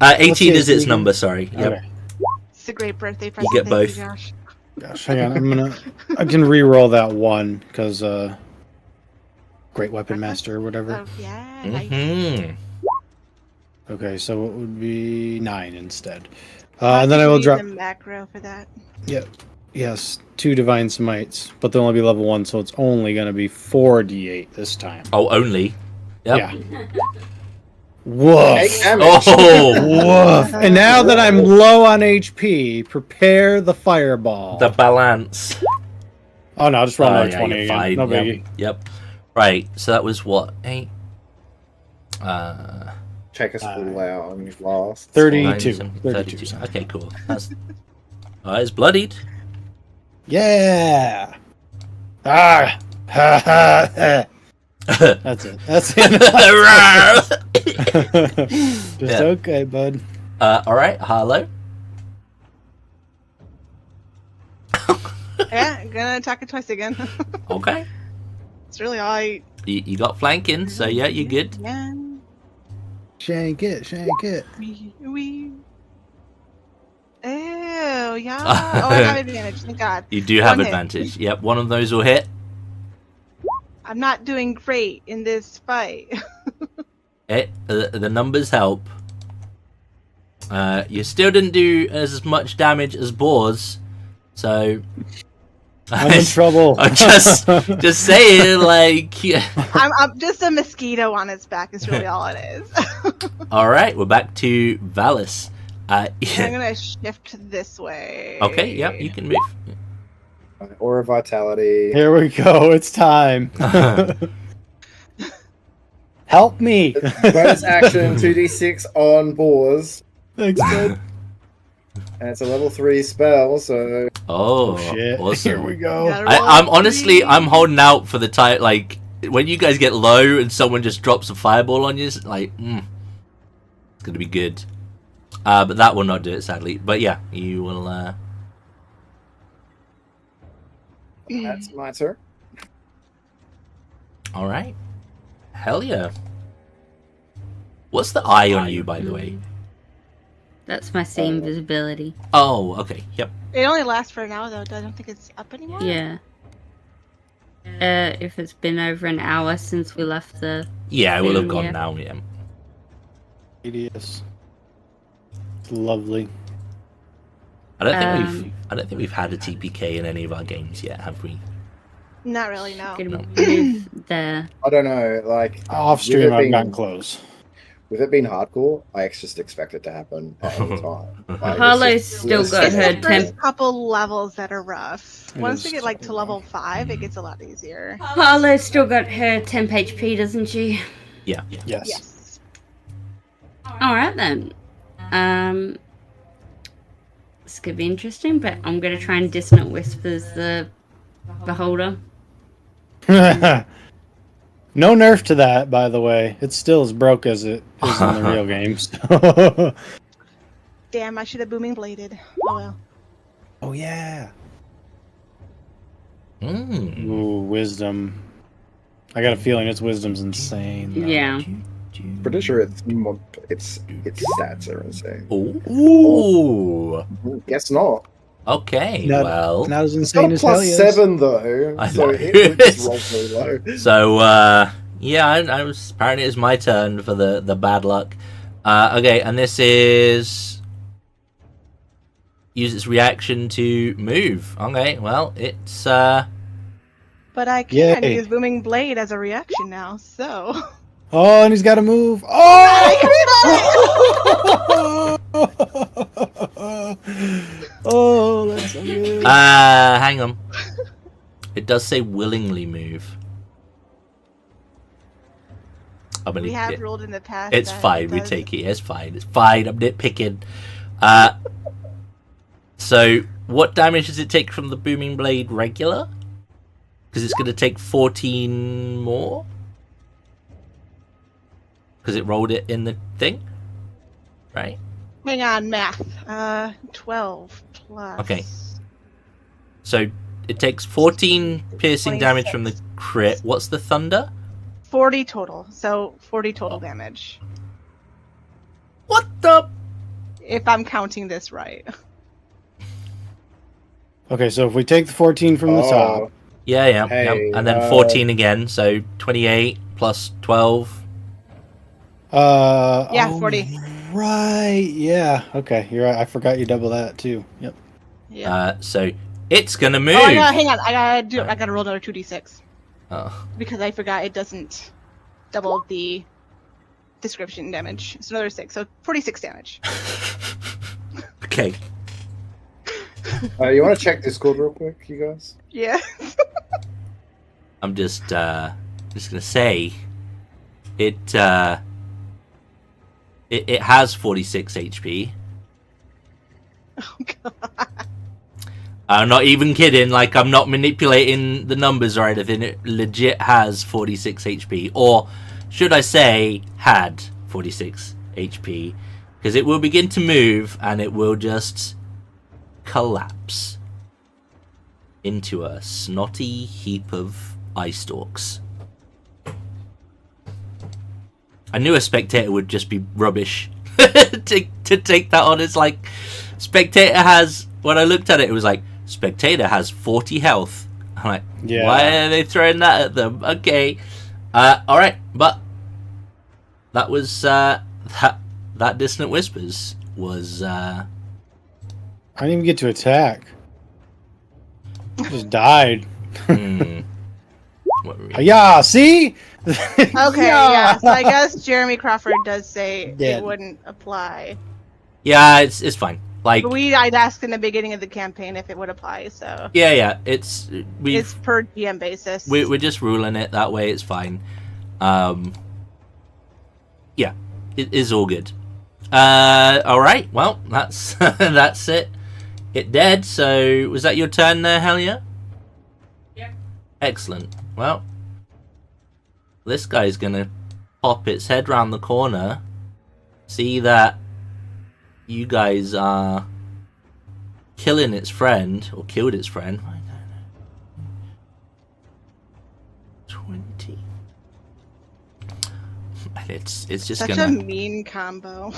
18 is the its AC? number, sorry. Yep. Okay. It's a great birthday present. get Thank both. you, Josh. Gosh, hang on. I can re-roll that one because Great Weapon Master or whatever. Oh yeah. Mm-hmm. Okay, so it would be 9 instead. I'll And then I will use drop. a macro for that. Yep. Yes, 2 Divine Smites, but they'll only be level 1, so it's only going to be 4d8 this time. Oh, only? Yep. Yeah. Woof. Eight damage. Oh, Woof. And now that I'm low on HP, prepare the fireball. the balance. Oh no, I'll just roll another yeah, 20 you're again. fine. No Yep. biggie. Yep. Right, so that was what? 8? Check us full out and last. 32. 32. Okay, cool. That's... it's bloodied. Yeah. Ah. That's it. That's it. Just Yeah. okay, bud. All right, Harlow. Yeah, gonna attack it twice again. Okay. It's really all I. You got flanking, so yeah, you're good. Yeah. Shank it, shank it. We. Ew, yeah. Oh, I have advantage. Thank God. You do have One hit. advantage. Yep, one of those will hit. I'm not doing great in this fight. The numbers help. You still didn't do as much damage as Boars, so I'm in trouble. I'm just saying, like. Yeah. I'm just a mosquito on its back. Is really all it is. All right, we're back to Vallis. I'm gonna shift this way. Okay, yeah, you can move. Aura Vitality. Here we go. It's time. Help me. Bonus action 2d6 on Boars. Thanks, bud. And it's a level 3 spell, so. Oh, Shit. awesome. Here we go. I'm honestly, I'm holding out for the time. Like when you guys get low and someone just drops a fireball on you, it's like, it's gonna be good. But that will not do it, sadly. But yeah, you will. That's my turn. All right. Hell yeah. What's the eye on you, by the way? That's my same visibility. Oh, okay. Yep. It only lasts for an hour though. I don't think it's up anymore. Yeah. If it's been over an hour since we left the. Yeah, it will have gone Yeah. now. Yeah. Hideous. It's lovely. I don't think we've had a TPK in any of our games yet, have we? Not really. No. Gonna move there. I don't know, like. Off stream, with it I've being- gotten close. With it being hardcore, I just expect it to happen all the time. Like, it's Harlow's just- still got It's her the first temp. couple levels that are rough. It Once is we get like to so level rough. 5, it gets a lot easier. Harlow's still got her temp HP, doesn't she? Yeah. Yes. Yes. All right then. This could be interesting, but I'm gonna try and dissonant whispers the beholder. No nerf to that, by the way. It's still as broke as it is in the real games. Damn, I should have booming bladed. Oh well. Oh yeah. Mm. Ooh, wisdom. I got a feeling its wisdom's insane. though. Yeah. Pretty sure its stats are insane. Ooh. Guess not. Okay. Not- well. Not as It's got insane a as hell. +7 though, I so know. it just rolls really low. So yeah, I was apparently it's my turn for the bad luck. Okay, and this is use its reaction to move. Okay, well it's But I can Yay. use booming blade as a reaction now. So. Oh, and he's got to move. Oh! Oh, that's so good. hang on. It does say willingly move. I'm gonna We have it- ruled in the past. It's that fine. it We does- take it. It's fine. It's fine. I'm nitpicking. So what damage does it take from the booming blade regular? Because it's going to take 14 more. Because it rolled it in the thing, right? Hang on, math. 12 plus. Okay. So it takes 14 piercing damage from the crit. What's the thunder? 40 total. So 40 total damage. What the? If I'm counting this right. Okay, so if we take the 14 from the top, Yeah. Hey, And then 14 again. So 28 plus 12. Yeah, oh, 40. Right, yeah. Okay, you're right. I forgot you double that too. Yep. Yeah. So it's going to move. Oh, hang on. I gotta roll another 2d6 Oh. because I forgot it doesn't double the description damage. It's another 6, so 46 damage. Okay. You want to check Discord real quick, you guys? Yeah. I'm just gonna say it it has 46 HP. Oh I'm not even kidding. Like, I'm not manipulating the numbers or anything. It legit has 46 HP. Or, should I say, had 46 HP. Because it will begin to move, and it will just collapse into a snotty heap of ice stalks. I knew a spectator would just be rubbish to take that on. It's like, spectator has, when I looked at it, it was like, spectator has 40 health. I'm like, Yeah. why are they throwing that at them? Okay. Alright, but that was, that Dissonant Whispers was, I didn't even get to attack. Just died. Yeah, see? Okay, yeah. So I guess Jeremy Crawford does say it wouldn't apply. Yeah, it's fine. Like, But I'd asked in the beginning of the campaign if it would apply, so yeah, it's per GM basis. We're just ruling it that way. It's fine. Yeah, it is all good. All right. Well, that's that's it. It dead. So was that your turn there, Helia? Yeah. Excellent. Well, this guy's gonna pop its head round the corner. See that you guys are killing its friend, or killed its friend. I don't know. 20. It's just such gonna. a mean combo.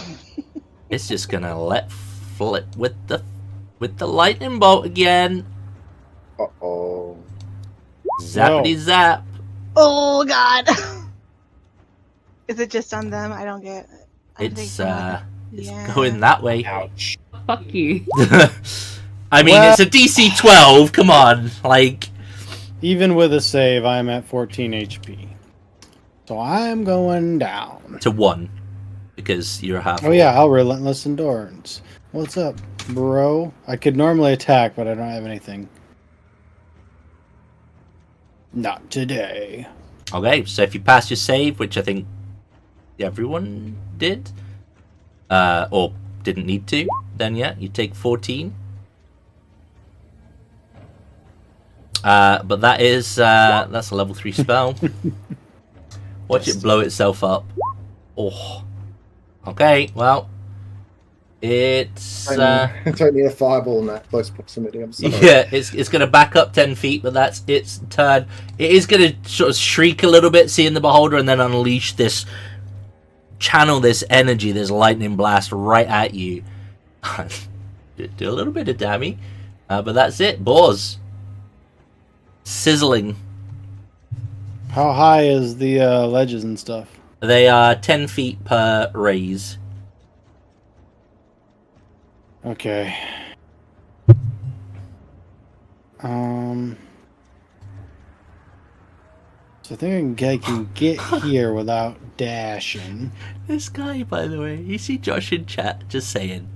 It's just gonna let flip with the lightning bolt again. Uh-oh. Zappity zap. Oh God. Is it just on them? I don't get. It's yeah. going that way. Ouch. Fuck you. I mean, Well- it's a DC 12. Come on, like. Even with a save, I'm at 14 HP. So I'm going down. To 1, because you're half. Oh yeah, I'll Relentless Endurance. What's up, bro? I could normally attack, but I don't have anything. Not today. Okay, so if you pass your save, which I think everyone did, or didn't need to, then yeah, you take 14. But that is that's a level 3 spell. Watch it blow itself up. Oh. Okay, well, it's It's only a fireball in that close proximity. I'm sorry. yeah, it's gonna back up 10 feet, but that's its turn. It is gonna sort of shriek a little bit, seeing the beholder, and then unleash this, channel this energy, this lightning blast right at you. Do a little bit of damage, but that's it. Boars sizzling. How high is the ledges and stuff? They are 10 feet per raise. Okay. So I think I can get here without dashing. This guy, by the way, you see Josh in chat just saying,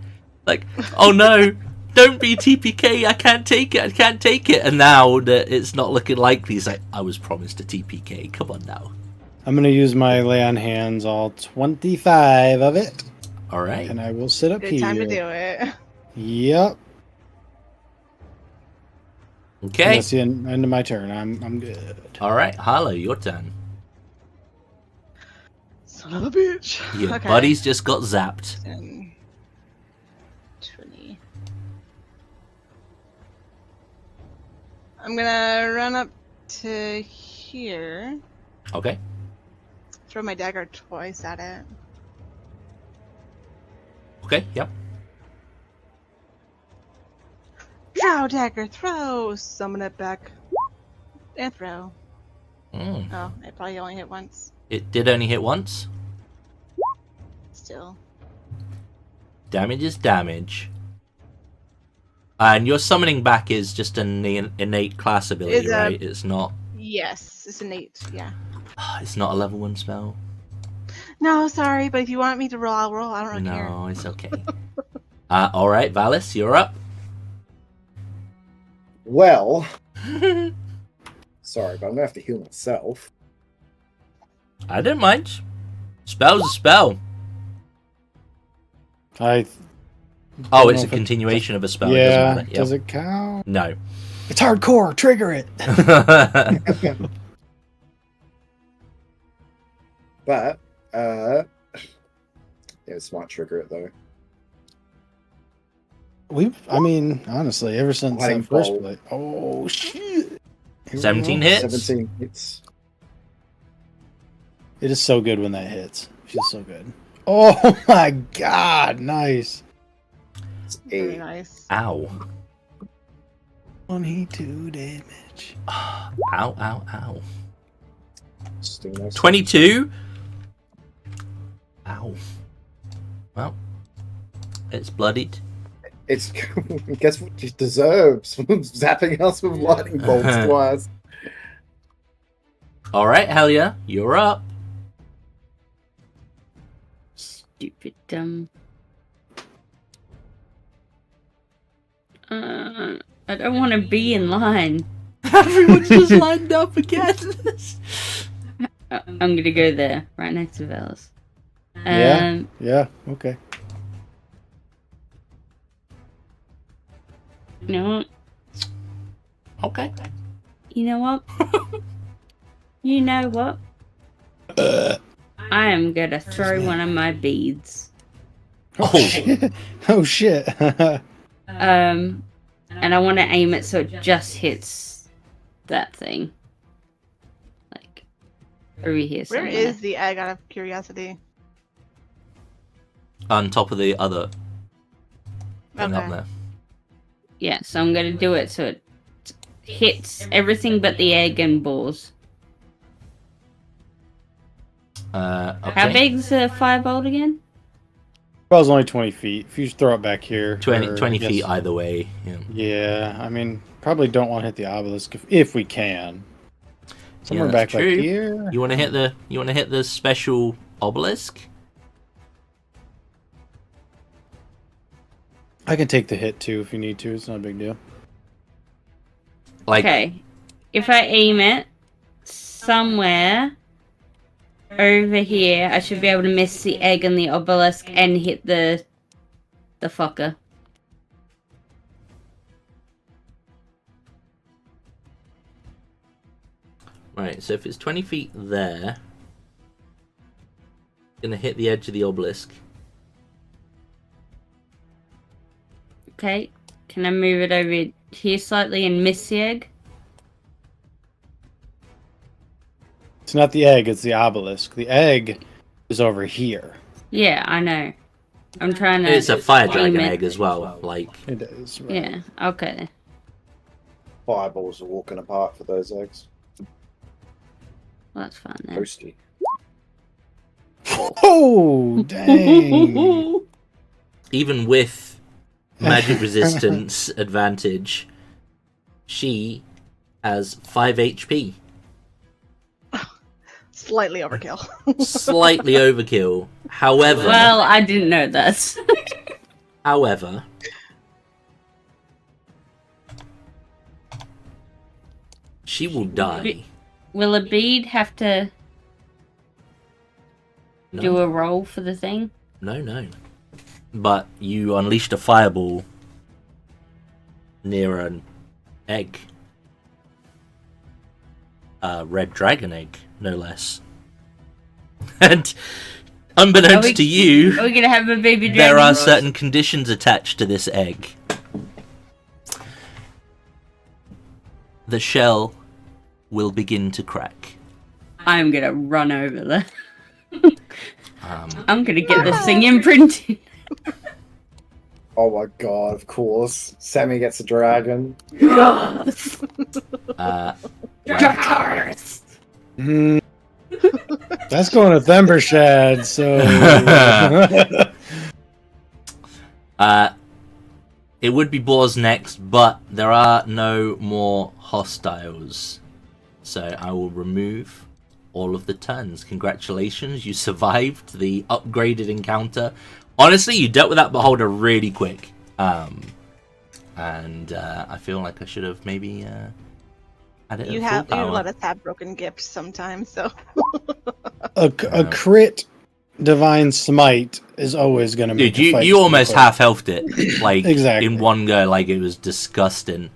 like, oh no, don't be TPK, I can't take it. And now that it's not looking likely, he's like, I was promised a TPK, come on now. I'm going to use my lay on hands, all 25 of it. All right. And I will sit up Good here. time to do it. Yep. Okay. That's the end of my turn. I'm good. All right, Harlow, your turn. Son of a bitch. Your Okay. buddies just got zapped. 10, 20. I'm gonna run up to here. Okay. Throw my dagger twice at it. Okay, yep. Drow dagger, throw! Summon it back. And throw. Mm. Oh, it probably only hit once. It did only hit once. Still. Damage is damage. And your summoning back is just an innate class ability, Is, right? It's not. Yes, it's innate, yeah. It's not a level 1 spell. No, sorry, but if you want me to roll, I'll roll. I don't really care. No, it's okay. All right, Vallis, you're up. Well, sorry, but I'm gonna have to heal myself. I don't mind. Spell's a spell. I Oh, Don't it's know a if it- continuation of a spell. Yeah. It doesn't matter. Yep. Does it count? No. It's hardcore. Trigger it. But yeah, it's might trigger it though. I mean, honestly, ever since Lightning that first bolt. play. Oh shit! Here we 17 go. hits. 17 hits. It is so good when that hits. Feels so good. Oh my god! Nice. It's Very 8. nice. Ow. 22 damage. Ow, ow, ow. Still nice. 22? Ow. Well, it's bloodied. It's guess what it deserves. Zapping us with lightning bolts twice. Alright, Helia, you're up. Stupid dumb. I don't want to be in line. Everyone's just lined up again. I'm gonna go there, right next to Vallis. Yeah. Yeah. Okay. You know what? Okay. You know what? You know what? I am gonna throw one of my beads. Oh. Shit. Oh shit. And I want to aim it so it just hits that thing. Like, over here Where somewhere. is the egg, out of curiosity? On top of the other thing up Okay. there. Yeah, so I'm gonna do it so it hits everything but the egg and balls. Okay. How big's the firebolt again? Ball's only 20 feet. If you just throw it back here. 20 or, 20 I guess- feet either way. Yeah. Yeah, I mean, probably don't want to hit the obelisk if we can. Somewhere that's back true. like here. You want to hit the special obelisk? I can take the hit too if you need to. It's not a big deal. Like Okay. If I aim it somewhere over here, I should be able to miss the egg and the obelisk and hit the fucker. right, so if it's 20 feet there, gonna hit the edge of the obelisk. Okay. Can I move it over here slightly and miss the egg? It's not the egg, it's the obelisk. The egg is over here. Yeah, I know. I'm trying to. It's a fire aim dragon it. egg as well. Like It is. Right. Yeah. Okay. Fireballs are walking apart for those eggs. Well, that's fine then. Toasty. Oh, dang. even with magic resistance advantage, she has 5 HP. Slightly overkill. Slightly overkill. However, Well, I didn't know that. however, she will die. Will a bead have to No, do a roll for the thing? no. But you unleashed a fireball near an egg. A red dragon egg, no less. And unbeknownst to you, Are we gonna have a baby dragon? there are certain conditions attached to this egg. The shell will begin to crack. I'm gonna run over there. Um, I'm gonna get this thing imprinted. Oh my god, of course. Sammy gets a dragon. Mm. That's going to Thembershad, so. It would be Boars next, but there are no more hostiles. So I will remove all of the turns. Congratulations, you survived the upgraded encounter. Honestly, you dealt with that beholder really quick. And I feel like I should have maybe had it You at full let power. us have broken gifts sometimes, so a crit Divine Smite is always going to make Dude, the fight you almost super. half-healthed it, like, Exactly. in one go, like, it was disgusting.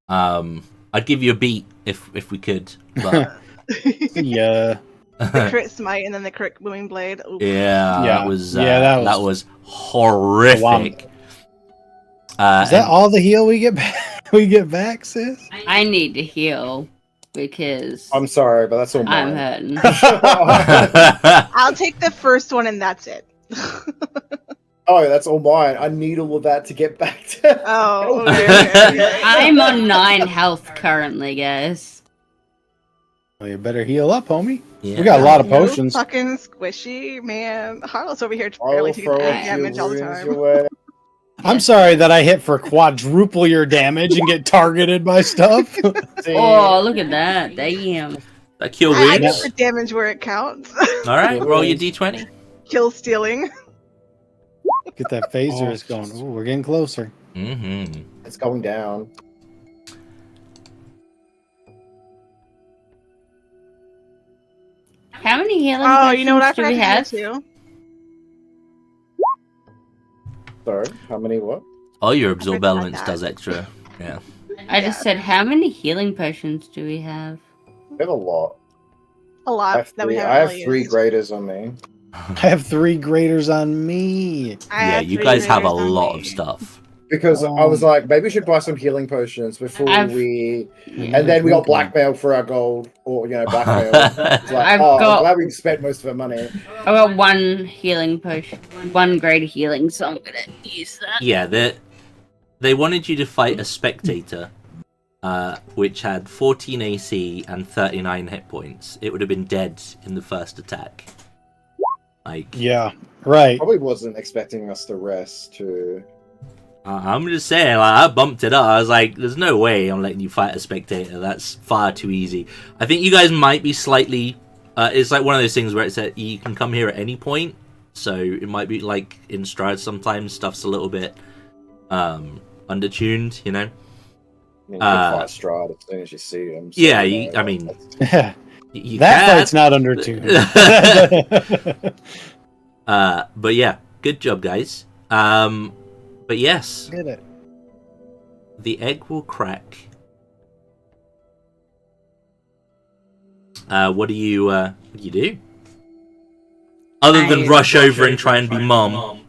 I'd give you a beat if we could, but... Yeah. The crit smite and then the crit booming blade. Oof. Yeah, Yeah. that was horrific. Is that all the heal we get back? We get back, sis? I need to heal because I'm sorry, but that's all I'm mine. hurting. I'll take the first one and that's it. Oh, that's all mine. I need all of that to get back to. Oh, okay. I'm on 9 health currently, guys. Well, you better heal up, homie. Yeah. We got a lot of You potions. Fucking squishy, man. Harlow's over here I barely will taking throw a damage few all the runes time. your way. I'm sorry that I hit for quadruple your damage and get targeted by stuff. See, Oh, look at that. Damn. That cure I wounds. get the damage where it counts. Alright, roll your d20. Kill stealing. Get that phaser is going. Ooh, we're getting closer. Mm-hmm. it's going down. How many healing Oh, potions you know what I do forgot we to have? do too? Sorry, how many what? Oh, your absorb forgot elements that. does extra. Yeah. I just said, how many healing potions do we have? We have a lot. A I lot have that we three, haven't I have really 3 used. graders on me. I have 3 graders on me. I Yeah, have you 3 guys have a graders on lot me. of stuff. Because I was like, maybe we should buy some healing potions before I've- we... And then we got blackmailed for our gold. Or, blackmailed. It's like, I've I'm got- glad we spent most of our money. I got 1 healing potion, 1 greater healing, so I'm gonna use that. Yeah, they wanted you to fight a spectator, which had 14 AC and 39 hit points. It would have been dead in the first attack. Like, Yeah, right. Probably wasn't expecting us to rest, too. I'm just saying, like, I bumped it up. I was like, there's no way I'm letting you fight a spectator. That's far too easy. I think you guys might be slightly... it's like one of those things where it's that you can come here at any point. So it might be like in Stride sometimes stuff's a little bit undertuned, you know? I mean, you can fight Stride as soon as you see him. So, Yeah, I mean... that You fight's not under 2. But yeah, good job, guys. But yes, Did it. the egg will crack. What do you do? Other than rush over and try and be mom.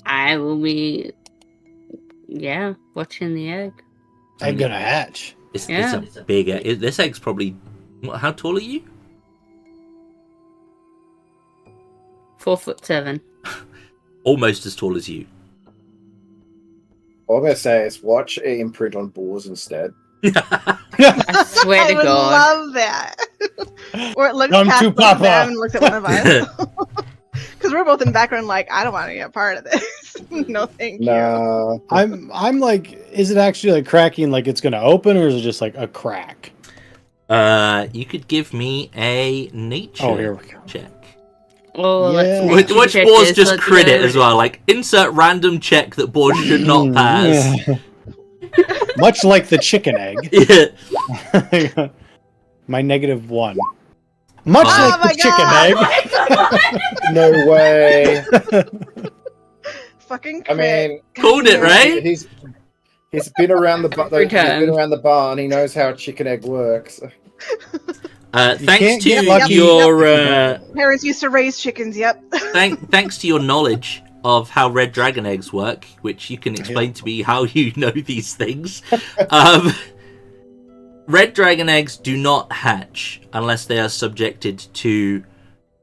I will be, watching the egg. I'm gonna hatch. It's Yeah. a big egg. This egg's probably... How tall are you? 4'7". Almost as tall as you. All I'm going to say is watch it imprint on boars instead. I swear I to would God. love that. Or it looks Come past to both of them Papa. and looks at one of us. Because we're both in the background like, I don't want to be a part of this. No, thank you. Nah. I'm like, is it actually like cracking like it's gonna open, or is it just like a crack? You could give me a nature Oh, here we go. check. Oh, Yeah. let's Which check boars this, just let's crit it go. as well. Like, insert random check that boars should not pass. Yeah. Much like the chicken egg. Yeah. My -1. Much Oh like my the chicken egg. No way. Fucking I crit. mean, Called it, right? he's been around the Every he's been time. around the barn. He knows how a chicken egg works. Thanks can't to get lucky. your Parents used to raise chickens, yep. thanks to your knowledge of how red dragon eggs work, which you can explain to me how you know these things. Red dragon eggs do not hatch unless they are subjected to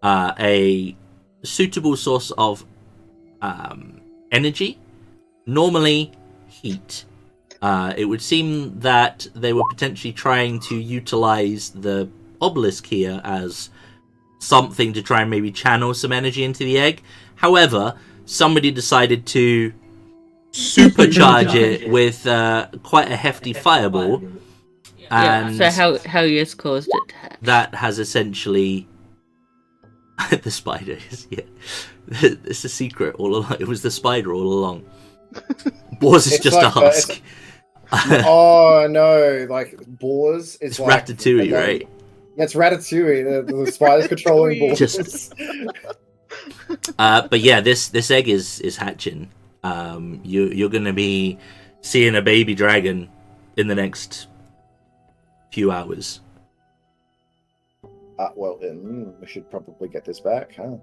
a suitable source of energy, normally heat. It would seem that they were potentially trying to utilize the obelisk here as something to try and maybe channel some energy into the egg. However, somebody decided to supercharge it with quite a hefty fireball. And Yeah, so how you caused it to hatch. that has essentially the spiders. Yeah, it's a secret all along. It was the spider all along. Boars is It's just like a husk. Oh no! Like boars, It's like Ratatouille, like- right? It's Ratatouille. The spider's controlling balls. But yeah, this egg is hatching. You're going to be seeing a baby dragon in the next few hours. Well, then we should probably get this back, huh?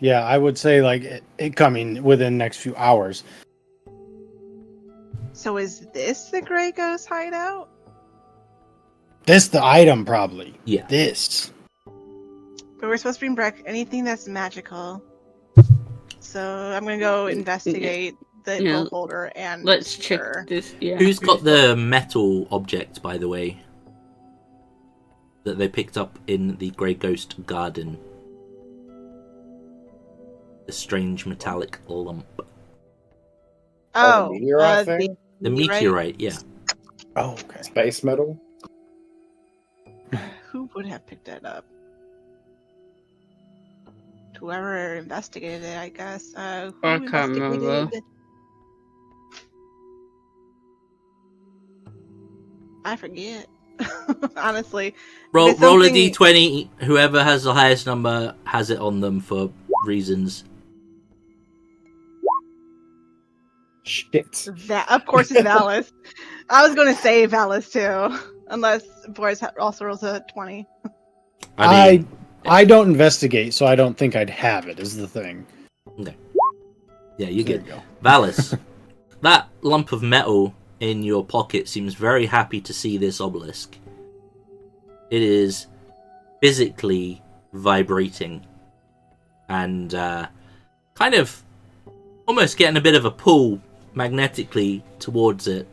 Yeah, I would say like it coming within the next few hours. So is this the Grey Ghost hideout? This the item probably. Yeah. This. But we're supposed to bring back anything that's magical. So I'm gonna go investigate the bow holder and let's check this. Yeah. Who's got the metal object, by the way, that they picked up in the Grey Ghost garden? The strange metallic lump. Oh, the meteorite thing? The meteorite, yeah. Oh, okay. Space metal. Who would have picked that up? Whoever investigated it, I guess. I can't remember. I forget. Honestly. Roll a d20. Whoever has the highest number has it on them for reasons. Shit. That, of course, it's Vallis. I was going to say Vallis too, unless Boris also rolls a 20. I don't investigate, so I don't think I'd have it. Is the thing. Okay. Yeah, you get Vallis. That lump of metal in your pocket seems very happy to see this obelisk. It is physically vibrating and kind of almost getting a bit of a pull magnetically towards it.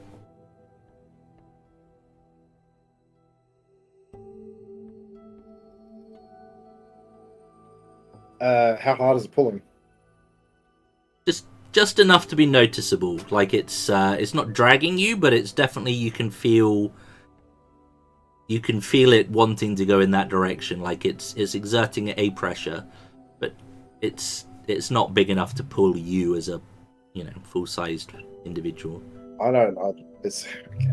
How hard is it pulling? Just enough to be noticeable. Like it's not dragging you, but it's definitely you can feel it wanting to go in that direction. Like it's exerting a pressure, but it's not big enough to pull you as a full-sized individual. I don't. It's okay.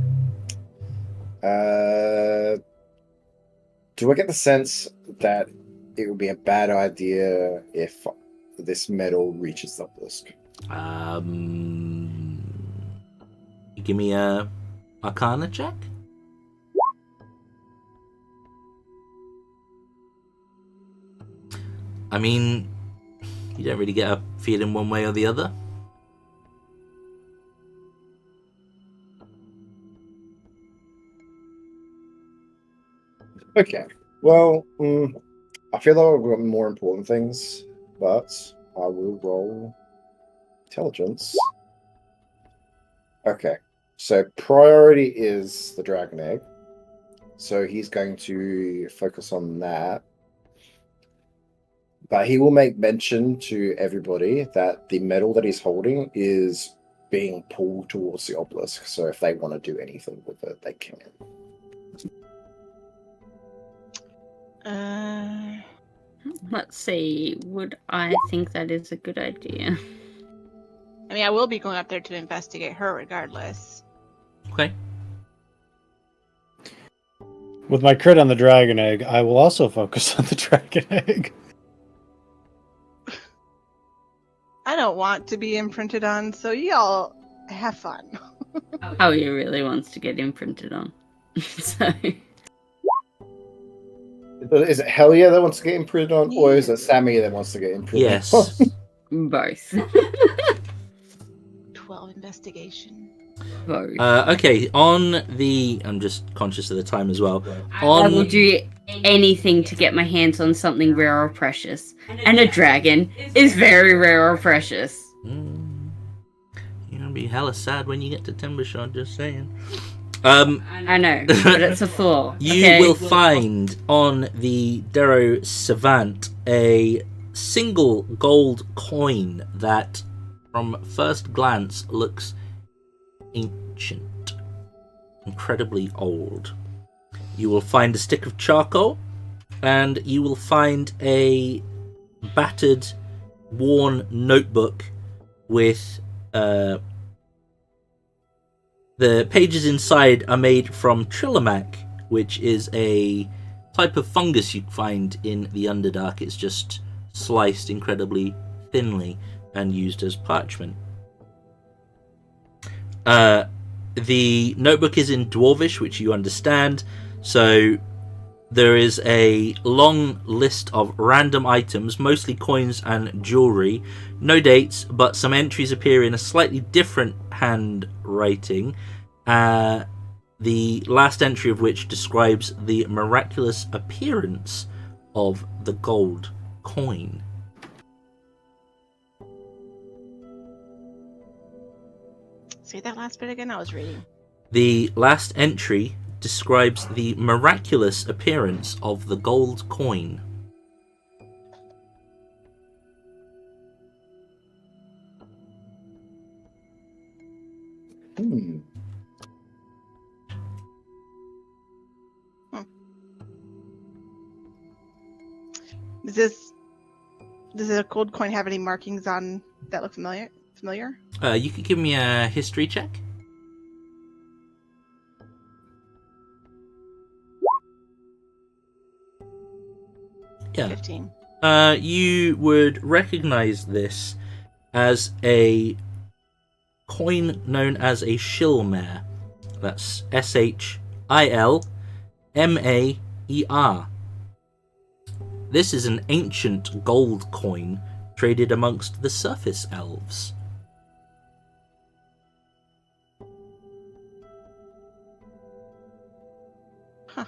Do I get the sense that it would be a bad idea if this metal reaches the obelisk? Give me a Arcana check. I mean, you don't really get a feeling one way or the other. Okay. Well, I feel like I've got more important things, but I will roll intelligence. Okay. So priority is the dragon egg. So he's going to focus on that. But he will make mention to everybody that the metal that he's holding is being pulled towards the obelisk. So if they want to do anything with it, they can. Let's see. Would I think that is a good idea? I mean, I will be going up there to investigate her regardless. Okay. With my crit on the dragon egg, I will also focus on the dragon egg. I don't want to be imprinted on, so y'all have fun. Oh, he really wants to get imprinted on. So... Is it Hellier that wants to get imprinted on, or is it Sammy that wants to get imprinted yes. on? Both. 12 investigation. Both. Okay, I'm just conscious of the time as well. I will do anything to get my hands on something rare or precious. And a dragon is very rare or precious. You're gonna be hella sad when you get to Timbershot, just saying. I know, but it's a flaw. You will find on the Darrow Savant a single gold coin that, from first glance, looks ancient, incredibly old. You will find a stick of charcoal, and you will find a battered, worn notebook with the pages inside are made from Trillimac, which is a type of fungus you find in the Underdark. It's just sliced incredibly thinly and used as parchment. The notebook is in Dwarvish, which you understand, so there is a long list of random items, mostly coins and jewelry. No dates, but some entries appear in a slightly different handwriting. The last entry of which describes the miraculous appearance of the gold coin. Say that last bit again. I was reading. The last entry describes the miraculous appearance of the gold coin. Does a gold coin have any markings on that look familiar? You could give me a history check. Yeah. 15. You would recognize this as a coin known as a shilmare. That's Shilmaer. This is an ancient gold coin traded amongst the surface elves. Huh.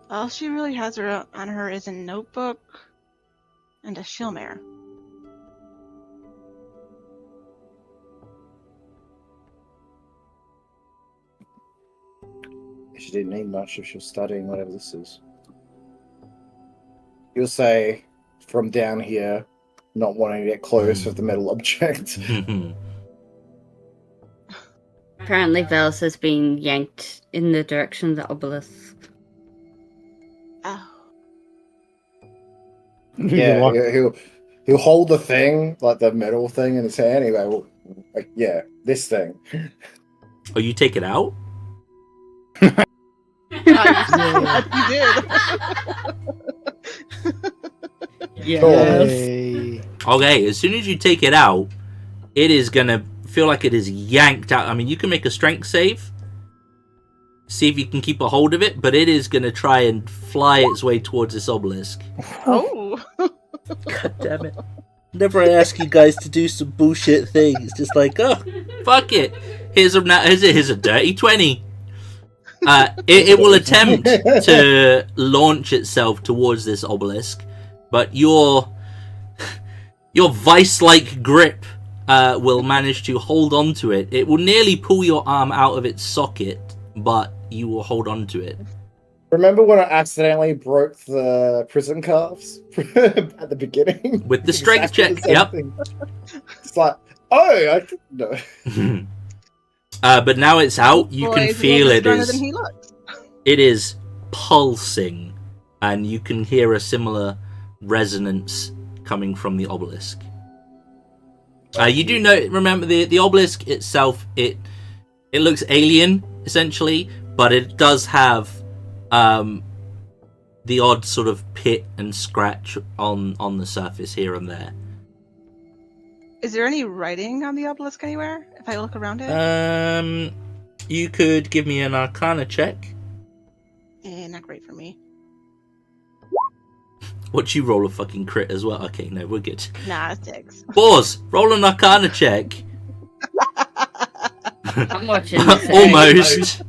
All she really has on her is a notebook and a shilmare. She didn't need much if she was studying whatever this is. You'll say, from down here, not wanting to get close with the metal object. Apparently Vallis has been yanked in the direction of the obelisk. Oh. Yeah, he'll hold the thing, like the metal thing in his hand. Anyway, well, like, yeah, this thing. Oh, you take it out? You did. Yes. Okay, as soon as you take it out, it is gonna feel like it is yanked out. I mean, you can make a strength save, see if you can keep a hold of it, but it is gonna try and fly its way towards this obelisk. Oh. God damn it. Whenever I ask you guys to do some bullshit thing, it's just like, oh, fuck it. Here's a dirty 20. It will attempt to launch itself towards this obelisk, but your vice-like grip will manage to hold on to it. It will nearly pull your arm out of its socket, but you will hold on to it. Remember when I accidentally broke the prison cuffs at the beginning? With the strength check, yep. It's like, oh, I didn't know. But now it's out. You can feel it is. Than he looks. It is pulsing, and you can hear a similar resonance coming from the obelisk. You do know. Remember the obelisk itself. It looks alien essentially, but it does have the odd sort of pit and scratch on the surface here and there. Is there any writing on the obelisk anywhere? If I look around it? You could give me an Arcana check. Not great for me. What, you roll a fucking crit as well? Okay, no, we're good. Nah, 6. Pause! Roll an Arcana check. I'm watching. Almost.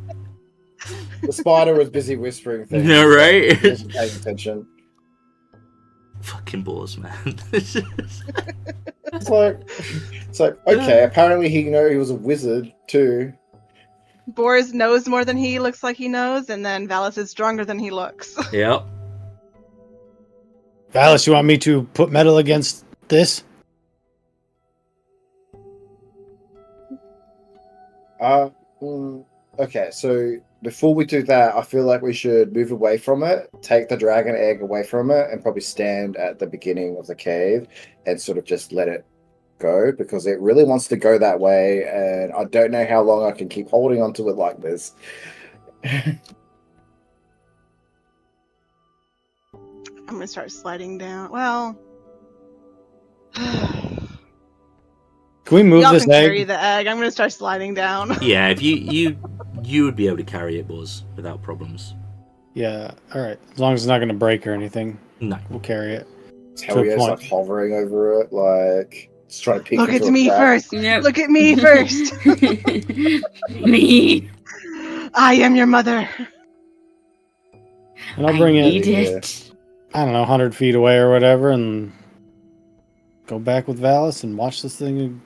The spider was busy whispering things. Yeah, right? He wasn't paying attention. Fucking balls, man. It's like, okay, apparently he was a wizard too. Boris knows more than he looks like he knows, and then Vallis is stronger than he looks. Yep. Vallis, you want me to put metal against this? Okay, so before we do that, I feel like we should move away from it, take the dragon egg away from it, and probably stand at the beginning of the cave and sort of just let it go because it really wants to go that way, and I don't know how long I can keep holding onto it like this. I'm gonna start sliding down. Well, Can we move y'all this can carry egg? the egg. I'm gonna start sliding down. Yeah, if you would be able to carry it, Boz, without problems. Yeah. All right. As long as it's not going to break or anything, No. we'll carry it. Hellier's point. like hovering over it, like just trying to pick Look it at to a me crack. first. Yep. Look at me first. Me. I am your mother. And I'll bring I it, need Yeah. it. I don't know, 100 feet away or whatever, and go back with Vallis and watch this thing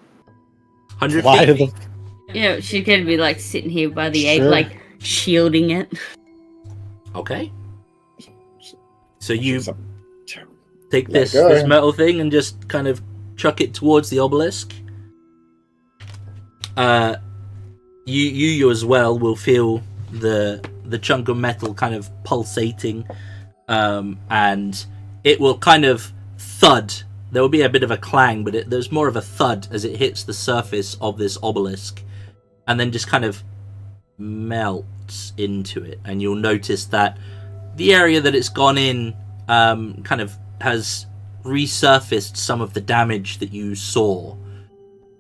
100 fly to feet. the. You know, she could be like sitting here by the egg, Sure. like shielding it. Okay. So you Some- take Let it this go. metal thing and just kind of chuck it towards the obelisk. You as well will feel the chunk of metal kind of pulsating, and it will kind of thud. There will be a bit of a clang, but there's more of a thud as it hits the surface of this obelisk, and then just kind of melts into it. And you'll notice that the area that it's gone in kind of has resurfaced some of the damage that you saw.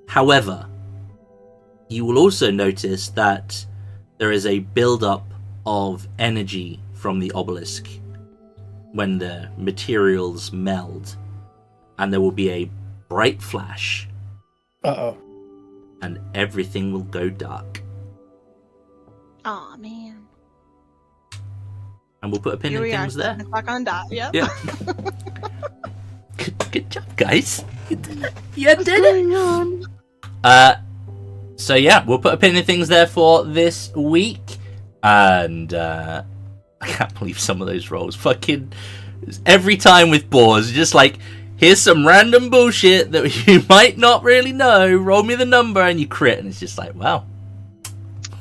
However, you will also notice that there is a build-up of energy from the obelisk when the materials meld, and there will be a bright flash, Uh-oh. and everything will go dark. Aw, man. And we'll put a pin Here in we are, things there. 7 o'clock on dot. Yep. Yeah. Good job, guys. You did it. You did it. So yeah, we'll put a pin in things there for this week. And I can't believe some of those rolls. Fucking every time with Boars, just like, here's some random bullshit that you might not really know. Roll me the number and you crit, and it's just like, wow.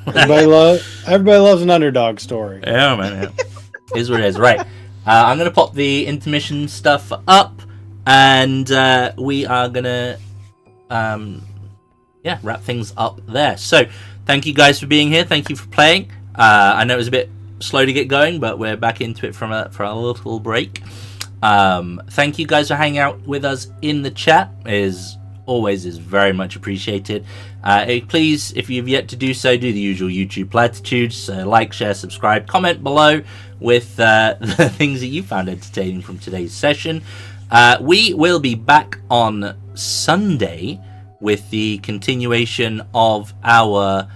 Everybody loves an underdog story. Yeah, man. Yeah. Here's what it is. Right. I'm going to pop the intermission stuff up, and we are going to wrap things up there. So, thank you guys for being here. Thank you for playing. I know it was a bit slow to get going, but we're back into it for a little break. Thank you guys for hanging out with us in the chat. Is very much appreciated. Please, if you've yet to do so, do the usual YouTube platitudes. Like, share, subscribe, comment below with the things that you found entertaining from today's session. We will be back on Sunday with the continuation of our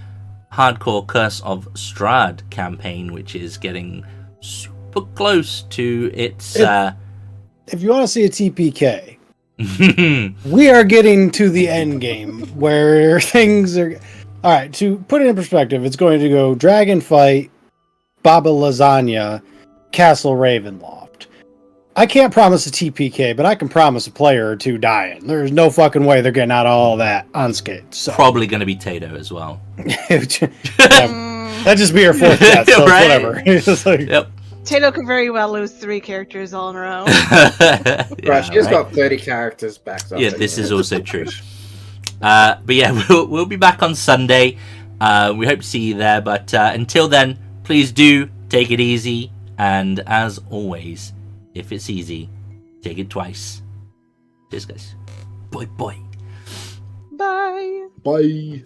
Hardcore Curse of Strahd campaign, which is getting super close to its... If you want to see a TPK, we are getting to the end game where things are... Alright, to put it in perspective, it's going to go Dragon Fight, Baba Lasagna, Castle Ravenloft. I can't promise a TPK, but I can promise a player or two dying. There's no fucking way they're getting out of all that unscathed. So. Probably going to be Tato as well. That'd just be her fourth death, so Right? whatever. It's like, Yep. Tato could very well lose 3 characters all in a row. Right, she's right? got 30 characters backed up. Yeah, this is also true. But yeah, we'll be back on Sunday. We hope to see you there. But until then, please do take it easy. And as always, if it's easy, take it twice. Cheers, guys. Bye. Bye. Bye.